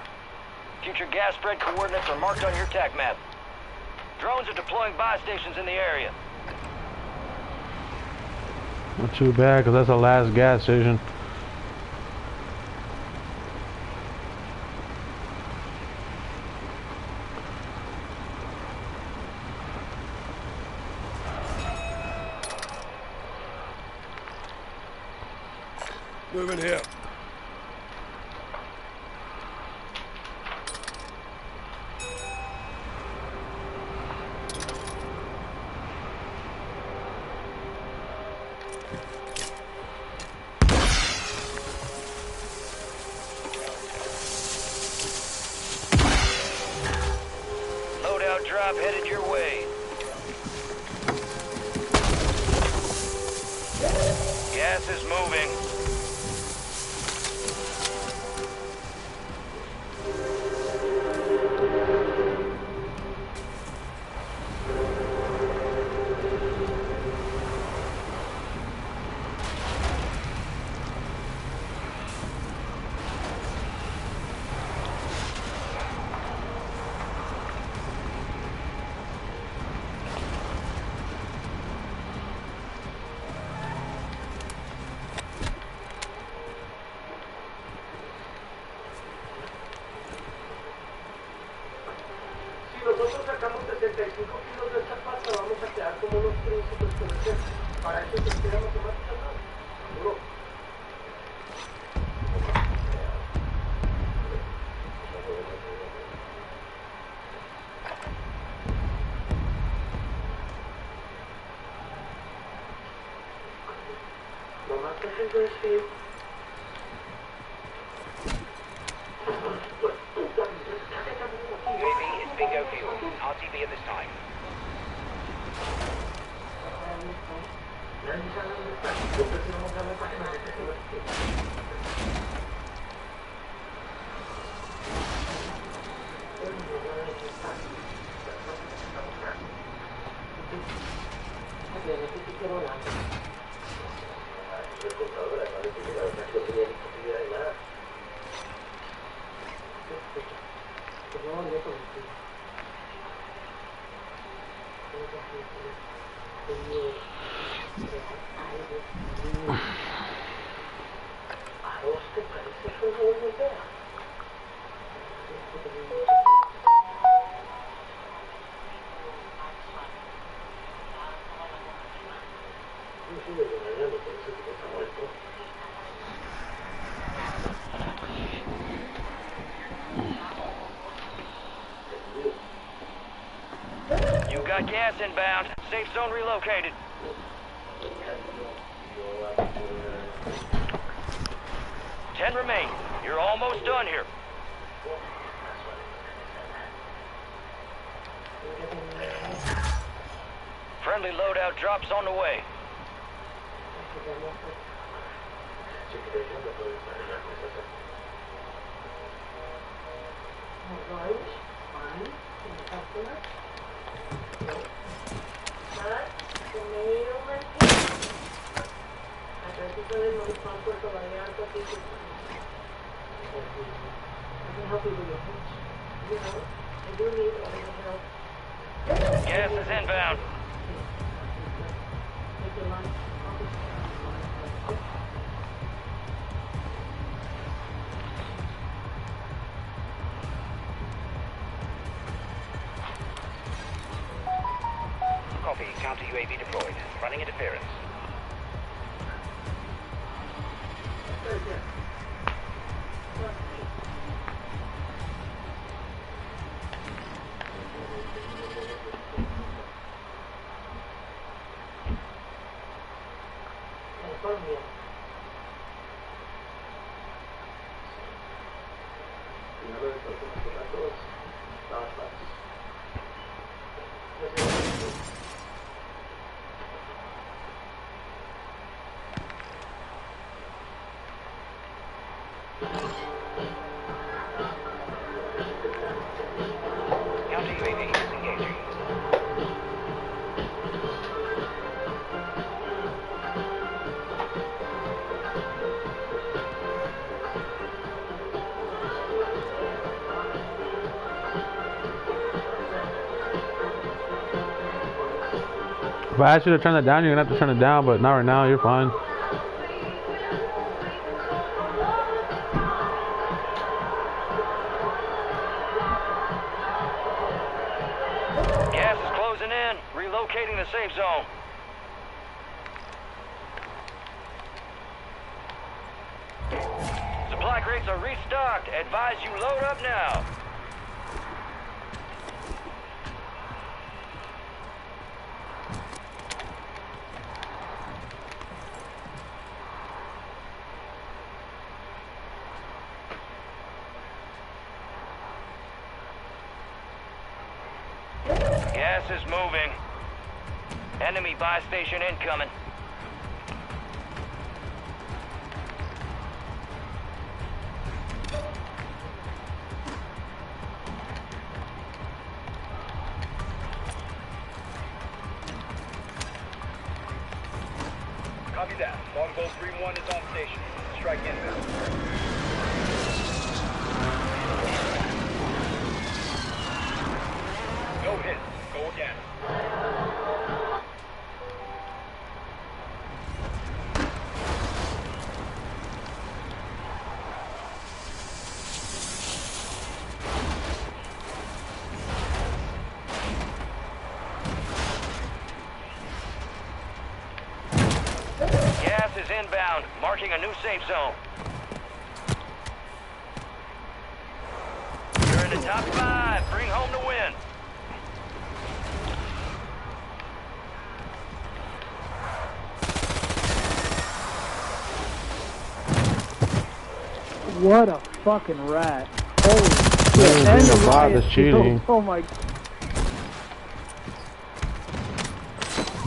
Future gas spread coordinates are marked on your TAC map. Drones are deploying buy stations in the area. Not too bad, because that's the last gas station. Moving here. Loadout drop headed your way. Gas is moving. UAV is bingo fuel. RTB at this time. You got gas inbound. Safe zone relocated. Ten remain. You're almost done here. Friendly loadout drops on the way. Gas is inbound. Copy. Counter UAV deployed. Running interference. Counter UAV is engaging. If I ask you to turn that down, you're gonna have to turn it down, but not right now, you're fine. Gas is closing in. Relocating the safe zone. Supply crates are restocked. Advise you load up now. Gas is moving. Enemy buy station incoming. Copy that. Longbow 3-1 is on station. Strike inbound. No hit. Go again. Gas is inbound, marking a new safe zone. You're in the top 5. Bring home the win. What a fucking rat. Holy shit. There's And a the bot riot that's cheating. shield. Oh my.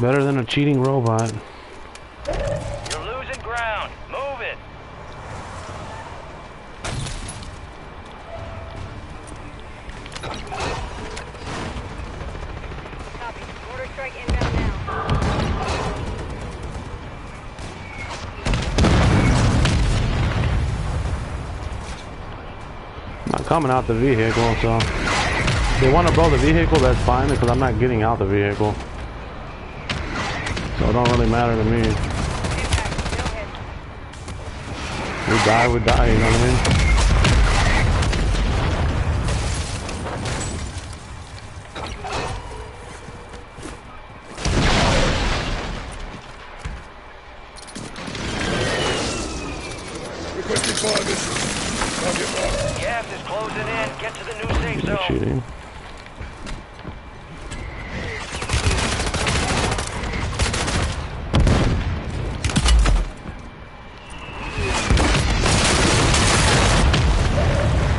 Better than a cheating robot. You're losing ground. Move it. Copy. Mortar strike inbound now. Not coming out the vehicle, so if they want to blow the vehicle, that's fine because I'm not getting out the vehicle. So it don't really matter to me. Impact. No hit. We die, you know what I mean? Requesting fire mission. Target marked. Gas is closing in. Get to the new safe They're zone. cheating.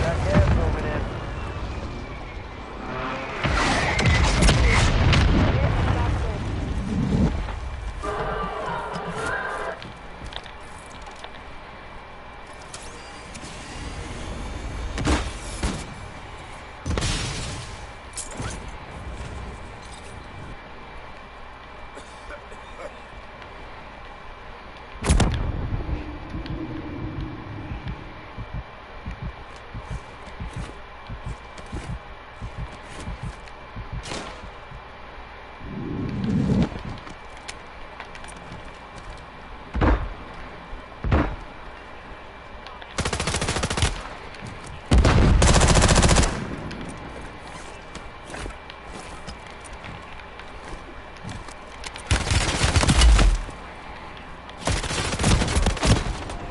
Got gas moving in.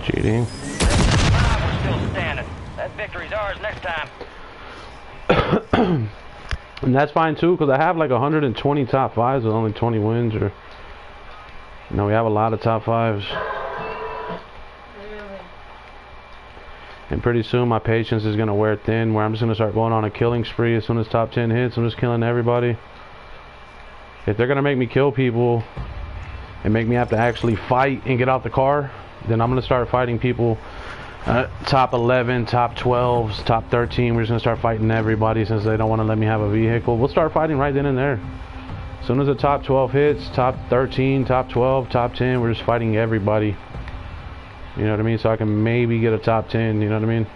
Cheating. 5, we're still standing. That victory's ours next time. And that's fine too, because I have like 120 top 5s with only 20 wins. Or, you know, we have a lot of top 5s. And pretty soon my patience is going to wear thin, where I'm just going to start going on a killing spree as soon as top 10 hits. I'm just killing everybody. If they're going to make me kill people and make me have to actually fight and get out the car, then I'm going to start fighting people top 11, top 12s, top 13. We're just going to start fighting everybody since they don't want to let me have a vehicle. We'll start fighting right then and there. As soon as the top 12 hits, top 13, top 12, top 10, we're just fighting everybody. You know what I mean? So I can maybe get a top 10, you know what I mean?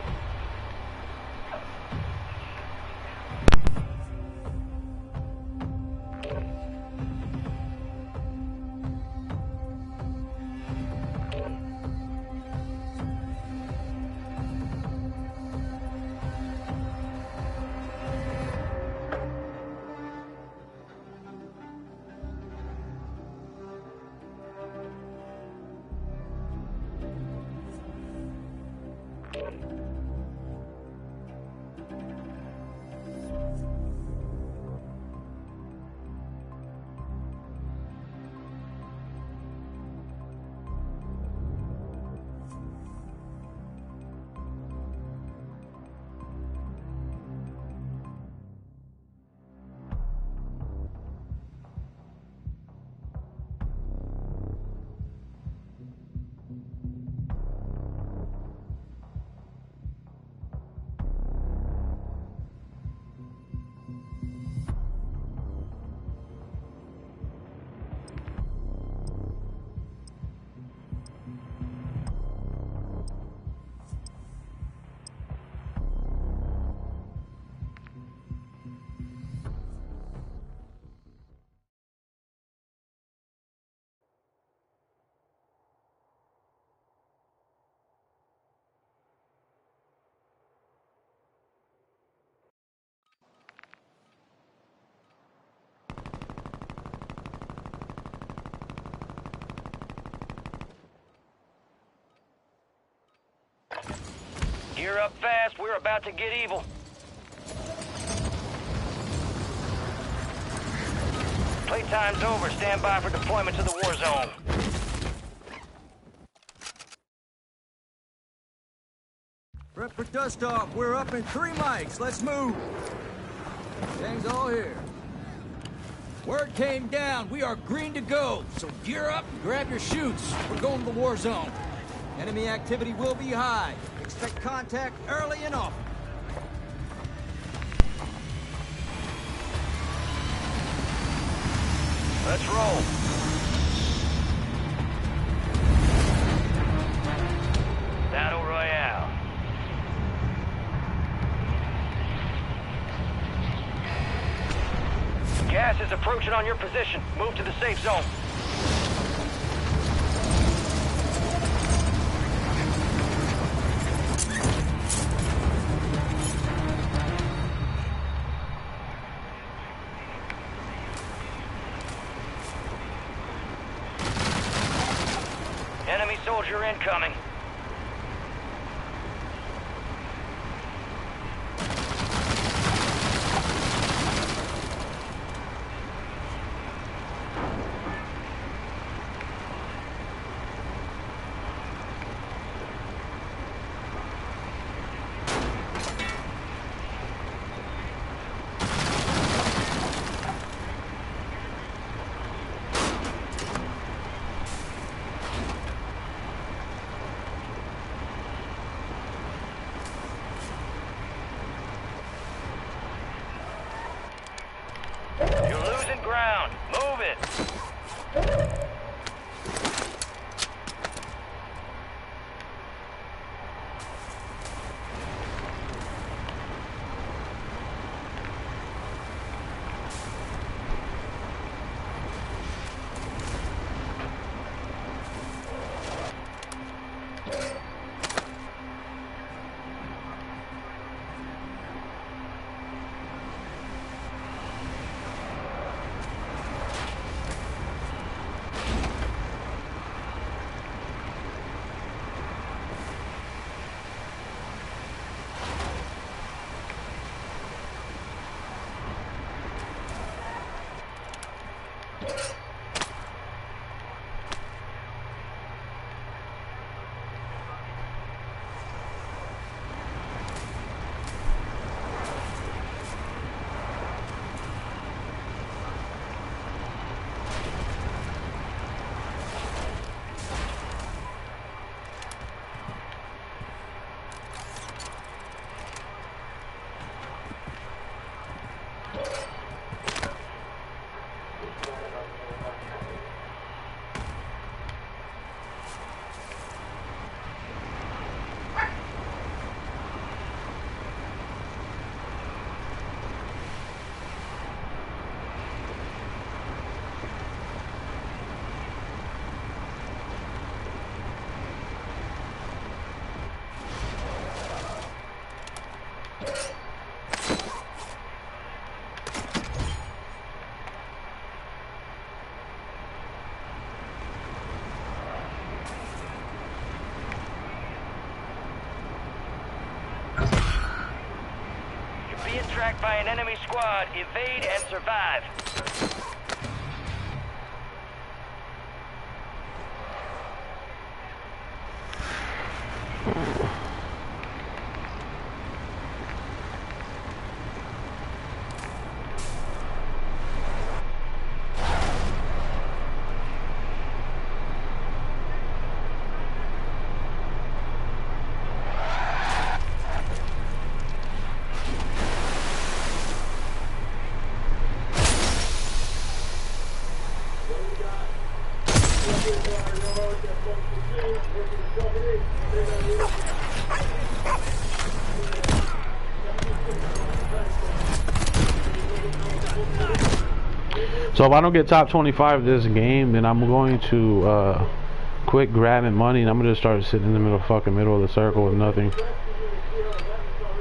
Gear up fast, we're about to get evil. Playtime's over, stand by for deployment to the war zone. Prep for dust off, we're up in 3 mics, let's move. Gang's all here. Word came down, we are green to go, so gear up and grab your chutes. We're going to the war zone. Enemy activity will be high. Expect contact early and often. Let's roll. Battle Royale. Gas is approaching on your position. Move to the safe zone. Enemy soldier incoming. attacked by an enemy squad. Evade and survive. So if I don't get top 25 this game, then I'm going to quit grabbing money and I'm gonna just start sitting in the fucking middle of the circle with nothing.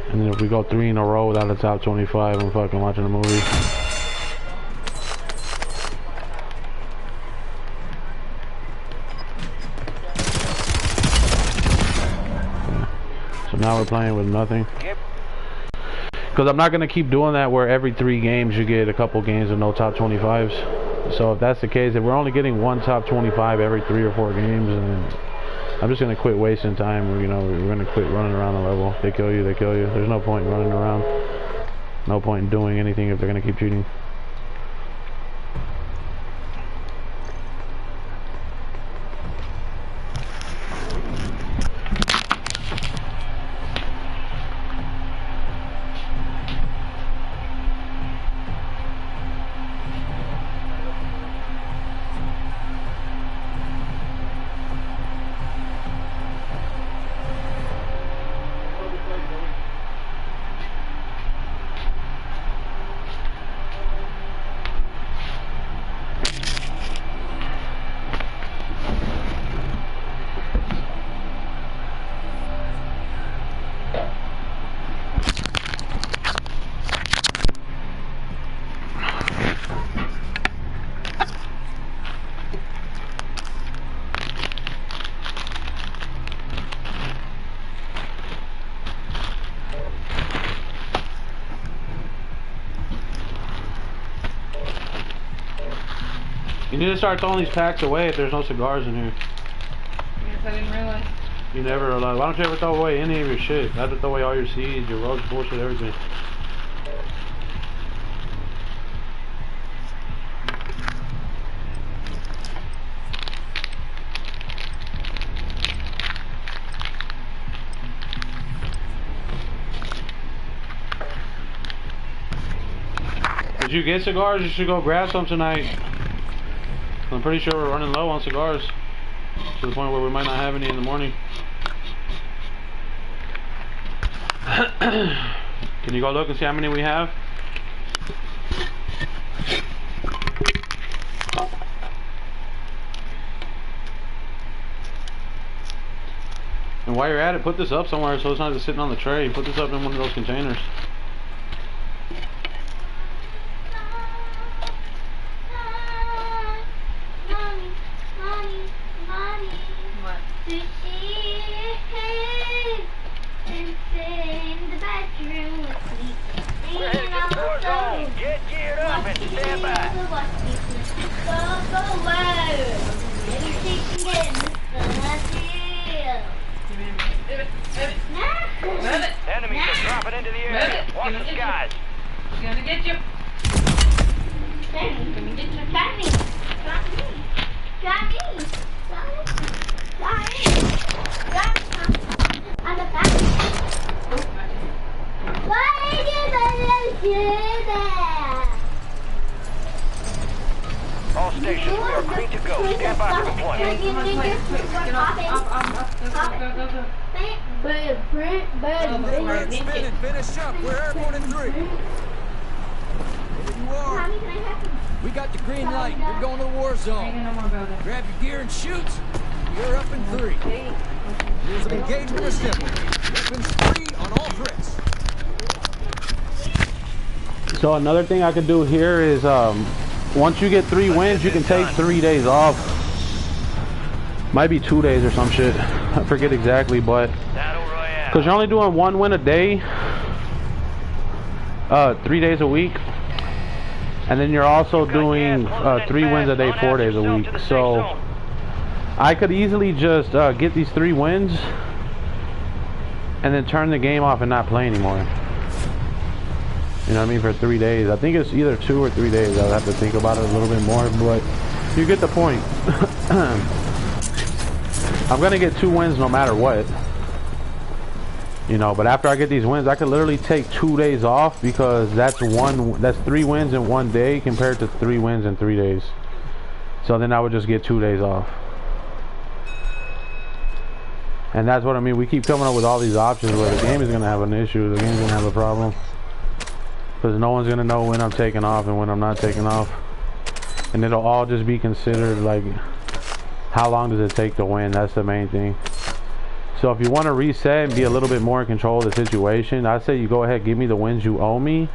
And then if we go 3 in a row without a top 25, I'm fucking watching a movie. So now we're playing with nothing. Because I'm not going to keep doing that where every 3 games you get a couple games of no top 25s. So if that's the case, if we're only getting 1 top 25 every 3 or 4 games, then I'm just going to quit wasting time. You know, we're going to quit running around the level. They kill you, they kill you. There's no point in running around. No point in doing anything if they're going to keep cheating. You need to start throwing these packs away if there's no cigars in here. Yes, I didn't realize. You never realize. Why don't you ever throw away any of your shit? You have to throw away all your seeds, your roach bullshit, everything. Did you get cigars? You should go grab some tonight. I'm pretty sure we're running low on cigars to the point where we might not have any in the morning. Can you go look and see how many we have? And while you're at it, put this up somewhere so it's not just sitting on the tray. Put this up in one of those containers. We're heading to the Warzone. Get geared up and stand by. Enemies are dropping into the area. Watch the skies. He's gonna get you. Got me. On the back. Why did you do that? All stations, we are clean to go. Stand by for deployment. Red spinning, finish up. We're airborne in 3. There you are. We got the green light. We're going to the war zone. Grab your gear and shoot. You're up in 3. Rules of engagement are simple. Weapons free on all threats. So another thing I could do here is once you get 3 wins, you can take 3 days off. Might be 2 days or some shit. I forget exactly, but because you're only doing 1 win a day, 3 days a week. And then you're also doing 3 wins a day, 4 days a week. So I could easily just get these 3 wins and then turn the game off and not play anymore. You know what I mean? For 3 days. I think it's either 2 or 3 days. I'll have to think about it a little bit more, but you get the point. I'm gonna get 2 wins no matter what. You know, but after I get these wins, I could literally take 2 days off, because that's 3 wins in 1 day compared to 3 wins in 3 days. So then I would just get 2 days off. And that's what I mean. We keep coming up with all these options where the game is going to have an issue. The game's going to have a problem. Because no one's going to know when I'm taking off and when I'm not taking off. And it'll all just be considered like, how long does it take to win? That's the main thing. So if you want to reset and be a little bit more in control of the situation, I say you go ahead, give me the wins you owe me.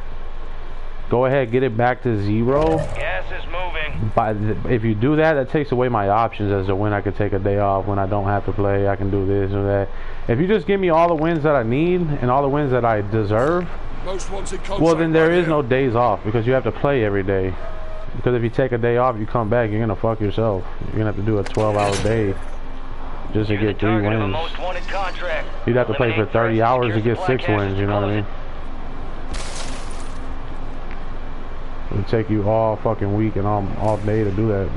Go ahead, get it back to 0. Gas is moving. But if you do that, that takes away my options as to when I could take a day off, when I don't have to play, I can do this or that. If you just give me all the wins that I need and all the wins that I deserve, well then there is no days off, because you have to play every day. Because if you take a day off, you come back, you're going to fuck yourself. You're going to have to do a 12-hour day just to get 3 wins. You'd have to play for 30 hours to get 6 wins, you know what I mean? It would take you all fucking week and all day to do that.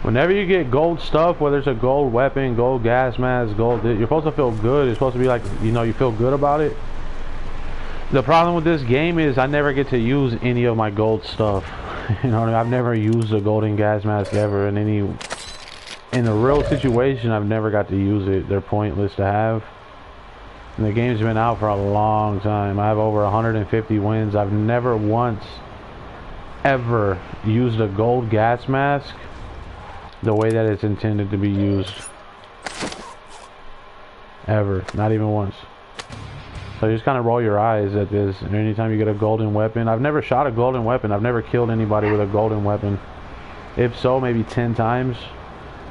Whenever you get gold stuff, whether it's a gold weapon, gold gas mask, gold, you're supposed to feel good. It's supposed to be like, you know, you feel good about it. The problem with this game is I never get to use any of my gold stuff. You know what I mean? I've never used a golden gas mask ever in a real situation. I've never got to use it. They're pointless to have. And the game's been out for a long time. I have over 150 wins. I've never once ever used a gold gas mask the way that it's intended to be used. Ever. Not even once. So you just kind of roll your eyes at this. And anytime you get a golden weapon, I've never shot a golden weapon. I've never killed anybody with a golden weapon. If so, maybe 10 times.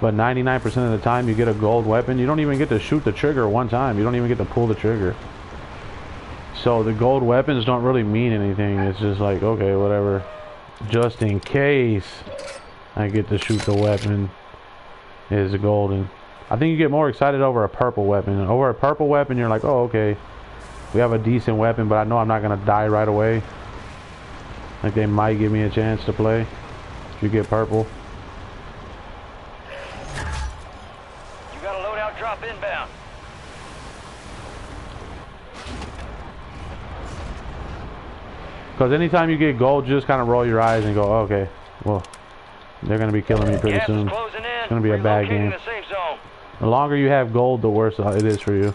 But 99% of the time you get a gold weapon, you don't even get to shoot the trigger one time. You don't even get to pull the trigger. So the gold weapons don't really mean anything. It's just like, okay, whatever. Just in case I get to shoot the weapon is golden. I think you get more excited over a purple weapon. Over a purple weapon, you're like, oh, okay, we have a decent weapon, but I know I'm not gonna die right away. Like they might give me a chance to play if you get purple. You got a loadout drop inbound. Because anytime you get gold, just kind of roll your eyes and go, okay, well, they're going to be killing me pretty soon. It's going to be a bad game. The longer you have gold, the worse it is for you.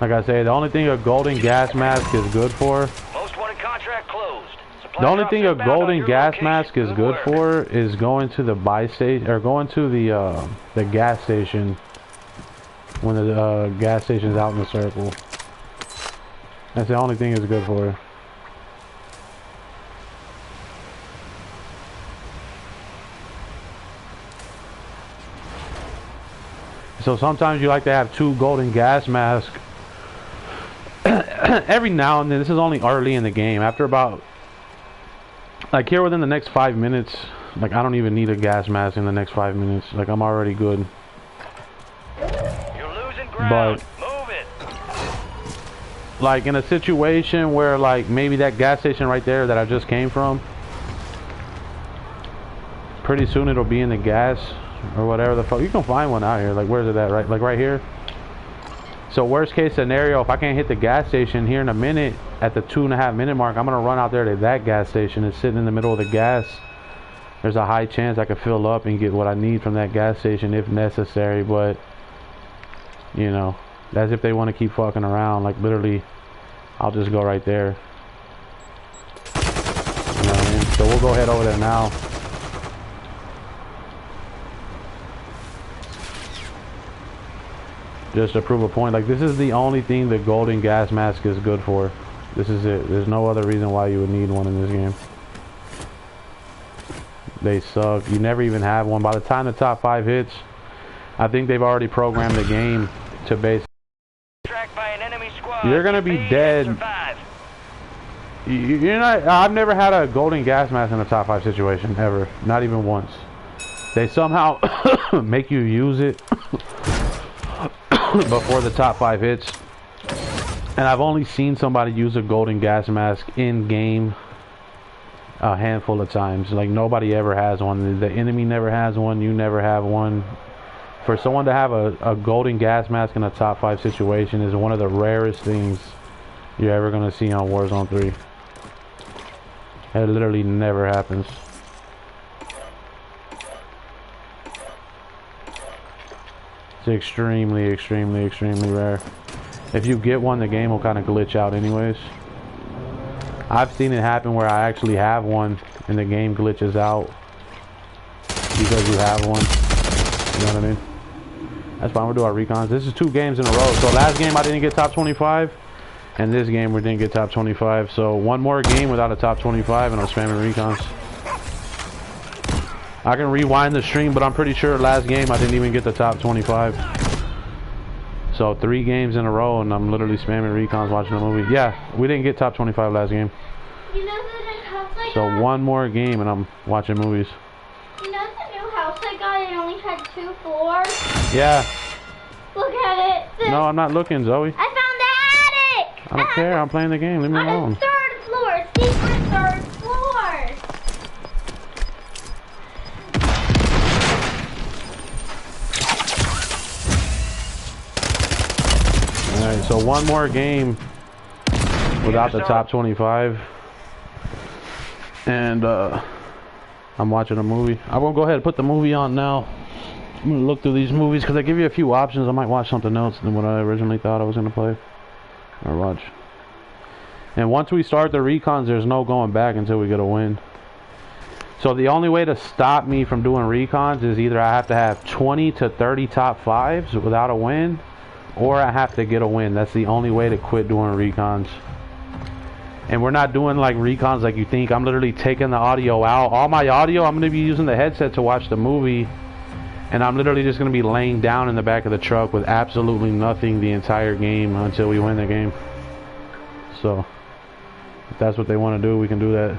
Like I say, the only thing a golden gas mask is good for... The only thing a golden gas mask is good for is going to the buy station, or going to the gas station when the gas station's out in the circle. That's the only thing it's good for. So sometimes you like to have 2 golden gas masks. Every now and then. This is only early in the game. After about, like here within the next 5 minutes, like I don't even need a gas mask in the next 5 minutes. Like I'm already good. You're losing ground. But Move it. like in a situation where like maybe that gas station right there that I just came from, pretty soon it'll be in the gas or whatever the fuck. You can find one out here. Like where's it at? Right, like right here. So worst case scenario, if I can't hit the gas station here in a minute at the 2.5 minute mark, I'm gonna run out there to that gas station. It's sitting in the middle of the gas. There's a high chance I could fill up and get what I need from that gas station if necessary. But you know, that's if they want to keep fucking around. Like literally, I'll just go right there. You know what I mean? So we'll go head over there now. Just to prove a point. Like this is the only thing the golden gas mask is good for. This is it. There's no other reason why you would need one in this game. They suck. You never even have one. By the time the top 5 hits, I think they've already programmed the game to base. Tracked by an enemy squad. You're gonna be dead. You're not. I've never had a golden gas mask in a top 5 situation ever. Not even once. They somehow make you use it before the top 5 hits, and I've only seen somebody use a golden gas mask in game a handful of times. Like nobody ever has one. The enemy never has one. You never have one. For someone to have a golden gas mask in a top 5 situation is one of the rarest things you're ever gonna see on Warzone 3. It literally never happens. It's extremely, extremely, extremely rare. If you get one, the game will kind of glitch out anyways. I've seen it happen where I actually have one and the game glitches out because you have one. You know what I mean? That's fine, we'll do our recons. This is 2 games in a row. So last game I didn't get top 25, and this game we didn't get top 25. So one more game without a top 25 and I'm spamming recons. I can rewind the stream, but I'm pretty sure last game I didn't even get the top 25. So 3 games in a row and I'm literally spamming recons watching a movie. Yeah, we didn't get top 25 last game. You know the house I So got? one more game and I'm watching movies. You know the new house I got? It only had 2 floors. Yeah. Look at it. No, I'm not looking, Zoe. I found the attic. I don't care. I'm playing the game. Leave me On alone. the 3rd floor. Secret 3rd floor. Alright, so one more game without the top 25. And I'm watching a movie. I won't go ahead and put the movie on now. I'm gonna look through these movies because they give you a few options. I might watch something else than what I originally thought I was gonna play or watch. And once we start the recons, there's no going back until we get a win. So the only way to stop me from doing recons is either I have to have 20 to 30 top 5s without a win, or I have to get a win. That's the only way to quit doing recons. And we're not doing like recons like you think. I'm literally taking the audio out. All my audio, I'm gonna be using the headset to watch the movie. And I'm literally just going to be laying down in the back of the truck with absolutely nothing the entire game until we win the game. So, if that's what they want to do, we can do that.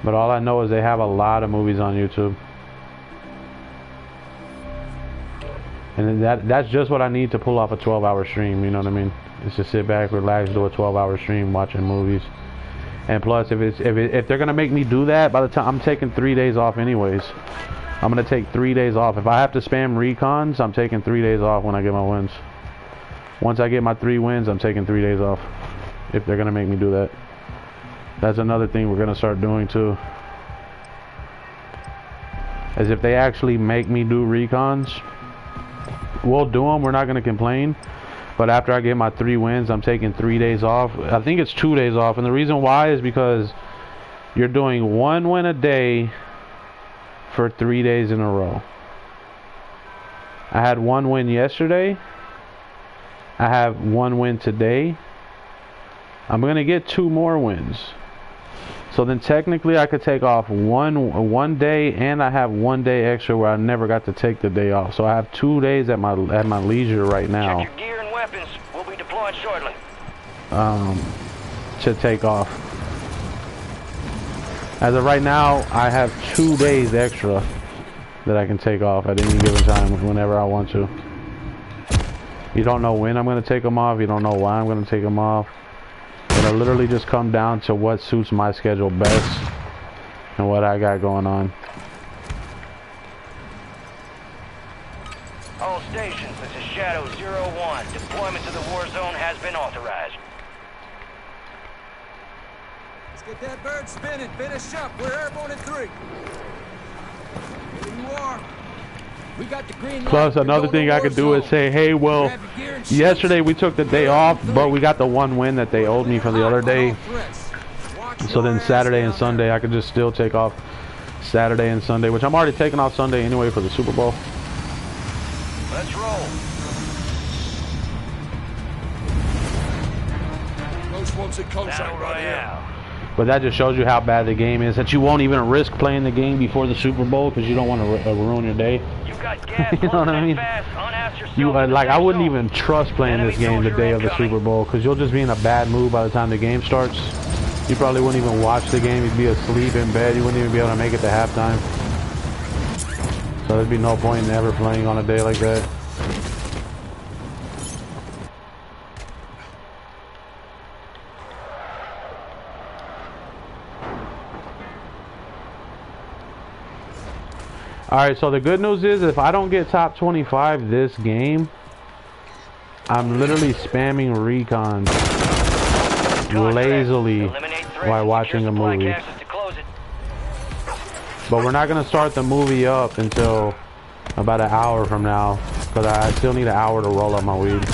But all I know is they have a lot of movies on YouTube. And that's just what I need to pull off a 12-hour stream, you know what I mean? It's just sit back, relax, do a 12-hour stream watching movies. And plus, if they're gonna make me do that, by the time I'm taking 3 days off anyways. I'm gonna take 3 days off. If I have to spam recons, I'm taking 3 days off when I get my wins. Once I get my 3 wins, I'm taking 3 days off. If they're gonna make me do that. That's another thing we're gonna start doing too. As if they actually make me do recons, we'll do them. We're not gonna complain. But after I get my 3 wins, I'm taking 3 days off. I think it's 2 days off. And the reason why is because you're doing 1 win a day for 3 days in a row. I had 1 win yesterday. I have 1 win today. I'm going to get 2 more wins. So then technically I could take off one day, and I have 1 day extra where I never got to take the day off. So I have 2 days at my leisure right now. Check your gear and weapons. We'll be deploying shortly. To take off. As of right now, I have 2 days extra that I can take off at any given time whenever I want to. You don't know when I'm going to take them off. You don't know why I'm going to take them off. It'll literally just come down to what suits my schedule best and what I got going on. All stations, this is Shadow 01. Deployment to the war zone has been authorized. Let's get that bird spinning. Finish up. We're airborne in 3. Here you are. We got the green light. Plus, another thing I could do is say, hey, well, yesterday we took the day off, but we got the 1 win that they owed me for the other day. So then Saturday and Sunday, I could just still take off Saturday and Sunday, which I'm already taking off Sunday anyway for the Super Bowl. Let's roll. Most wanted contract right here. But that just shows you how bad the game is, that you won't even risk playing the game before the Super Bowl because you don't want to ruin your day. You know what I mean? You like, I wouldn't even trust playing this game the day of the Super Bowl because you'll just be in a bad mood by the time the game starts. You probably wouldn't even watch the game. You'd be asleep in bed. You wouldn't even be able to make it to halftime. So there'd be no point in ever playing on a day like that. Alright, so the good news is if I don't get top 25 this game, I'm literally spamming recon lazily while watching a movie. But we're not going to start the movie up until about an hour from now because I still need an hour to roll up my weed.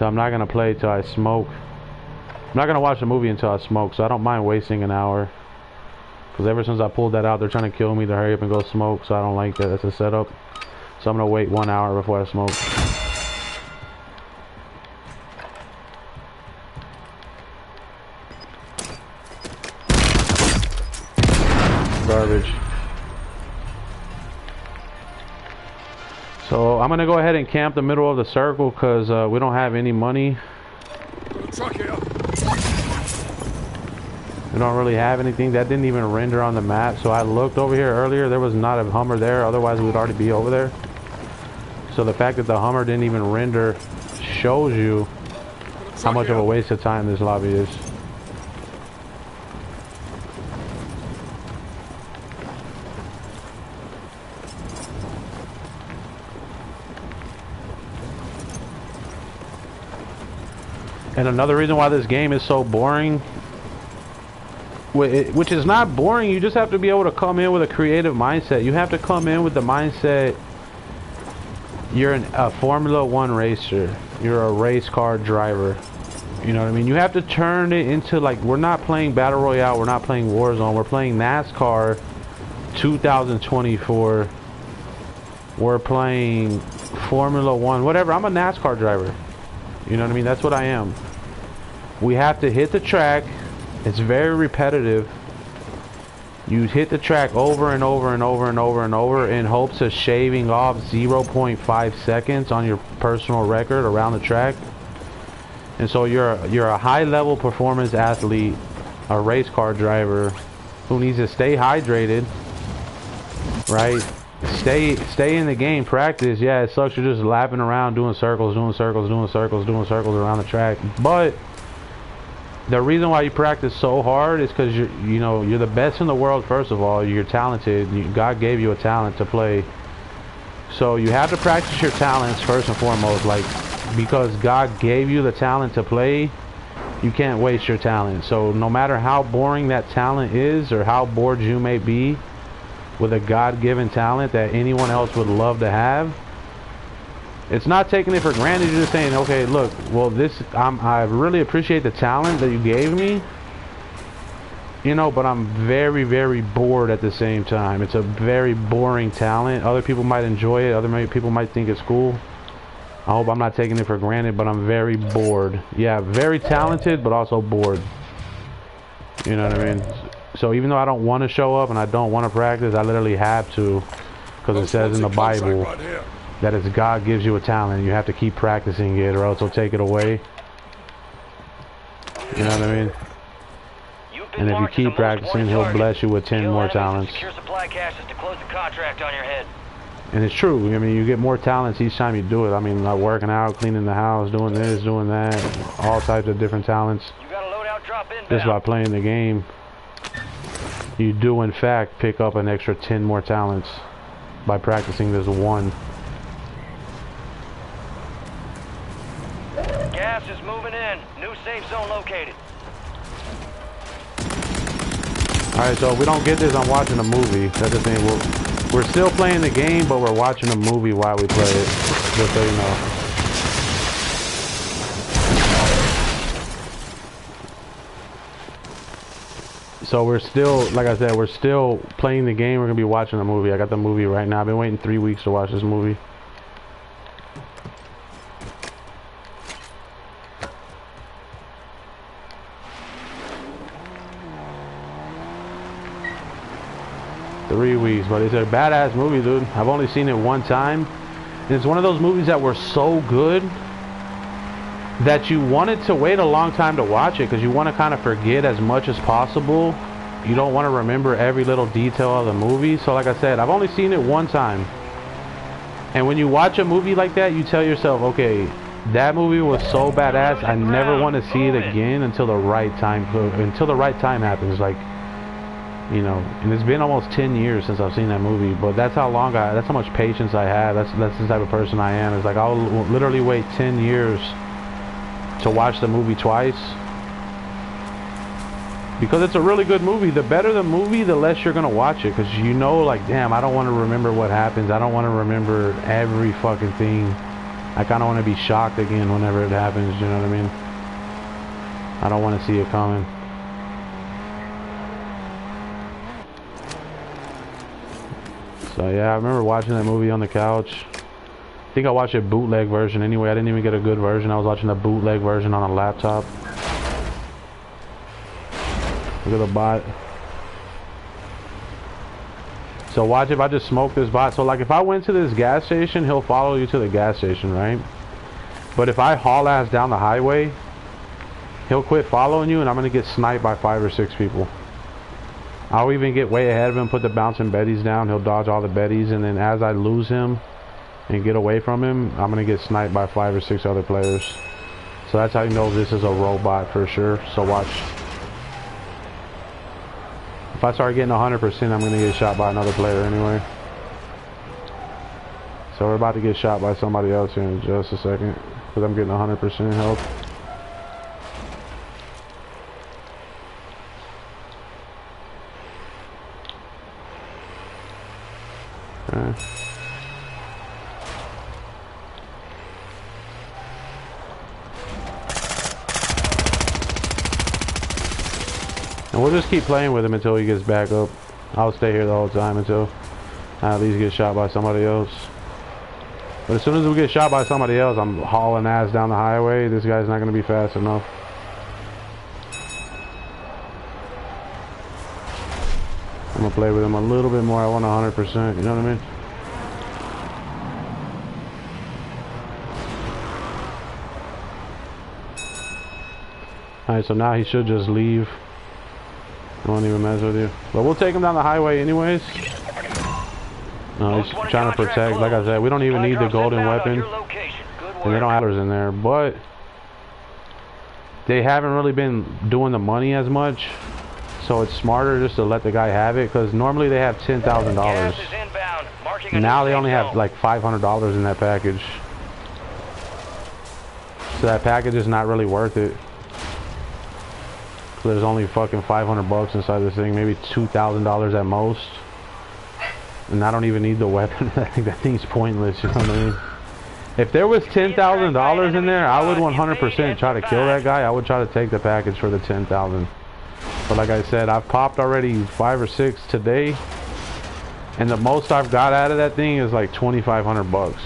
So I'm not going to play till I smoke. I'm not going to watch the movie until I smoke, so I don't mind wasting an hour. Because ever since I pulled that out, they're trying to kill me to hurry up and go smoke, so I don't like that. That's a setup. So I'm going to wait 1 hour before I smoke. Garbage. So I'm going to go ahead and camp the middle of the circle because we don't have any money. Truck here. We don't really have anything. That didn't even render on the map. So I looked over here earlier. There was not a Hummer there. Otherwise, we would already be over there. So the fact that the Hummer didn't even render shows you how much of a waste of time this lobby is. And another reason why this game is so boring, which is not boring, you just have to be able to come in with a creative mindset. You have to come in with the mindset you're a Formula 1 racer. You're a race car driver. You know what I mean? You have to turn it into, like, we're not playing Battle Royale, we're not playing Warzone, we're playing NASCAR 2024. We're playing Formula 1, whatever. I'm a NASCAR driver. You know what I mean? That's what I am. We have to hit the track. It's very repetitive. You hit the track over and over and over and over and over in hopes of shaving off 0.5 seconds on your personal record around the track. And so you're a high-level performance athlete, a race car driver who needs to stay hydrated, right? Stay in the game, practice. Yeah, it sucks you're just lapping around doing circles around the track. But the reason why you practice so hard is because you're the best in the world. First of all, you're talented. God gave you a talent to play. So you have to practice your talents first and foremost, like, because God gave you the talent to play. You can't waste your talent. So no matter how boring that talent is or how bored you may be with a God-given talent that anyone else would love to have, it's not taking it for granted. You're just saying, okay, look, well, I really appreciate the talent that you gave me, but I'm very, very bored at the same time. It's a very boring talent. Other people might enjoy it. Other people might think it's cool. I hope I'm not taking it for granted, but I'm very bored. Yeah, very talented, but also bored. You know what I mean? So even though I don't want to show up and I don't want to practice, I literally have to, because it says in the Bible that it's God gives you a talent. You have to keep practicing it, or else He'll take it away. You know what I mean? And if you keep practicing, He'll bless you with 10 more talents. Secure supply caches to close the contract on your head. And it's true. I mean, you get more talents each time you do it. I mean, like working out, cleaning the house, doing this, doing that, all types of different talents. You got a loadout drop in. Just by playing the game, you do in fact pick up an extra 10 more talents by practicing this one. Gas is moving in. New safe zone located. Alright, so if we don't get this, I'm watching a movie. That's the thing. We're still playing the game, but we're watching a movie while we play it. Just so you know. So we're still, like I said, we're still playing the game. We're going to be watching a movie. I got the movie right now. I've been waiting 3 weeks to watch this movie. But it's a badass movie, dude. I've only seen it one time, and it's one of those movies that were so good that you wanted to wait a long time to watch it, because you want to kind of forget as much as possible. You don't want to remember every little detail of the movie. So like I said, I've only seen it one time, and when you watch a movie like that, you tell yourself, okay, that movie was so badass, I never want to see it again until the right time happens. Like, you know, and it's been almost 10 years since I've seen that movie, but that's how much patience I have. That's the type of person I am. It's like I'll literally wait 10 years to watch the movie twice, because it's a really good movie. The better the movie, the less you're gonna watch it, because you know, like, damn, I don't want to remember what happens. I don't want to remember every fucking thing. I kind of want to be shocked again whenever it happens. You know what I mean? I don't want to see it coming. So yeah, I remember watching that movie on the couch. I think I watched a bootleg version anyway. I didn't even get a good version. I was watching the bootleg version on a laptop. Look at the bot. So watch if I just smoke this bot. So like if I went to this gas station, he'll follow you to the gas station, right? But if I haul ass down the highway, he'll quit following you, and I'm gonna get sniped by 5 or 6 people. I'll even get way ahead of him, put the bouncing betties down. He'll dodge all the betties, and then as I lose him and get away from him, I'm gonna get sniped by 5 or 6 other players. So that's how you know this is a robot for sure. So watch. If I start getting 100%, I'm gonna get shot by another player anyway. So we're about to get shot by somebody else here in just a second, because I'm getting 100% health. And we'll just keep playing with him until he gets back up. I'll stay here the whole time until I at least get shot by somebody else. But as soon as we get shot by somebody else, I'm hauling ass down the highway. This guy's not going to be fast enough. I'm going to play with him a little bit more. I want 100%, you know what I mean? Alright, so now he should just leave. I won't even mess with you. But we'll take him down the highway anyways. No, he's trying to protect. Like I said, we don't even need the golden weapon. And they don't have others in there. But they haven't really been doing the money as much. So it's smarter just to let the guy have it. Because normally they have $10,000. Now they only have like $500 in that package. So that package is not really worth it. There's only fucking 500 bucks inside this thing, maybe $2,000 at most, and I don't even need the weapon. I think that thing's pointless, you know what I mean? If there was $10,000 in there, I would 100% try to kill that guy. I would try to take the package for the 10,000. But like I said, I've popped already 5 or 6 today, and the most I've got out of that thing is like 2,500 bucks.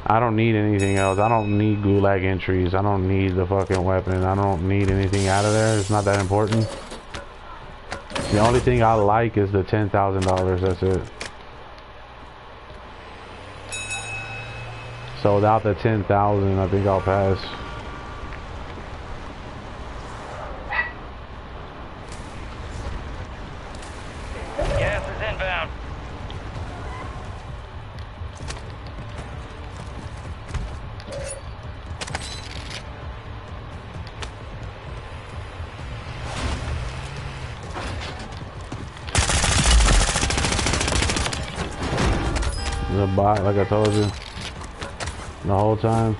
I don't need anything else. I don't need gulag entries. I don't need the fucking weapon. I don't need anything out of there. It's not that important. The only thing I like is the $10,000. That's it. So without the 10,000, I think I'll pass. Gas is inbound. The bot, like I told you, the whole time.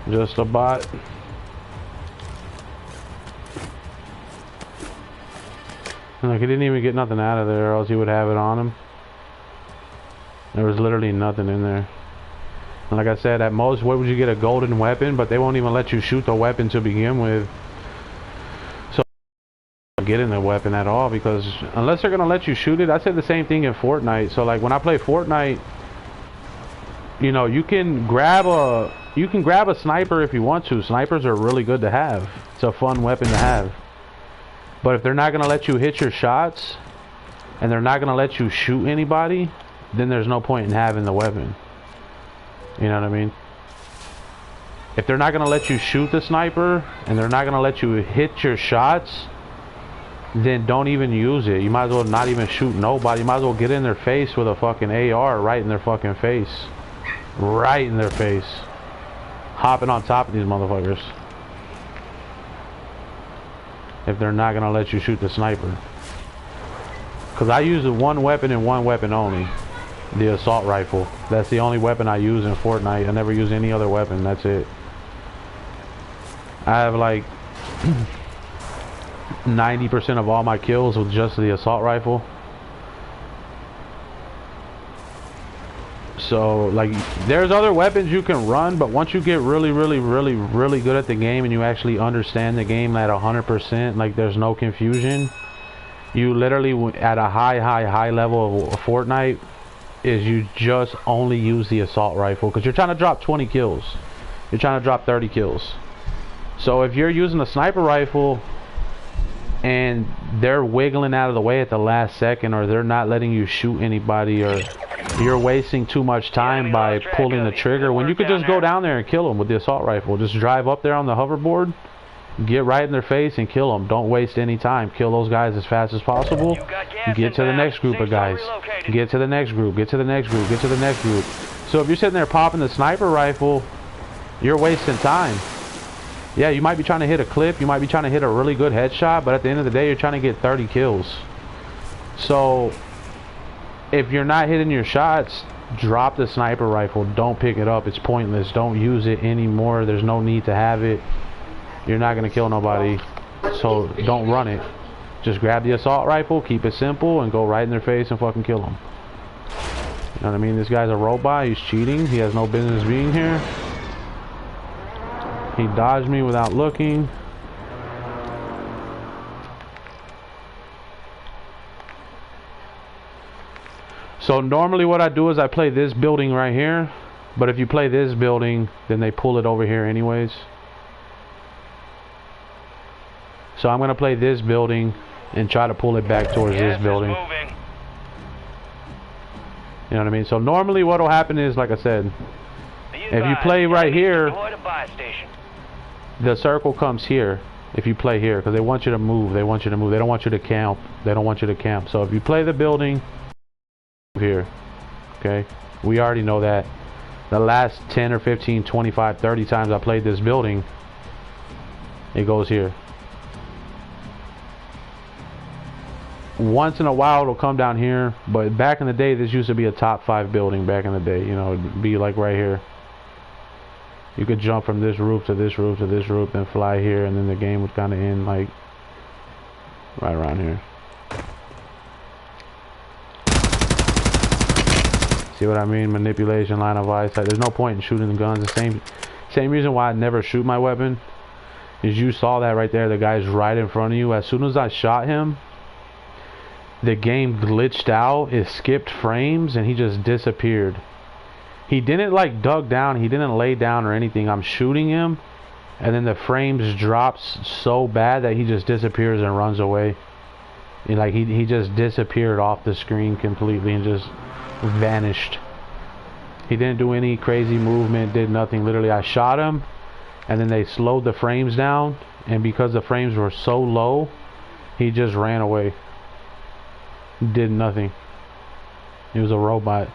Just a bot. Like, he didn't even get nothing out of there, or else he would have it on him. There was literally nothing in there. And like I said, at most, what would you get? A golden weapon? But they won't even let you shoot the weapon to begin with. So, get in the weapon at all, because unless they're gonna let you shoot it. I said the same thing in Fortnite. So, like, when I play Fortnite, you know, you can grab a sniper if you want to. Snipers are really good to have. It's a fun weapon to have. But if they're not going to let you hit your shots, and they're not going to let you shoot anybody, then there's no point in having the weapon. You know what I mean? If they're not going to let you shoot the sniper, and they're not going to let you hit your shots, then don't even use it. You might as well not even shoot nobody. You might as well get in their face with a fucking AR right in their fucking face. Right in their face. Hopping on top of these motherfuckers. If they're not gonna let you shoot the sniper. Because I use the one weapon and one weapon only. The assault rifle. That's the only weapon I use in Fortnite. I never use any other weapon. That's it. I have like 90% of all my kills with just the assault rifle. So, like, there's other weapons you can run, but once you get really good at the game and you actually understand the game at 100%, like, there's no confusion, you literally, at a high level of Fortnite, is you just only use the assault rifle, because you're trying to drop 20 kills. You're trying to drop 30 kills. So if you're using a sniper rifle and they're wiggling out of the way at the last second, or they're not letting you shoot anybody, or you're wasting too much time by pulling the trigger, when you could just go down there and kill them with the assault rifle. Just drive up there on the hoverboard, get right in their face and kill them. Don't waste any time. Kill those guys as fast as possible. Get to the next group of guys. Get to the next group. Get to the next group. Get to the next group. So if you're sitting there popping the sniper rifle, you're wasting time. Yeah, you might be trying to hit a clip. You might be trying to hit a really good headshot, but at the end of the day, you're trying to get 30 kills. So if you're not hitting your shots, drop the sniper rifle. Don't pick it up. It's pointless. Don't use it anymore. There's no need to have it. You're not going to kill nobody, so don't run it. Just grab the assault rifle, keep it simple, and go right in their face and fucking kill them. You know what I mean? This guy's a robot. He's cheating. He has no business being here. He dodged me without looking. So normally what I do is I play this building right here, but if you play this building, then they pull it over here anyways. So I'm going to play this building and try to pull it back towards this building. You know what I mean? So normally what will happen is, like I said, if you play right here, the circle comes here. If you play here, because they want you to move. They want you to move. They don't want you to camp. They don't want you to camp. So if you play the building here, okay, we already know that. The last 10 or 15, 25, 30 times I played this building, it goes here. Once in a while it'll come down here, but back in the day this used to be a top 5 building. Back in the day, you know, it'd be like right here. You could jump from this roof to this roof to this roof and fly here, and then the game would kind of end like right around here. See what I mean? Manipulation, line of eyesight. There's no point in shooting the guns. The same reason why I never shoot my weapon is you saw that right there. The guy's right in front of you. As soon as I shot him, the game glitched out. It skipped frames and he just disappeared. He didn't like dug down, he didn't lay down or anything. I'm shooting him, and then the frames drops so bad that he just disappears and runs away. And like he just disappeared off the screen completely and just vanished. He didn't do any crazy movement, did nothing. Literally, I shot him, and then they slowed the frames down, and because the frames were so low, he just ran away. Did nothing. He was a robot.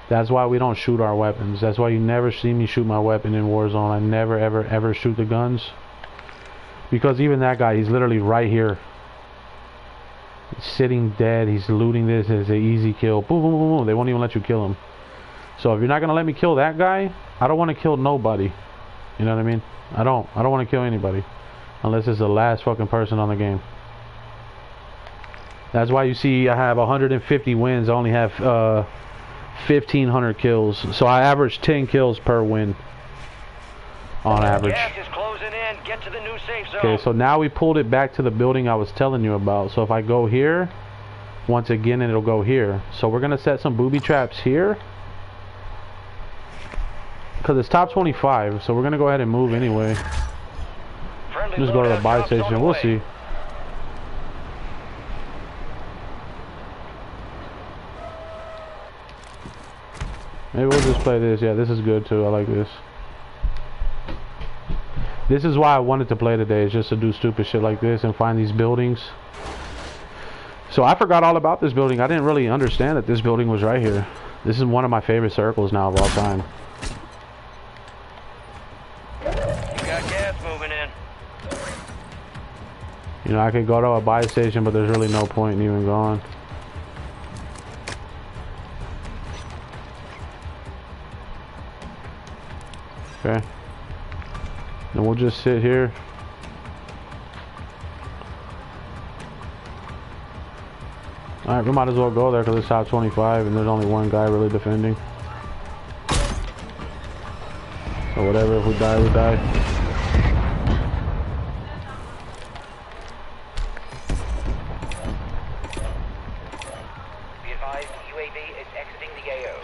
That's why we don't shoot our weapons. That's why you never see me shoot my weapon in Warzone. I never ever shoot the guns. Because even that guy, he's literally right here. He's sitting dead. He's looting this. It's an easy kill. Boom, boom, boom, boom. They won't even let you kill him. So if you're not going to let me kill that guy, I don't want to kill nobody. You know what I mean? I don't want to kill anybody. Unless it's the last fucking person on the game. That's why you see I have 150 wins. I only have 1,500 kills. So I average 10 kills per win. On average. Gas is closing in. Get to the new safe zone. Okay, so now we pulled it back to the building I was telling you about. So if I go here, once again it'll go here. So we're going to set some booby traps here. Because it's top 25, so we're going to go ahead and move anyway. Just go to the buy station. We'll see. Maybe we'll just play this. Yeah, this is good too. I like this. This is why I wanted to play today, is just to do stupid shit like this and find these buildings. So I forgot all about this building. I didn't really understand that this building was right here. This is one of my favorite circles now of all time. You got gas moving in. You know, I could go to a buy station, but there's really no point in even going. Okay. And we'll just sit here. Alright, we might as well go there because it's top 25 and there's only one guy really defending. So whatever, if we die, we die. Be advised, UAV is exiting the AO.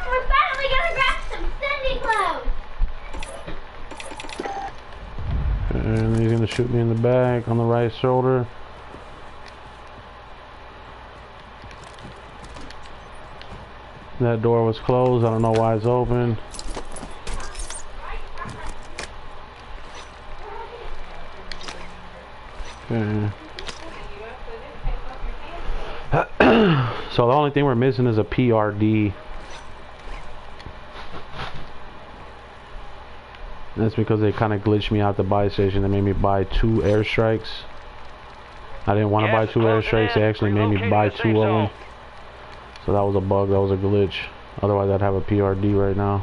We're finally gonna grab some sending clothes. And he's gonna shoot me in the back on the right shoulder. That door was closed. I don't know why it's open. Okay. So the only thing we're missing is a PRD. That's because they kind of glitched me out the buy station. They made me buy 2 airstrikes. I didn't want to buy 2 airstrikes. They actually made me buy 2 of them. So that was a bug. That was a glitch. Otherwise, I'd have a PRD right now.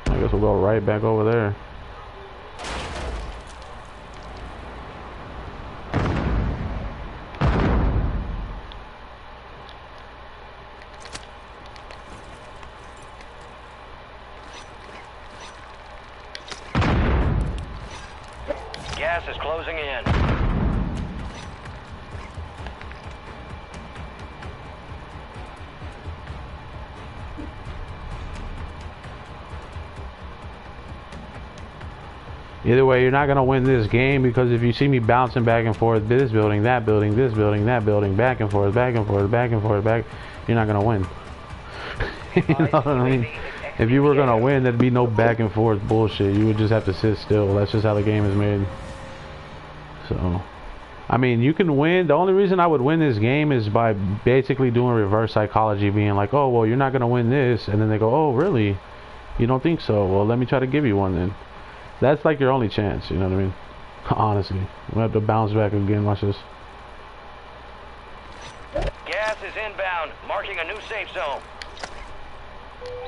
I guess we'll go right back over there. Gas is closing in. Either way, you're not going to win this game because if you see me bouncing back and forth, this building, that building, this building, that building, back and forth, back and forth, back and forth, back, you're not going to win. You know what I mean? If you were going to win, there'd be no back and forth bullshit. You would just have to sit still. That's just how the game is made. So, I mean, you can win. The only reason I would win this game is by basically doing reverse psychology, being like, oh, well, you're not going to win this. And then they go, oh, really? You don't think so? Well, let me try to give you one then. That's like your only chance, you know what I mean? Honestly. We'll have to bounce back again. Watch this. Gas is inbound, marking a new safe zone.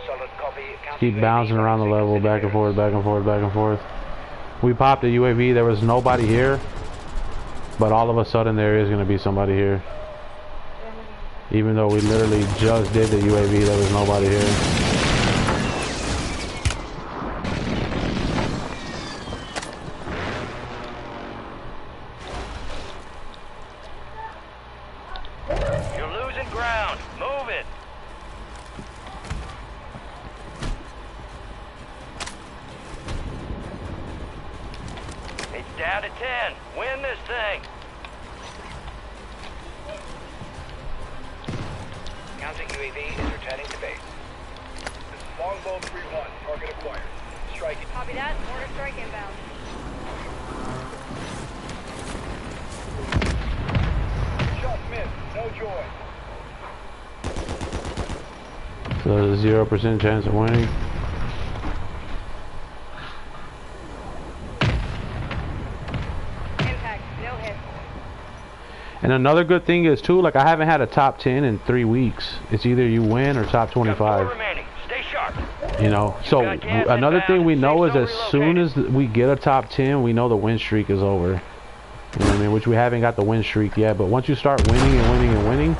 Solid copy. Keep bouncing around the level, back and forth, back and forth, back and forth. We popped a UAV. There was nobody here. But all of a sudden there is going to be somebody here. Even though we literally just did the UAV, there was nobody here. losing ground. Move it. It's down to 10. Win this thing. Counter UAV is returning to base. This is Longbow 3-1. Target acquired. Striking. Copy that. Mortar strike inbound. Shot missed. No joy. So 0% chance of winning. Impact. No hit. And another good thing is too, like I haven't had a top 10 in 3 weeks. It's either you win or top Got 4 25. remaining. Stay sharp. You know, so got gas another inbound. thing we know is Safe as zone soon as relocated. we get a top 10, we know the win streak is over. You know what I mean? Which we haven't got the win streak yet. But once you start winning and winning and winning,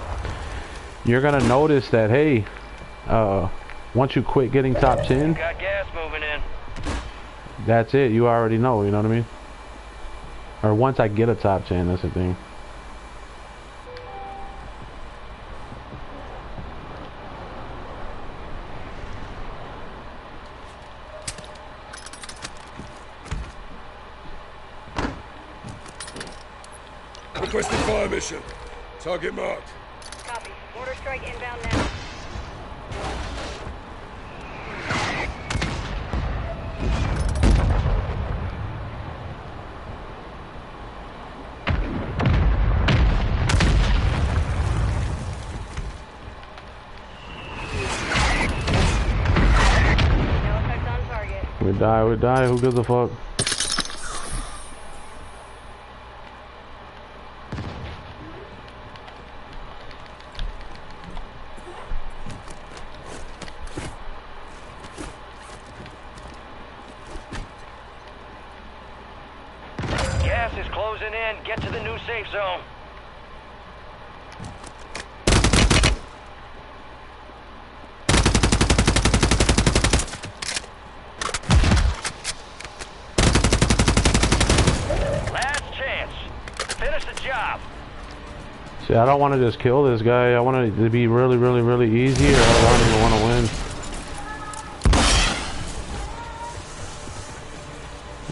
you're gonna notice that hey, once you quit getting top 10, Got gas moving in. that's it. You already know. You know what I mean? Or once I get a top 10, that's the thing. Requesting fire mission. Target marked. Copy. Mortar strike inbound now. No effect on target. We die. Who gives a fuck? Gas is closing in. Get to the new safe zone. Last chance. Finish the job. See, I don't want to just kill this guy. I want it to be really, really, really easy, or I don't even want to win.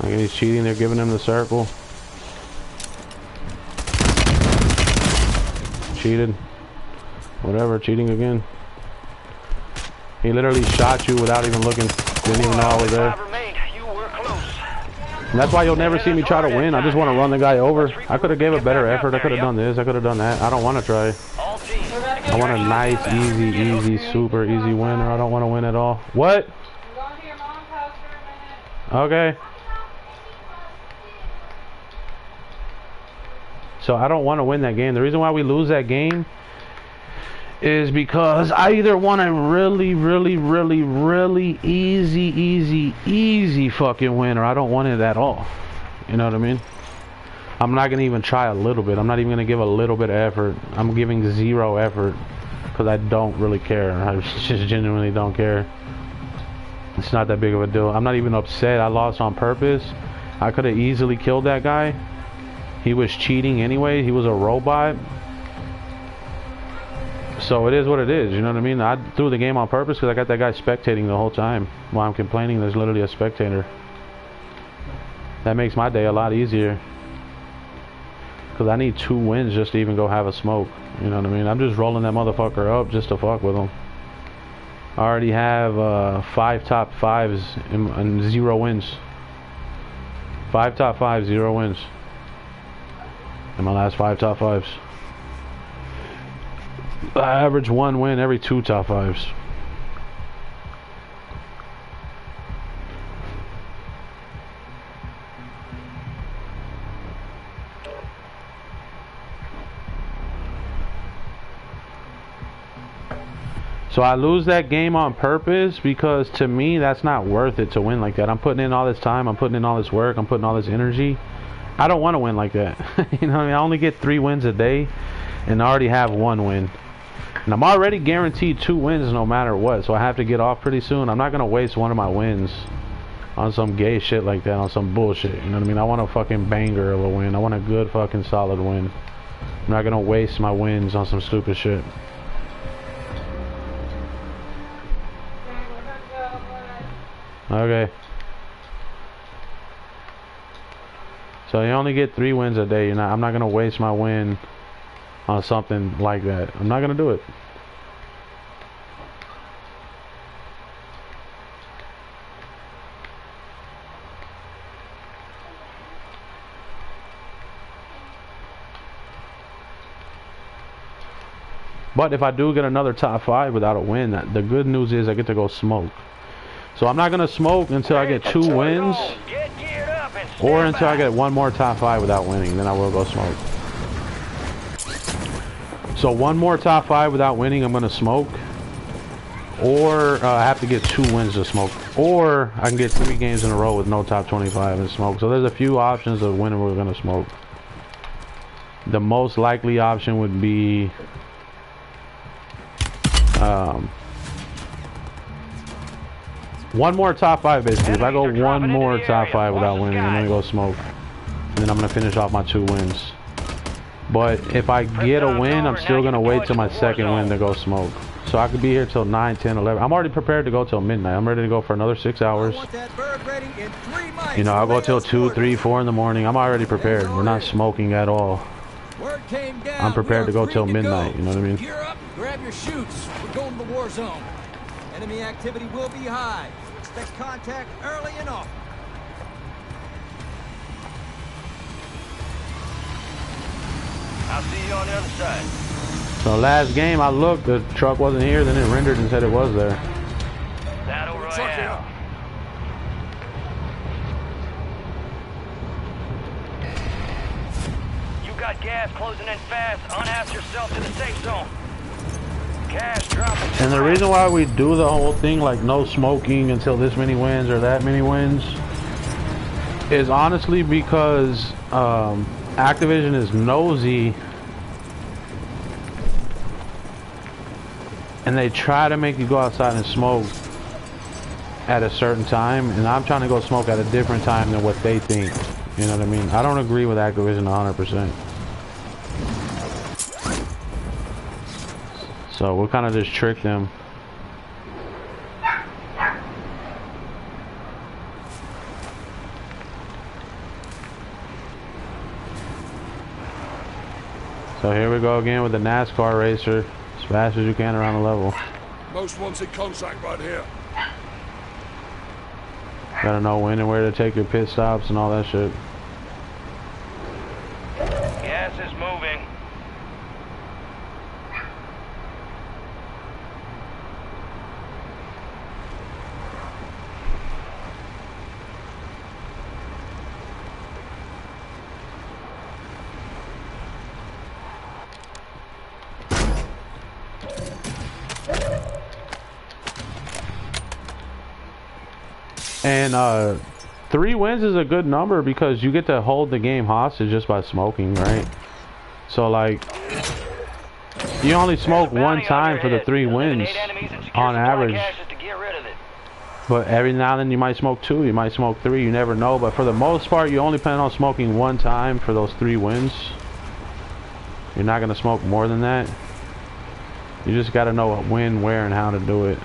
Like he's cheating, they're giving him the circle. Cheated. Whatever, cheating again. He literally shot you without even looking. Didn't even know I was there. 5 remain. You were close. And that's why you'll never see me try to win. I just want to run the guy over. I could have gave a better effort. I could have done this. I could have done that. I don't want to try. All teams. I want a nice, easy, super easy win, or I don't want to win at all. What? I'm going to your mom's house for a minute. Okay. So I don't want to win that game. The reason why we lose that game is because I either want a really, really, really, really easy fucking win, or I don't want it at all. You know what I mean? I'm not gonna even try a little bit. I'm not even gonna give a little bit of effort. I'm giving 0 effort because I don't really care. I just genuinely don't care. It's not that big of a deal. I'm not even upset. I lost on purpose. I could have easily killed that guy. He was cheating anyway. He was a robot. So it is what it is. You know what I mean? I threw the game on purpose because I got that guy spectating the whole time. While I'm complaining, there's literally a spectator. That makes my day a lot easier. Because I need 2 wins just to even go have a smoke. You know what I mean? I'm just rolling that motherfucker up just to fuck with him. I already have 5 top 5s and 0 wins. 5 top 5s, 0 wins. In my last 5 top 5s. I average 1 win every 2 top 5s. So I lose that game on purpose because to me that's not worth it to win like that. I'm putting in all this time, I'm putting in all this work, I'm putting all this energy. I don't want to win like that. You know what I mean? I only get 3 wins a day and I already have 1 win. And I'm already guaranteed 2 wins no matter what. So I have to get off pretty soon. I'm not going to waste one of my wins on some gay shit like that, on some bullshit. You know what I mean? I want a fucking banger of a win. I want a good fucking solid win. I'm not going to waste my wins on some stupid shit. Okay. So you only get 3 wins a day. I'm not gonna waste my win on something like that. I'm not gonna do it. But if I do get another top 5 without a win, the good news is I get to go smoke. So I'm not gonna smoke until I get 2 wins, or until I get 1 more top 5 without winning. Then I will go smoke. So 1 more top 5 without winning, I'm gonna smoke, or I have to get 2 wins to smoke, or I can get 3 games in a row with no top 25 and smoke. So there's a few options of when we're gonna smoke. The most likely option would be 1 more top 5 basically. If I go 1 more top 5 without winning, I'm gonna go smoke, and then I'm gonna finish off my 2 wins. But if I get a win, I'm still gonna wait till my 2nd win to go smoke. So I could be here till 9, 10, 11. I'm already prepared to go till midnight. I'm ready to go for another 6 hours. You know, I'll go till 2, 3, 4 in the morning. I'm already prepared. We're not smoking at all. I'm prepared to go till midnight. You know what I mean? Gear up, grab your chutes. We're going to the war zone. Enemy activity will be high, so expect contact early and often. I'll see you on the other side. So last game I looked, the truck wasn't here, then it rendered and said it was there. Battle Royale. You got gas closing in fast. Unhouse yourself to the safe zone. Gas dropping. And the reason why we do the whole thing like no smoking until this many wins or that many wins is honestly because Activision is nosy and they try to make you go outside and smoke at a certain time, and I'm trying to go smoke at a different time than what they think. You know what I mean? I don't agree with Activision 100%. So we'll kind of just trick them. So here we go again with the NASCAR racer. As fast as you can around the level. Most wanted contact right here. Gotta know when and where to take your pit stops and all that shit. Gas is moving. And 3 wins is a good number because you get to hold the game hostage just by smoking, right? So like, you only smoke 1 time for the 3 wins on average. But every now and then you might smoke 2, you might smoke 3, you never know. But for the most part, you only plan on smoking 1 time for those 3 wins. You're not gonna smoke more than that. You just gotta know when, where, and how to do it.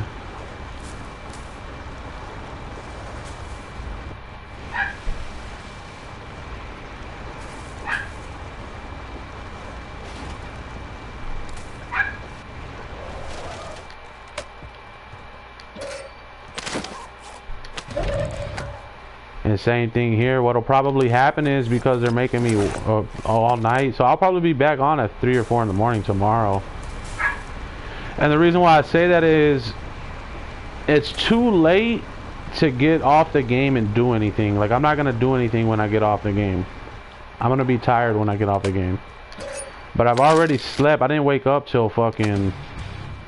And same thing here. What'll probably happen is because they're making me all night, so I'll probably be back on at 3 or 4 in the morning tomorrow. And the reason why I say that is it's too late to get off the game and do anything. Like, I'm not gonna do anything when I get off the game. I'm gonna be tired when I get off the game. But I've already slept. I didn't wake up till fucking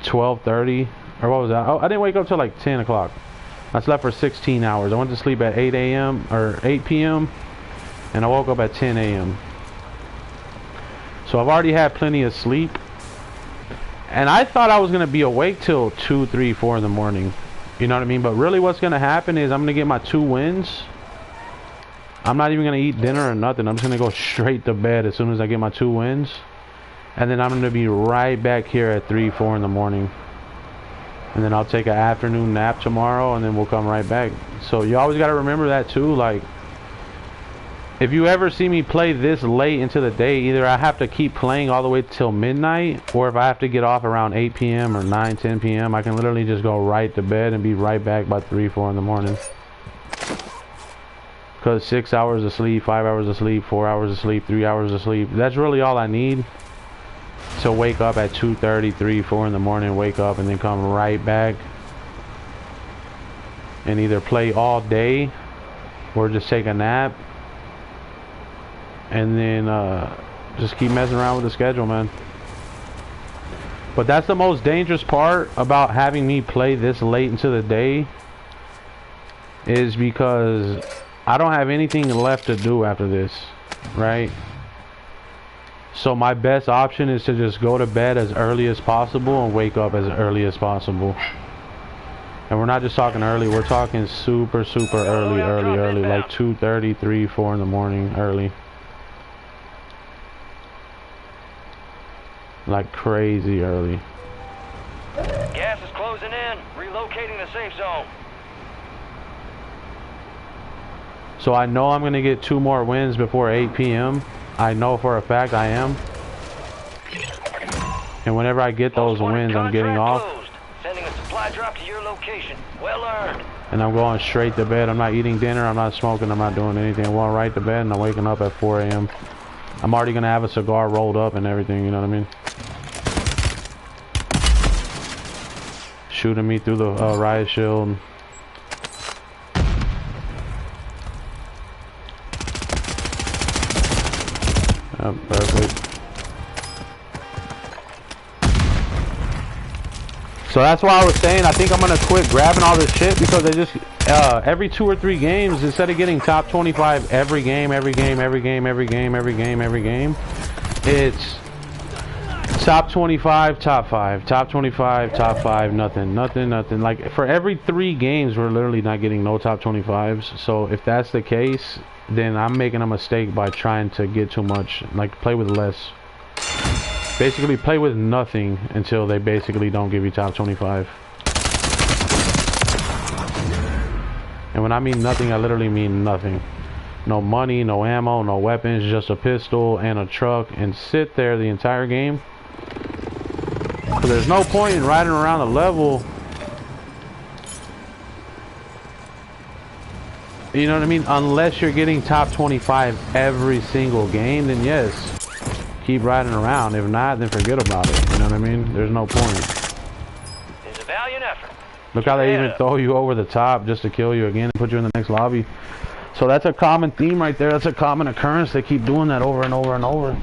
12:30, or what was that? Oh, I didn't wake up till like 10 o'clock. I slept for 16 hours. I went to sleep at 8 a.m. or 8 p.m. and I woke up at 10 a.m. So I've already had plenty of sleep. And I thought I was going to be awake till 2, 3, 4 in the morning. You know what I mean? But really what's going to happen is I'm going to get my 2 wins. I'm not even going to eat dinner or nothing. I'm just going to go straight to bed as soon as I get my 2 wins. And then I'm going to be right back here at 3, 4 in the morning. And then I'll take an afternoon nap tomorrow, and then we'll come right back. So you always got to remember that too. Like, if you ever see me play this late into the day, either I have to keep playing all the way till midnight, or if I have to get off around 8 p.m. or 9, 10 p.m., I can literally just go right to bed and be right back by 3, 4 in the morning. Because 6 hours of sleep, 5 hours of sleep, 4 hours of sleep, 3 hours of sleep, that's really all I need to wake up at 2:30, 3, 4 in the morning, wake up and then come right back and either play all day or just take a nap and then just keep messing around with the schedule, man. But that's the most dangerous part about having me play this late into the day, is because I don't have anything left to do after this, right? So my best option is to just go to bed as early as possible and wake up as early as possible. And we're not just talking early, we're talking super early, like 2:30, 3, 4 in the morning, early. Like crazy early. Gas is closing in. Relocating the safe zone. So I know I'm gonna get 2 more wins before 8 p.m. I know for a fact I am. And whenever I get those wins, I'm getting off. Closed. Sending a supply drop to your location. Well earned. And I'm going straight to bed. I'm not eating dinner, I'm not smoking, I'm not doing anything. I'm going right to bed and I'm waking up at 4 a.m. I'm already gonna have a cigar rolled up and everything, you know what I mean? Shooting me through the riot shield. Perfect. So that's why I was saying I think I'm gonna quit grabbing all this shit, because they just every 2 or 3 games, instead of getting top 25 every game, it's top 25, top 5, top 25, top 5, nothing. Like for every 3 games, we're literally not getting no top 25s. So if that's the case, then I'm making a mistake by trying to get too much. Like, play with less. Basically, play with nothing until they basically don't give you top 25. And when I mean nothing, I literally mean nothing. No money, no ammo, no weapons, just a pistol and a truck, and sit there the entire game. So there's no point in riding around the level. You know what I mean? Unless you're getting top 25 every single game, then yes, keep riding around. If not, then forget about it. You know what I mean? There's no point. It's a valiant effort. Look how they even throw you over the top just to kill you again and put you in the next lobby. So that's a common theme right there. That's a common occurrence. They keep doing that over and over and over.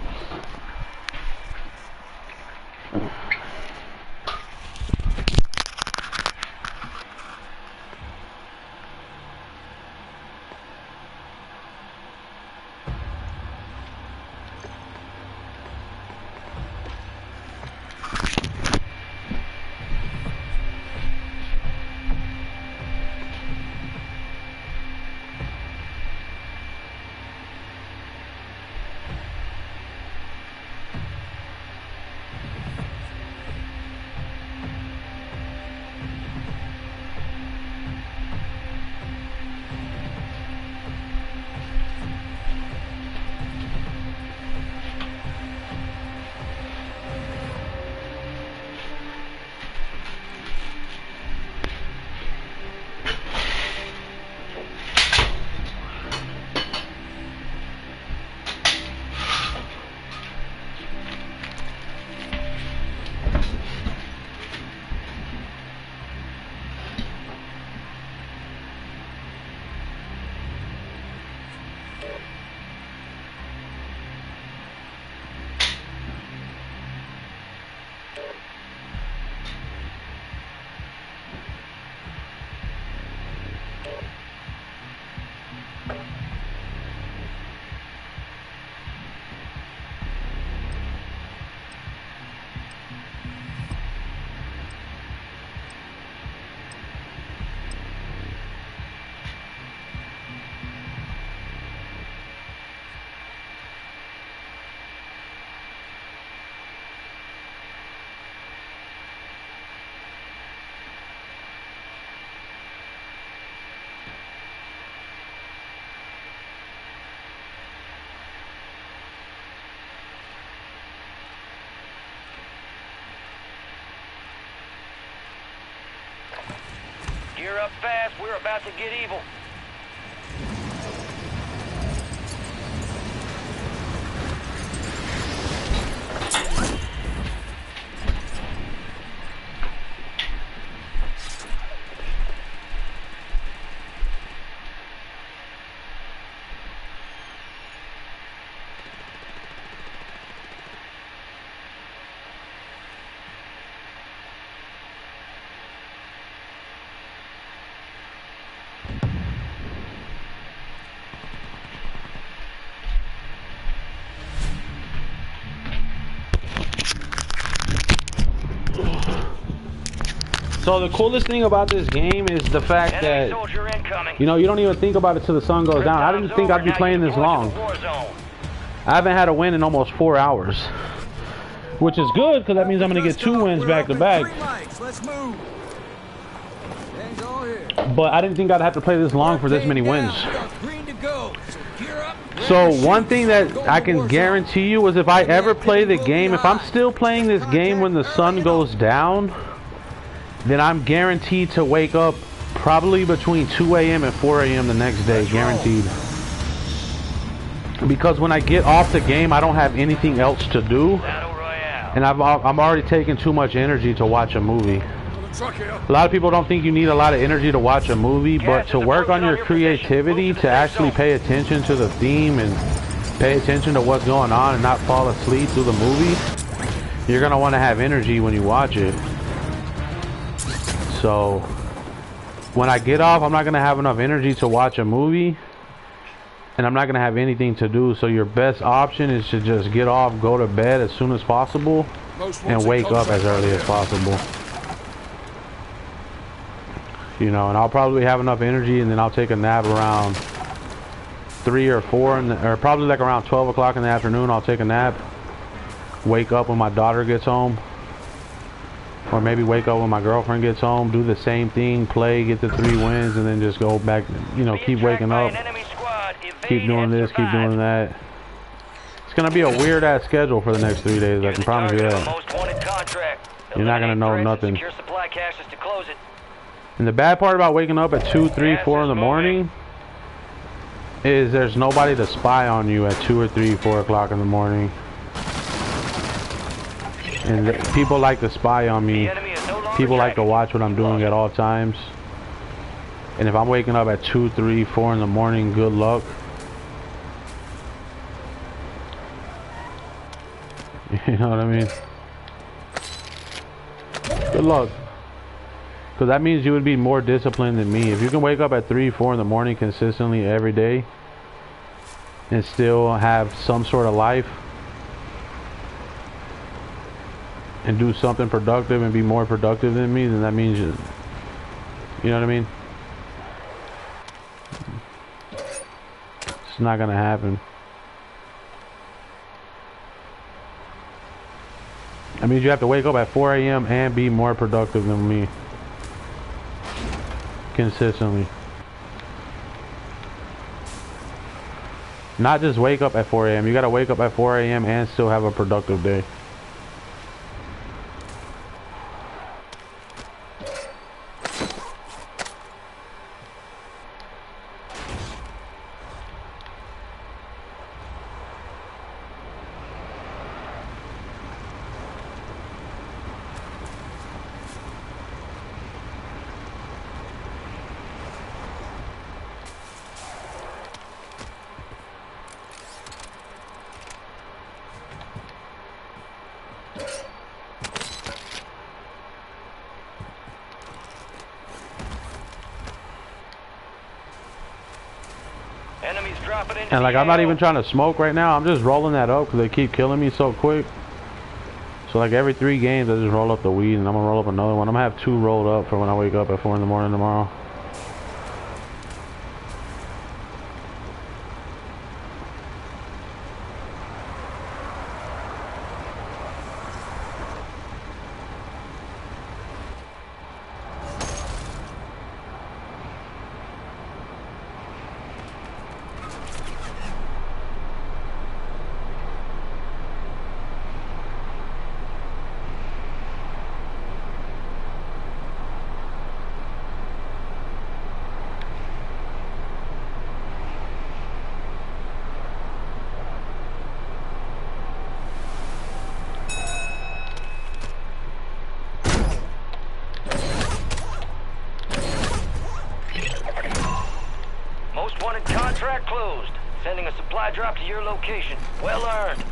Gear up fast. We're about to get evil. So the coolest thing about this game is the fact that, you know, you don't even think about it till the sun goes down. I didn't think I'd be playing this long. I haven't had a win in almost 4 hours, which is good because that means I'm going to get 2 wins back to back. But I didn't think I'd have to play this long for this many wins. So one thing that I can guarantee you is if I ever play the game, if I'm still playing this game when the sun goes down, then I'm guaranteed to wake up probably between 2 a.m. and 4 a.m. the next day, guaranteed. Because when I get off the game, I don't have anything else to do, and I'm already taking too much energy to watch a movie. A lot of people don't think you need a lot of energy to watch a movie, but to work on your creativity, to actually pay attention to the theme and pay attention to what's going on and not fall asleep through the movie, you're going to want to have energy when you watch it. So when I get off, I'm not going to have enough energy to watch a movie, and I'm not going to have anything to do. So your best option is to just get off, go to bed as soon as possible, and wake up as early as possible. You know, and I'll probably have enough energy, and then I'll take a nap around 3 or 4, or probably like around 12 o'clock in the afternoon. I'll take a nap, wake up when my daughter gets home, or maybe wake up when my girlfriend gets home, do the same thing, play, get the 3 wins, and then just go back, you know, keep waking up, keep doing this, keep doing that. It's going to be a weird-ass schedule for the next 3 days, I can promise you that. You're not going to know nothing. And the bad part about waking up at 2, 3, 4 in the morning is there's nobody to spy on you at 2 or 3, 4 o'clock in the morning. And people like to spy on me. People like to watch what I'm doing at all times. And if I'm waking up at 2, 3, 4 in the morning, good luck. You know what I mean? Good luck. Because that means you would be more disciplined than me. If you can wake up at 3, 4 in the morning consistently every day and still have some sort of life and do something productive and be more productive than me, then that means you know what I mean? It's not gonna happen. That means you have to wake up at 4 a.m. and be more productive than me consistently. Not just wake up at 4 a.m. You gotta wake up at 4 a.m. and still have a productive day. And like, I'm not even trying to smoke right now. I'm just rolling that up because they keep killing me so quick. So like every 3 games I just roll up the weed, and I'm gonna roll up another one. I'm gonna have 2 rolled up for when I wake up at 4 in the morning tomorrow. Sending a supply drop to your location. Well earned.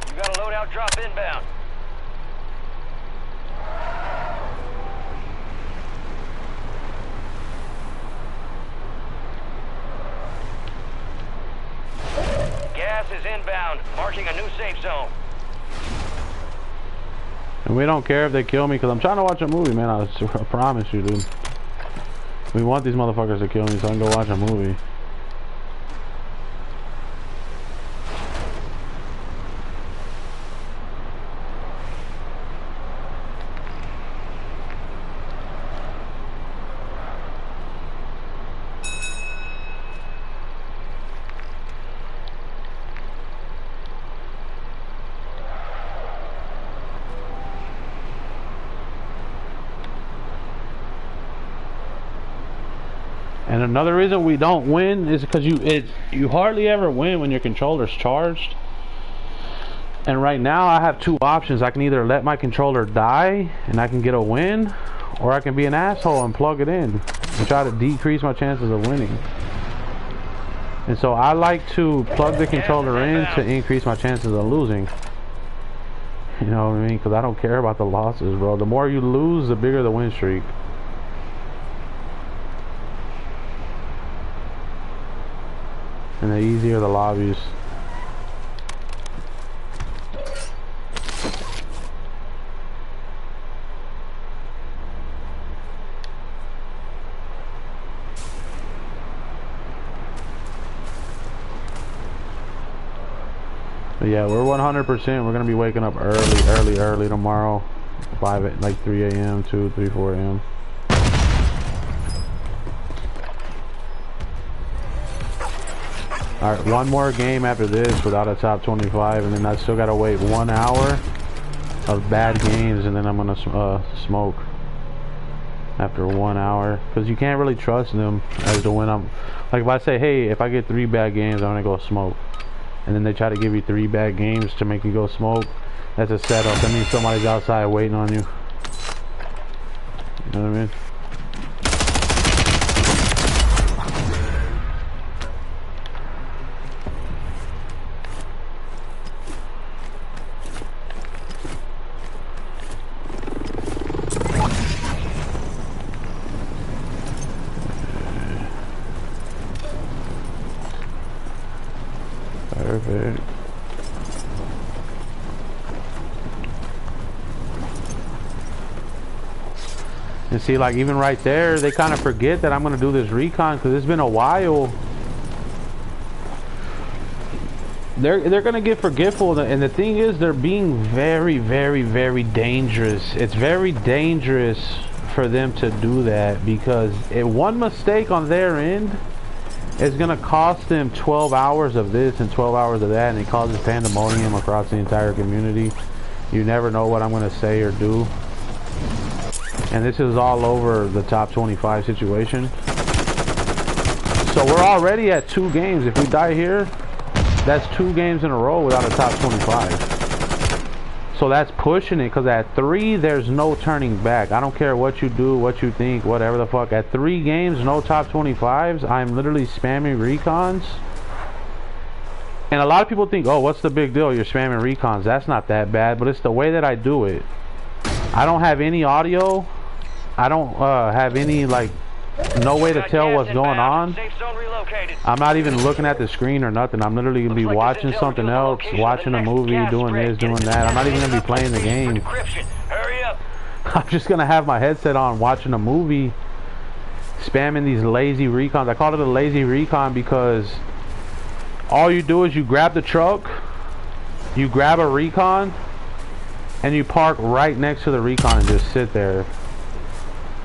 You got a loadout drop inbound. Gas is inbound, marking a new safe zone. And we don't care if they kill me because I'm trying to watch a movie, man. I promise you, dude. We want these motherfuckers to kill me so I can go watch a movie. And another reason we don't win is because you hardly ever win when your controller's charged. And right now I have two options. I can either let my controller die and I can get a win, or I can be an asshole and plug it in and try to decrease my chances of winning. And so I like to plug the controller in to increase my chances of losing. You know what I mean? Because I don't care about the losses, bro. The more you lose, the bigger the win streak. And the easier the lobbies. But yeah, we're 100%. We're gonna be waking up early tomorrow, 3 a.m. 4 a.m. Alright, one more game after this without a top 25, and then I still gotta wait 1 hour of bad games, and then I'm gonna smoke after 1 hour, because you can't really trust them as to when I'm, like if I say, hey, if I get 3 bad games, I'm gonna go smoke, and then they try to give you 3 bad games to make you go smoke, that's a setup. That means somebody's outside waiting on you. You know what I mean? Perfect. And see, like even right there, they kind of forget that I'm gonna do this recon because it's been a while. They're gonna get forgetful, and the thing is, they're being very, very, very dangerous. It's very dangerous for them to do that, because one mistake on their end is gonna cost them 12 hours of this and 12 hours of that, and it causes pandemonium across the entire community. You never know what I'm gonna say or do. And this is all over the top 25 situation. So we're already at 2 games. If we die here, that's 2 games in a row without a top 25. So that's pushing it, because at 3, there's no turning back. I don't care what you do, what you think, whatever the fuck. At 3 games, no top 25s, I'm literally spamming recons. And a lot of people think, oh, what's the big deal? You're spamming recons. That's not that bad, but it's the way that I do it. I don't have any audio. I don't have any, like, no way to tell what's going on. I'm not even looking at the screen or nothing. I'm literally gonna be watching something else, watching a movie, doing this, doing that. I'm not even gonna be playing the game. I'm just gonna have my headset on, watching a movie, spamming these lazy recons. I call it a lazy recon because all you do is you grab the truck, you grab a recon, and you park right next to the recon and just sit there.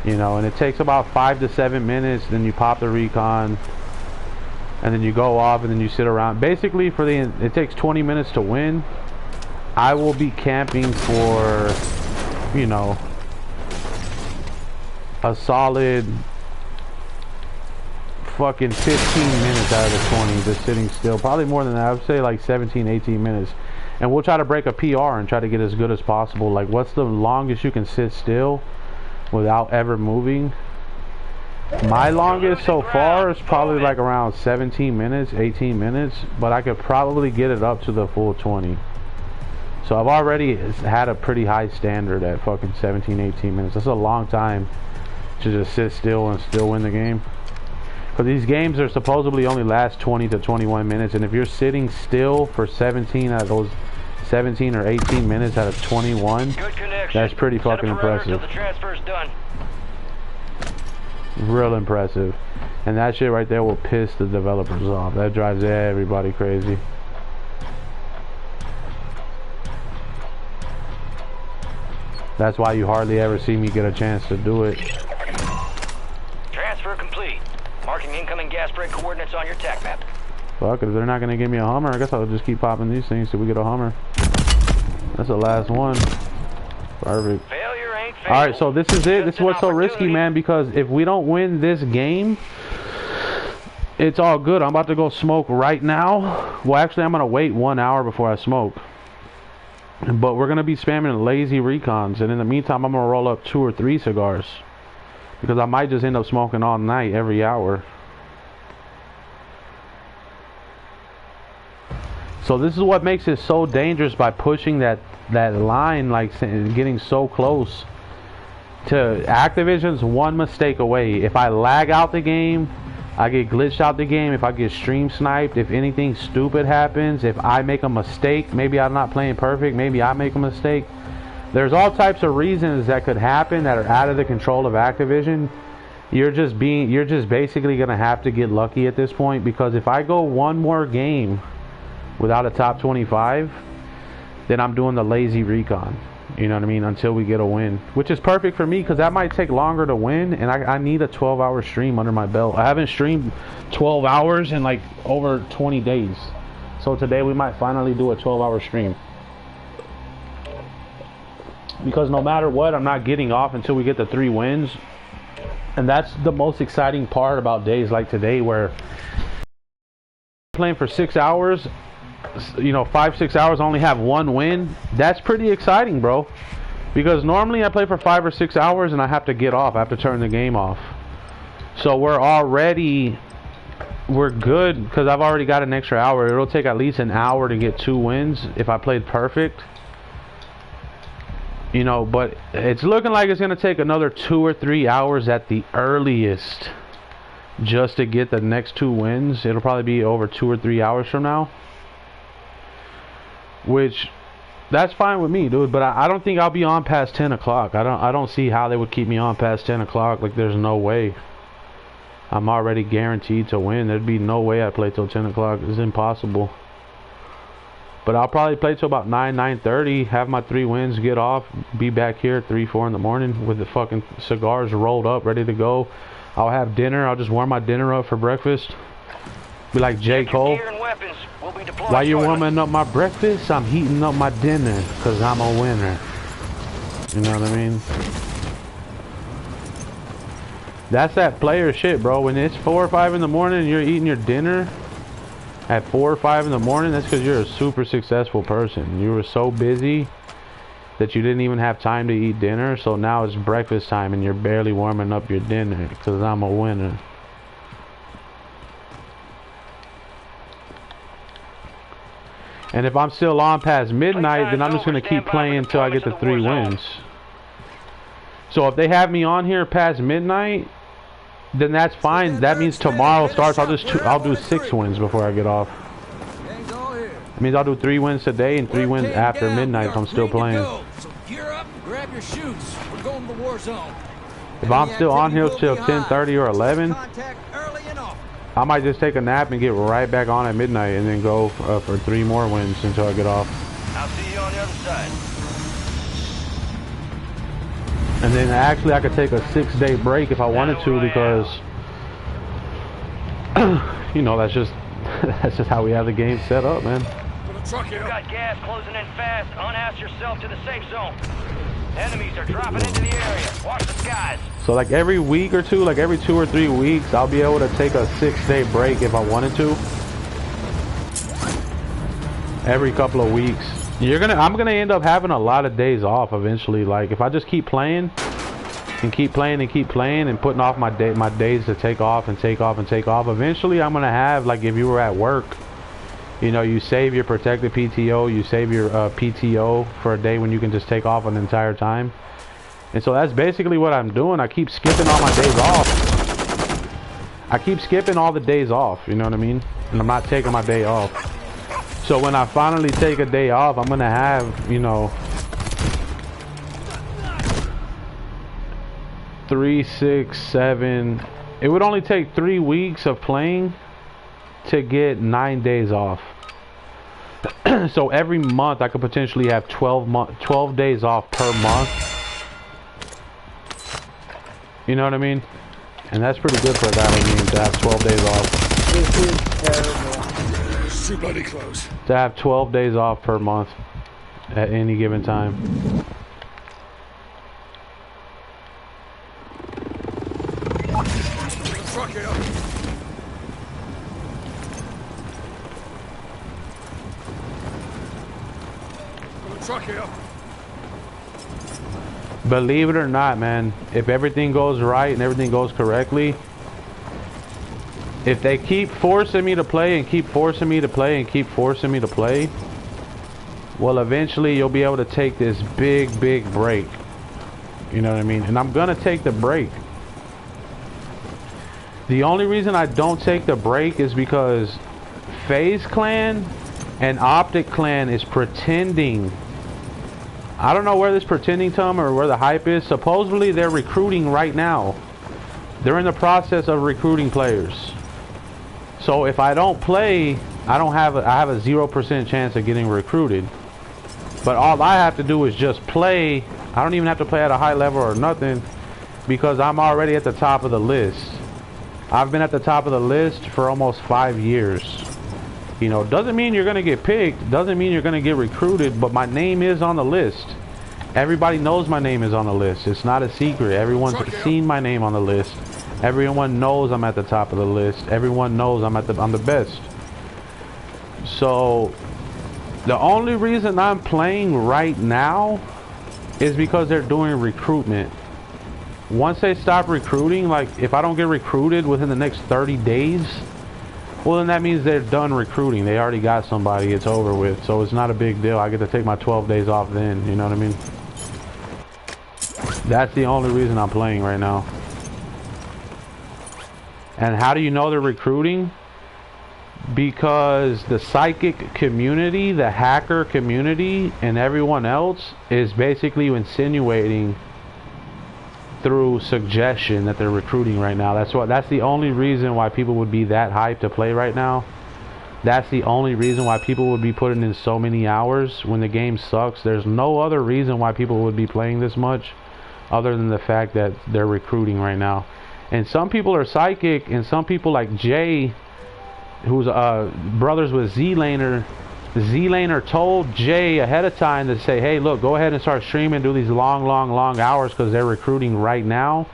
You know, and it takes about 5 to 7 minutes. Then you pop the recon, and then you go off, and then you sit around. Basically, it takes 20 minutes to win. I will be camping for, you know, a solid fucking 15 minutes out of the 20 just sitting still. Probably more than that. I would say like 17, 18 minutes. And we'll try to break a PR and try to get as good as possible. Like, what's the longest you can sit still without ever moving? My longest so far is probably like around 17 minutes, 18 minutes. But I could probably get it up to the full 20. So I've already had a pretty high standard at fucking 17, 18 minutes. That's a long time to just sit still and still win the game. Because these games are supposedly only last 20 to 21 minutes. And if you're sitting still for 17 out of those 17 or 18 minutes out of 21, that's pretty fucking impressive. The transfer's done. Real impressive. And that shit right there will piss the developers off. That drives everybody crazy. That's why you hardly ever see me get a chance to do it. Transfer complete. Marking incoming gas spread coordinates on your TAC map. Fuck it, if they're not gonna give me a Hummer, I guess I'll just keep popping these things till we get a Hummer. That's the last one. Perfect. Failure ain't fatal. Alright, so this is it. This is what's so risky, man, because if we don't win this game, it's all good. I'm about to go smoke right now. Well, actually, I'm gonna wait 1 hour before I smoke. But we're going to be spamming lazy recons. And in the meantime, I'm going to roll up 2 or 3 cigars. Because I might just end up smoking all night, every hour. So this is what makes it so dangerous by pushing that line, like getting so close. To Activision's one mistake away. If I lag out the game, I get glitched out the game. If I get stream sniped, if anything stupid happens, if I make a mistake, maybe I'm not playing perfect, maybe I make a mistake. There's all types of reasons that could happen that are out of the control of Activision. You're just basically gonna have to get lucky at this point, because if I go one more game without a top 25, then I'm doing the lazy recon. You know what I mean? Until we get a win, which is perfect for me, because that might take longer to win, and I need a 12-hour stream under my belt. I haven't streamed 12 hours in like over 20 days. So today we might finally do a 12-hour stream. Because no matter what, I'm not getting off until we get the 3 wins. And that's the most exciting part about days like today, where playing for 6 hours, you know, 5-6 hours, I only have 1 win. That's pretty exciting, bro, because normally I play for 5 or 6 hours and I have to get off. I have to turn the game off. So we're good, because I've already got an extra hour. It'll take at least an hour to get 2 wins if I played perfect, you know. But it's looking like it's gonna take another 2 or 3 hours at the earliest just to get the next 2 wins. It'll probably be over 2 or 3 hours from now. Which, that's fine with me, dude. But I don't think I'll be on past 10 o'clock. I don't see how they would keep me on past 10 o'clock. Like, there's no way. I'm already guaranteed to win. There'd be no way I play till 10 o'clock. It's impossible. But I'll probably play till about 9:30. Have my 3 wins, get off, be back here at 3, 4 in the morning with the fucking cigars rolled up, ready to go. I'll have dinner. I'll just warm my dinner up for breakfast. Be like J. Cole. While you're warming up my breakfast, I'm heating up my dinner, because I'm a winner. You know what I mean? That's that player shit, bro. When it's 4 or 5 in the morning and you're eating your dinner at 4 or 5 in the morning, that's because you're a super successful person. You were so busy that you didn't even have time to eat dinner, so now it's breakfast time and you're barely warming up your dinner, because I'm a winner. And if I'm still on past midnight, then I'm just going to keep playing until I get the 3 wins. So if they have me on here past midnight, then that's fine. That means tomorrow starts. I'll do 6 wins before I get off. It means I'll do 3 wins today and 3 wins after midnight if I'm still playing. So gear up and grab your shoots. We're going to the war zone. If I'm still on here till 10:30 or 11, I might just take a nap and get right back on at midnight and then go for 3 more wins until I get off. I'll see you on the other side. And then actually I could take a 6-day break if I wanted to, because you know, that's just how we have the game set up, man. You've got gas closing in fast. Unass yourself to the safe zone. Enemies are dropping into the area. Watch the skies. So like every week or two, like every 2 or 3 weeks, I'll be able to take a 6-day break if I wanted to. Every couple of weeks. I'm gonna end up having a lot of days off eventually. Like if I just keep playing and keep playing and keep playing and putting off my days to take off and take off and take off, eventually I'm gonna have, like if you were at work, you know, you save your protected PTO, you save your PTO for a day when you can just take off an entire time. And so that's basically what I'm doing. I keep skipping all my days off. I keep skipping all the days off, you know what I mean? And I'm not taking my day off. So when I finally take a day off, I'm gonna have, you know, 3, 6, 7. It would only take 3 weeks of playing to get 9 days off. So every month I could potentially have 12 days off per month. You know what I mean? And that's pretty good for a guy like me to have 12 days off. This is terrible. It's too bloody close. To have 12 days off per month at any given time. Truck it up. Truck it up. Believe it or not, man, if everything goes right and everything goes correctly, if they keep forcing me to play and keep forcing me to play and keep forcing me to play, well, eventually you'll be able to take this big break. You know what I mean? And I'm gonna take the break. The only reason I don't take the break is because FaZe Clan and Optic Clan is pretending. I don't know where this pretending come or where the hype is. Supposedly they're recruiting right now. They're in the process of recruiting players. So if I don't play, I have a 0% chance of getting recruited. But all I have to do is just play. I don't even have to play at a high level or nothing, because I'm already at the top of the list. I've been at the top of the list for almost 5 years. You know, doesn't mean you're gonna get picked, doesn't mean you're gonna get recruited, but my name is on the list. Everybody knows my name is on the list. It's not a secret. Everyone's seen my name on the list. Everyone knows I'm at the top of the list. Everyone knows I'm the best. So the only reason I'm playing right now is because they're doing recruitment. Once they stop recruiting, like if I don't get recruited within the next 30 days, well, then that means they're done recruiting. They already got somebody. It's over with. So it's not a big deal. I get to take my 12 days off then. You know what I mean? That's the only reason I'm playing right now. And how do you know they're recruiting? Because the psychic community, the hacker community, and everyone else is basically insinuating through suggestion that they're recruiting right now. That's the only reason why people would be that hyped to play right now. That's the only reason why people would be putting in so many hours when the game sucks. There's no other reason why people would be playing this much other than the fact that they're recruiting right now. And some people are psychic, and some people like Jay, who's brothers with Z-Laner told Jay ahead of time to say, hey, look, go ahead and start streaming, do these long hours, because they're recruiting right now.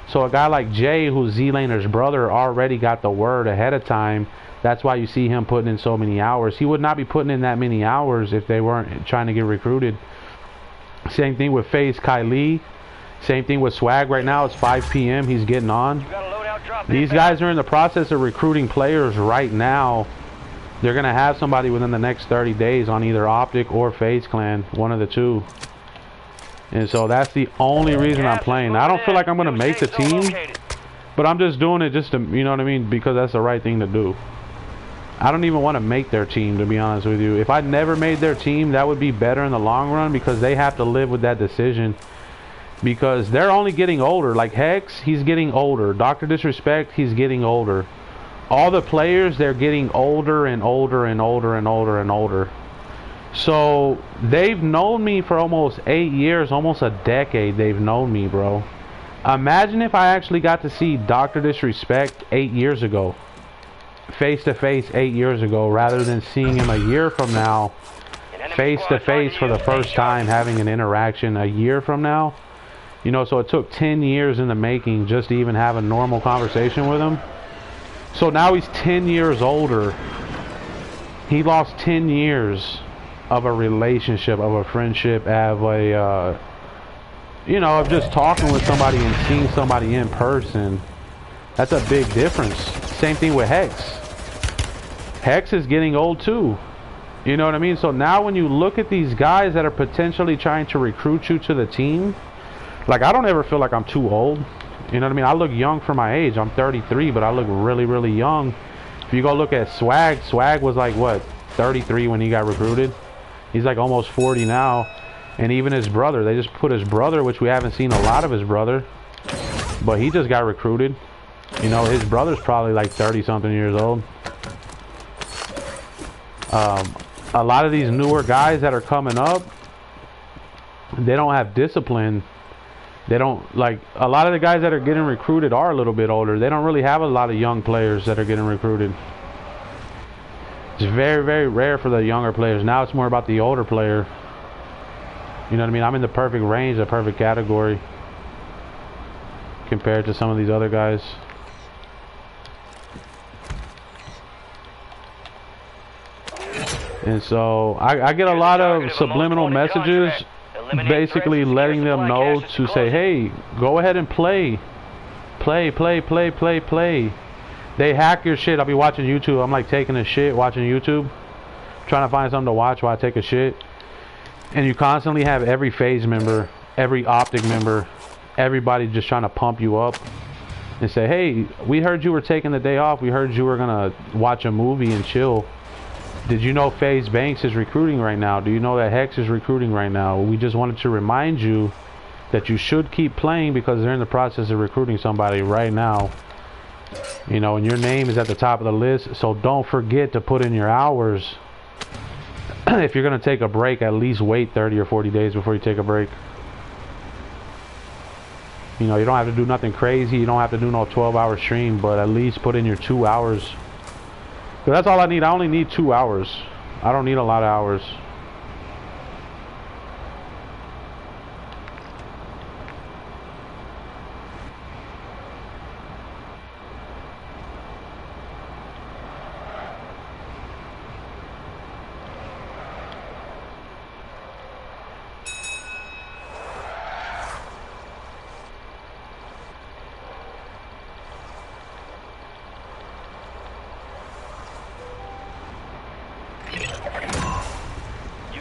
So a guy like Jay, who's Z-Laner's brother, already got the word ahead of time. That's why you see him putting in so many hours. He would not be putting in that many hours if they weren't trying to get recruited. Same thing with FaZe Kylie. Same thing with Swag. Right now it's 5 p.m. He's getting on. These guys are in the process of recruiting players right now. They're going to have somebody within the next 30 days on either Optic or FaZe Clan, one of the two. And so that's the only reason I'm playing. I don't feel like I'm going to make the team, but I'm just doing it just to, you know what I mean, because that's the right thing to do. I don't even want to make their team, to be honest with you. If I never made their team, that would be better in the long run, because they have to live with that decision. Because they're only getting older. Like Hex, he's getting older. Dr. Disrespect, he's getting older. All the players, they're getting older and older and older and older and older. So they've known me for almost 8 years, almost a decade they've known me, bro. Imagine if I actually got to see Dr. Disrespect 8 years ago. Face to face 8 years ago, rather than seeing him a year from now face to face for the first time, having an interaction a year from now. You know, so it took 10 years in the making just to even have a normal conversation with him. So now he's 10 years older. He lost 10 years of a relationship, of a friendship, of a, you know, of just talking with somebody and seeing somebody in person. That's a big difference. Same thing with Hex. Hex is getting old too. You know what I mean? So now when you look at these guys that are potentially trying to recruit you to the team, like, I don't ever feel like I'm too old. You know what I mean? I look young for my age. I'm 33, but I look really, really young. If you go look at Swag, Swag was like, what, 33 when he got recruited? He's like almost 40 now. And even his brother, they just put his brother, which we haven't seen a lot of his brother, but he just got recruited. You know, his brother's probably like 30-something years old. A lot of these newer guys that are coming up, they don't have discipline. They don't, like, a lot of the guys that are getting recruited are a little bit older. They don't really have a lot of young players that are getting recruited. It's very, very rare for the younger players. Now it's more about the older player. You know what I mean? I'm in the perfect range, the perfect category compared to some of these other guys. And so I get a lot of subliminal messages basically letting them know to say, hey, go ahead and play. Play. They hack your shit. I'll be watching YouTube. I'm like taking a shit, watching YouTube, trying to find something to watch while I take a shit. And you constantly have every phase member, every optic member, everybody just trying to pump you up and say, hey, we heard you were taking the day off. We heard you were going to watch a movie and chill. Did you know FaZe Banks is recruiting right now? Do you know that Hex is recruiting right now? We just wanted to remind you that you should keep playing because they're in the process of recruiting somebody right now. You know, and your name is at the top of the list, so don't forget to put in your hours. If you're going to take a break, at least wait 30 or 40 days before you take a break. You know, you don't have to do nothing crazy. You don't have to do no 12-hour stream, but at least put in your 2 hours. Because that's all I need. I only need 2 hours. I don't need a lot of hours.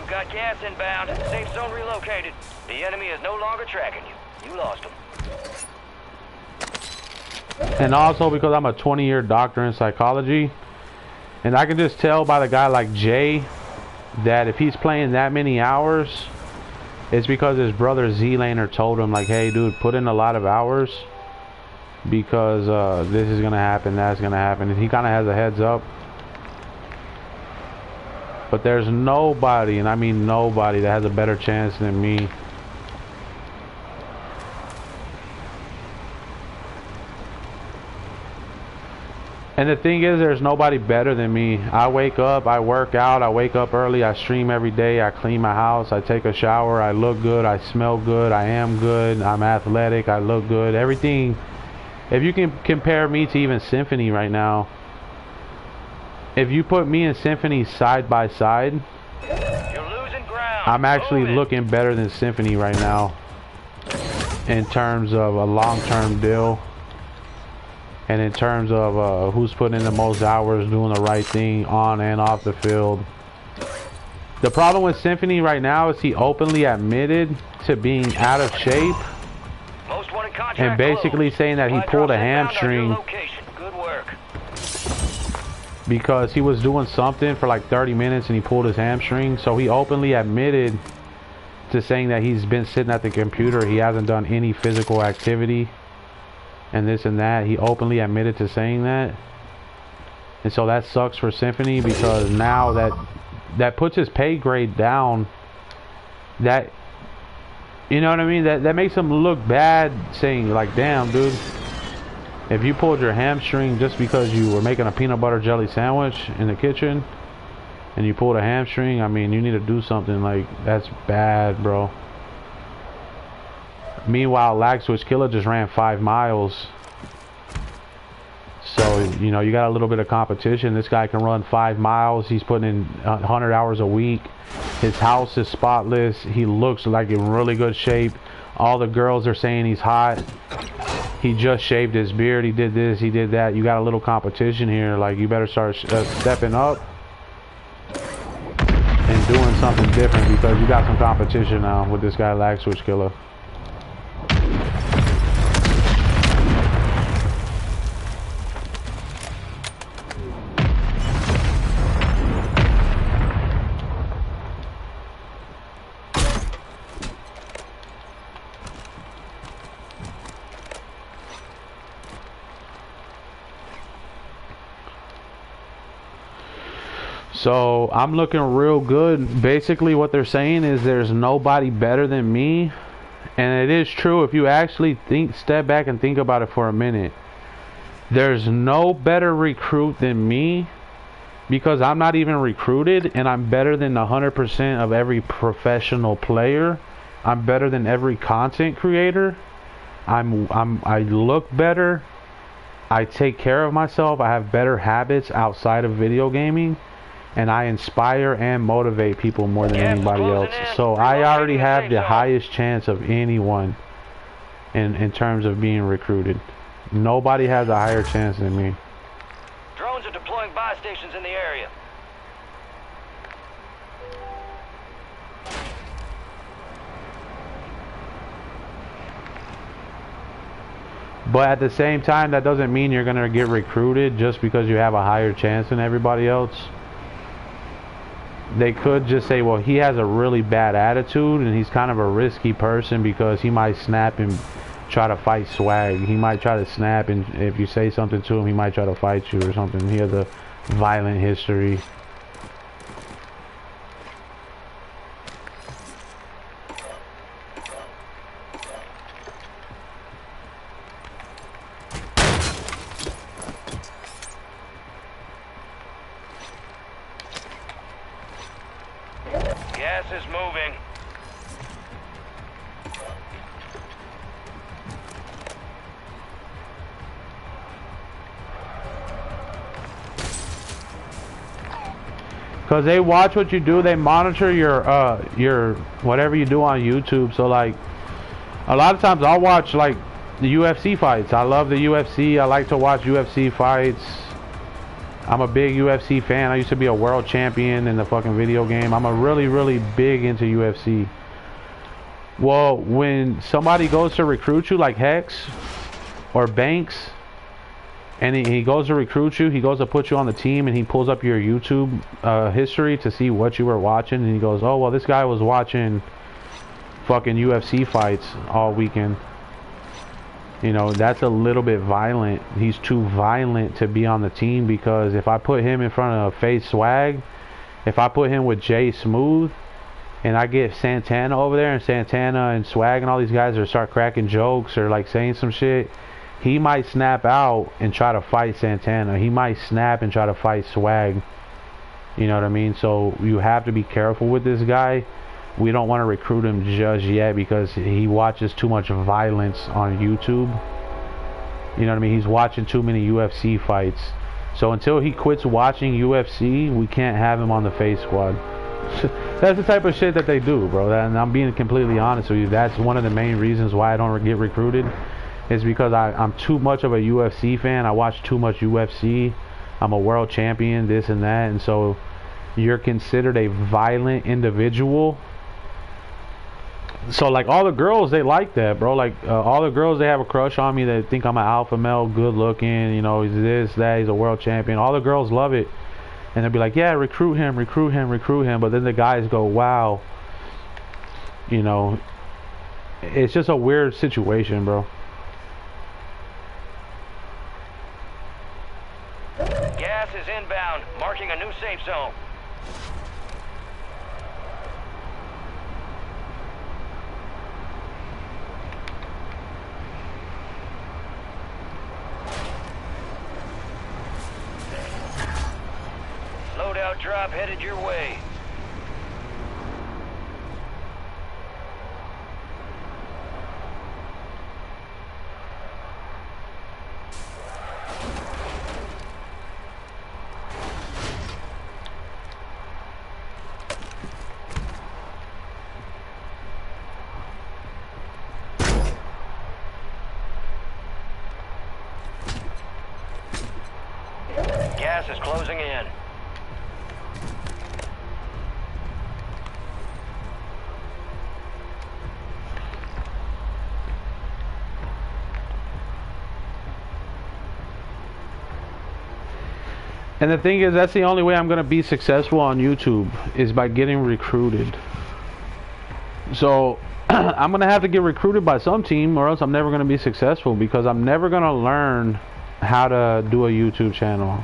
Got gas inbound. Safe zone relocated. The enemy is no longer tracking you. You lost them. And also because I'm a 20-year doctor in psychology, and I can just tell by the guy like Jay that if he's playing that many hours, it's because his brother Z-Laner told him, like, hey dude, put in a lot of hours because this is gonna happen, that's gonna happen, and he kind of has a heads up. But there's nobody, and I mean nobody, that has a better chance than me. And the thing is, there's nobody better than me. I wake up, I work out, I wake up early, I stream every day, I clean my house, I take a shower, I look good, I smell good, I am good, I'm athletic, I look good, everything. If you can compare me to even Symphony right now, if you put me and Symphony side by side, you're losing ground. I'm actually looking better than Symphony right now in terms of a long-term deal and in terms of who's putting in the most hours doing the right thing on and off the field. The problem with Symphony right now is he openly admitted to being out of shape and basically saying that he pulled a hamstring because he was doing something for like 30 minutes and he pulled his hamstring. So he openly admitted to saying that he's been sitting at the computer, he hasn't done any physical activity and this and that. He openly admitted to saying that. And so that sucks for Symphony because now that puts his pay grade down. That, you know what I mean? That makes him look bad, saying like, damn dude, if you pulled your hamstring just because you were making a peanut butter jelly sandwich in the kitchen and you pulled a hamstring, I mean, you need to do something. Like, that's bad, bro. Meanwhile, Lag Switch Killer just ran 5 miles. So, you know, you got a little bit of competition. This guy can run 5 miles. He's putting in 100 hours a week. His house is spotless. He looks like in really good shape. All the girls are saying he's hot. He just shaved his beard. He did this, he did that. You got a little competition here. Like, you better start stepping up and doing something different, because you got some competition now with this guy, Lag Switch Killer. So I'm looking real good. Basically what they're saying is there's nobody better than me. And it is true if you actually step back and think about it for a minute. There's no better recruit than me, because I'm not even recruited, and I'm better than 100% of every professional player. I'm better than every content creator. I look better. I take care of myself. I have better habits outside of video gaming. And I inspire and motivate people more than anybody else. So I already have the highest chance of anyone in terms of being recruited. Nobody has a higher chance than me. Drones are deploying buy stations in the area. But at the same time, that doesn't mean you're going to get recruited just because you have a higher chance than everybody else. They could just say, well, he has a really bad attitude and he's kind of a risky person because he might snap and try to fight Swag. He might try to snap, and if you say something to him, he might try to fight you or something. He has a violent history. Gas is moving. Because they watch what you do, they monitor your whatever you do on YouTube. So like, a lot of times I'll watch like the UFC fights. I love the UFC. I like to watch UFC fights. I'm a big UFC fan. I used to be a world champion in the fucking video game. I'm a really big into UFC. Well, when somebody goes to recruit you, like Hex or Banks, and he goes to recruit you, he goes to put you on the team, and he pulls up your YouTube history to see what you were watching, and he goes, oh, well, this guy was watching fucking UFC fights all weekend. You know, that's a little bit violent. He's too violent to be on the team, because if I put him in front of Face Swag, if I put him with Jay Smooth, and I get Santana over there, and Santana and Swag and all these guys are start cracking jokes or like saying some shit, he might snap out and try to fight Santana. He might snap and try to fight Swag. You know what I mean? So you have to be careful with this guy. We don't want to recruit him just yet because he watches too much violence on YouTube. You know what I mean? He's watching too many UFC fights. So until he quits watching UFC, we can't have him on the Face Squad. That's the type of shit that they do, bro. And I'm being completely honest with you. That's one of the main reasons why I don't get recruited. Is because I'm too much of a UFC fan. I watch too much UFC. I'm a world champion, this and that. And so you're considered a violent individual. So like all the girls, they like that, bro. Like all the girls, they have a crush on me. They think I'm an alpha male, good looking, you know, he's this, that, he's a world champion. All the girls love it. And they'll be like, yeah, recruit him. But then the guys go, wow. You know, it's just a weird situation, bro. Gas is inbound, marking a new safe zone. Loadout drop headed your way. Gas is closing in. And the thing is, that's the only way I'm going to be successful on YouTube, is by getting recruited. So I'm going to have to get recruited by some team, or else I'm never going to be successful, because I'm never going to learn how to do a YouTube channel.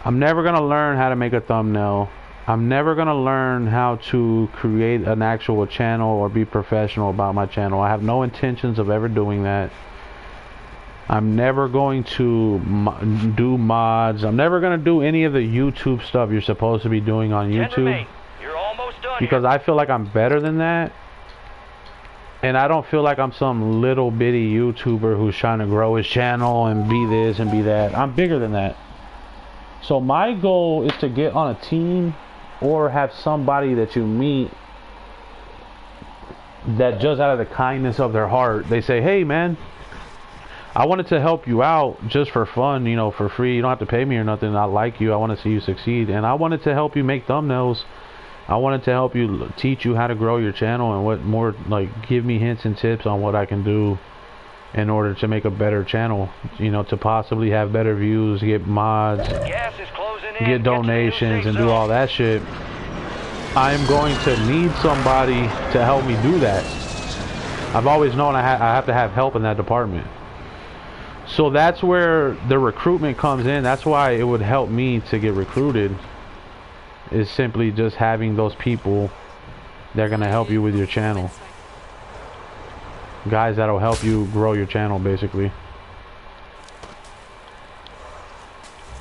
I'm never going to learn how to make a thumbnail. I'm never going to learn how to create an actual channel or be professional about my channel. I have no intentions of ever doing that. I'm never going to do mods. I'm never going to do any of the YouTube stuff you're supposed to be doing on YouTube. You're almost done because here. I feel like I'm better than that. And I don't feel like I'm some little bitty YouTuber who's trying to grow his channel and be this and be that. I'm bigger than that. So my goal is to get on a team or have somebody that you meet that just out of the kindness of their heart, they say, hey man, I wanted to help you out just for fun, you know, for free. You don't have to pay me or nothing. I like you. I want to see you succeed. And I wanted to help you make thumbnails. I wanted to help you, teach you how to grow your channel and what more, like, give me hints and tips on what I can do in order to make a better channel, you know, to possibly have better views, get mods, get donations, and do all that shit. I'm going to need somebody to help me do that. I've always known I have to have help in that department. So that's where the recruitment comes in. That's why it would help me to get recruited, is simply just having those people that are going to help you with your channel. Guys that'll help you grow your channel, basically.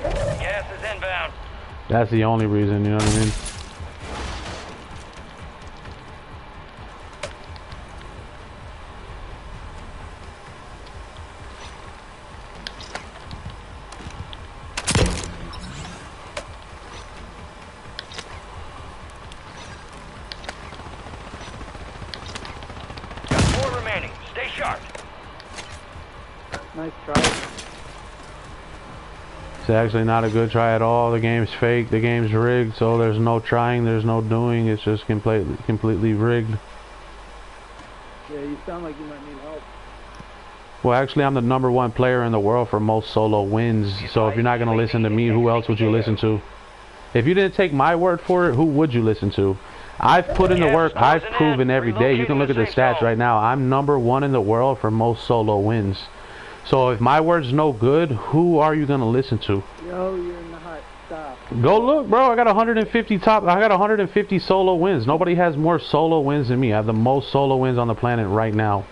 Gas is inbound. That's the only reason, you know what I mean? Stay sharp. Nice try. It's actually not a good try at all. The game's fake. The game's rigged. So there's no trying. There's no doing. It's just completely rigged. Yeah, you sound like you might need help. Well, actually, I'm the #1 player in the world for most solo wins. So if you're not going to listen to me, who else would you listen to? If you didn't take my word for it, who would you listen to? I've put in the work. I've proven every day. You can look at the stats right now. I'm #1 in the world for most solo wins. So if my word's no good, who are you going to listen to? Yo, you're in the hot stop. Go look, bro. I got 150 solo wins. Nobody has more solo wins than me. I have the most solo wins on the planet right now.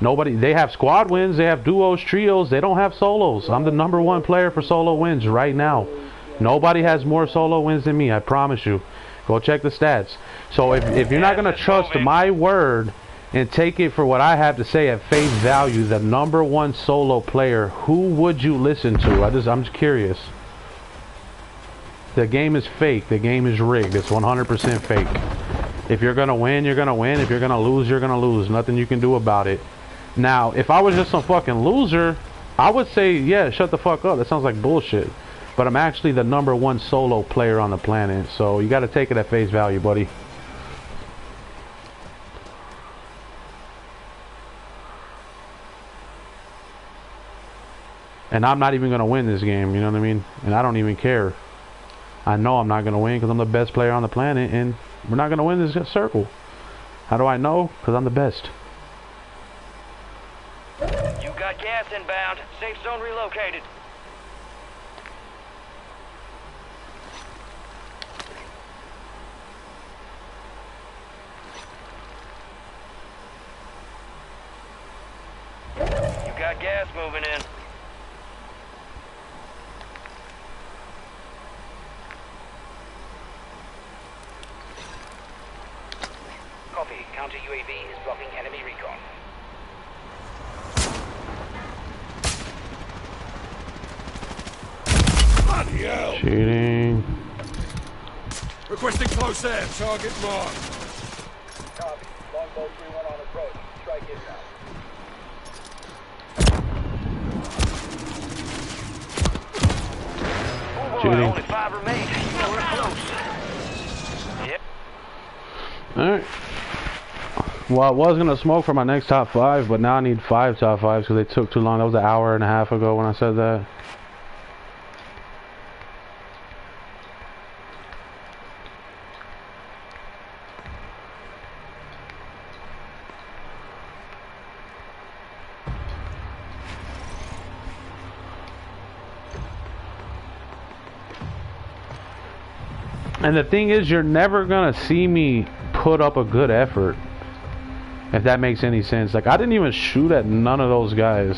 Nobody. They have squad wins. They have duos, trios. They don't have solos. I'm the #1 player for solo wins right now. Nobody has more solo wins than me. I promise you. Go check the stats. So if you're not going to trust my word and take it for what I have to say at face value, the #1 solo player, who would you listen to? I'm just curious. The game is fake. The game is rigged. It's 100% fake. If you're going to win, you're going to win. If you're going to lose, you're going to lose. Nothing you can do about it. Now, if I was just some fucking loser, I would say, yeah, shut the fuck up. That sounds like bullshit. But I'm actually the #1 solo player on the planet. So you got to take it at face value, buddy. And I'm not even going to win this game, you know what I mean? And I don't even care. I know I'm not going to win because I'm the best player on the planet, and we're not going to win this circle. How do I know? Because I'm the best. You got gas inbound. Safe zone relocated. You got gas moving in. Cheating. Requesting close air. Target marked. Copy. Longbow 3-1 on approach. Strike inbound. Cheating. Only 5 remain. We're close. Yep. Alright. Well, I was going to smoke for my next top 5, but now I need 5 top 5s because they took too long. That was an hour and a half ago when I said that. And the thing is, you're never gonna see me put up a good effort, if that makes any sense. Like, I didn't even shoot at none of those guys.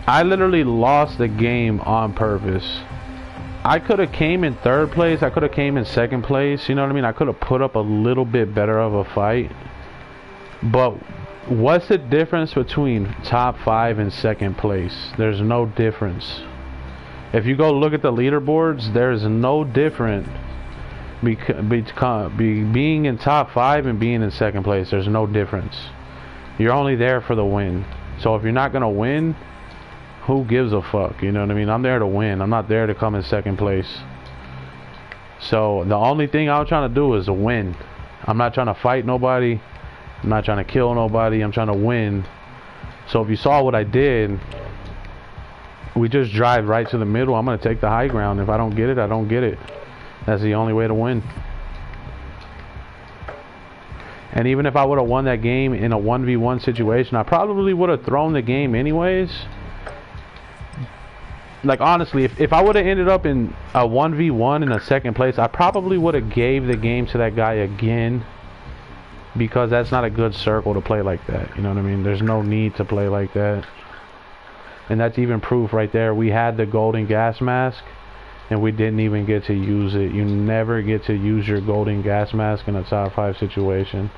I literally lost the game on purpose. I could have came in 3rd place, I could have came in 2nd place, you know what I mean? I could have put up a little bit better of a fight. But what's the difference between top 5 and 2nd place? There's no difference. If you go look at the leaderboards, there's no difference being in top 5 and being in 2nd place. There's no difference. You're only there for the win. So if you're not gonna win, who gives a fuck? You know what I mean? I'm there to win. I'm not there to come in 2nd place. So the only thing I'm trying to do is win. I'm not trying to fight nobody. I'm not trying to kill nobody. I'm trying to win. So if you saw what I did, we just drive right to the middle. I'm gonna take the high ground. If I don't get it, I don't get it. That's the only way to win. And even if I would have won that game in a 1v1 situation, I probably would have thrown the game anyways. Like, honestly, if I would have ended up in a 1v1 in a 2nd place, I probably would have gave the game to that guy again, because that's not a good circle to play like that. You know what I mean? There's no need to play like that. And that's even proof right there. We had the golden gas mask and we didn't even get to use it. You never get to use your golden gas mask in a top 5 situation.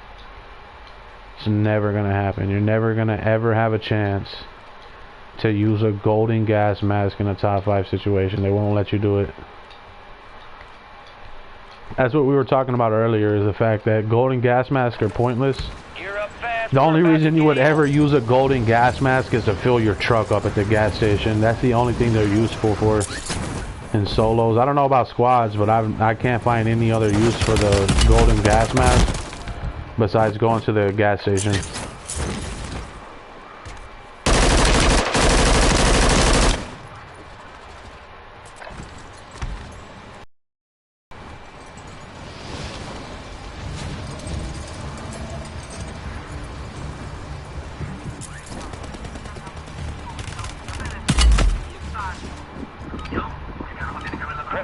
It's never gonna happen. You're never gonna ever have a chance to use a golden gas mask in a top 5 situation. They won't let you do it. That's what we were talking about earlier, is the fact that golden gas masks are pointless. The only reason you would ever use a golden gas mask is to fill your truck up at the gas station. That's the only thing they're useful for in solos. I don't know about squads, but I can't find any other use for the golden gas mask besides going to the gas station.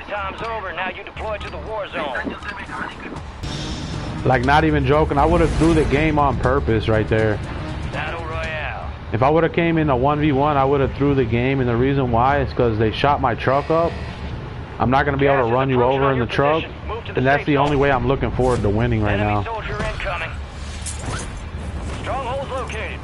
Time's over. Now you deploy to the Warzone. Like, not even joking, I would have threw the game on purpose right there. Battle Royale. If I would have came in a 1v1, I would have threw the game, and the reason why is because they shot my truck up. I'm not going to be able to run you over in the truck, and that's the only way I'm looking forward to winning right now. Soldier incoming. Strongholds located.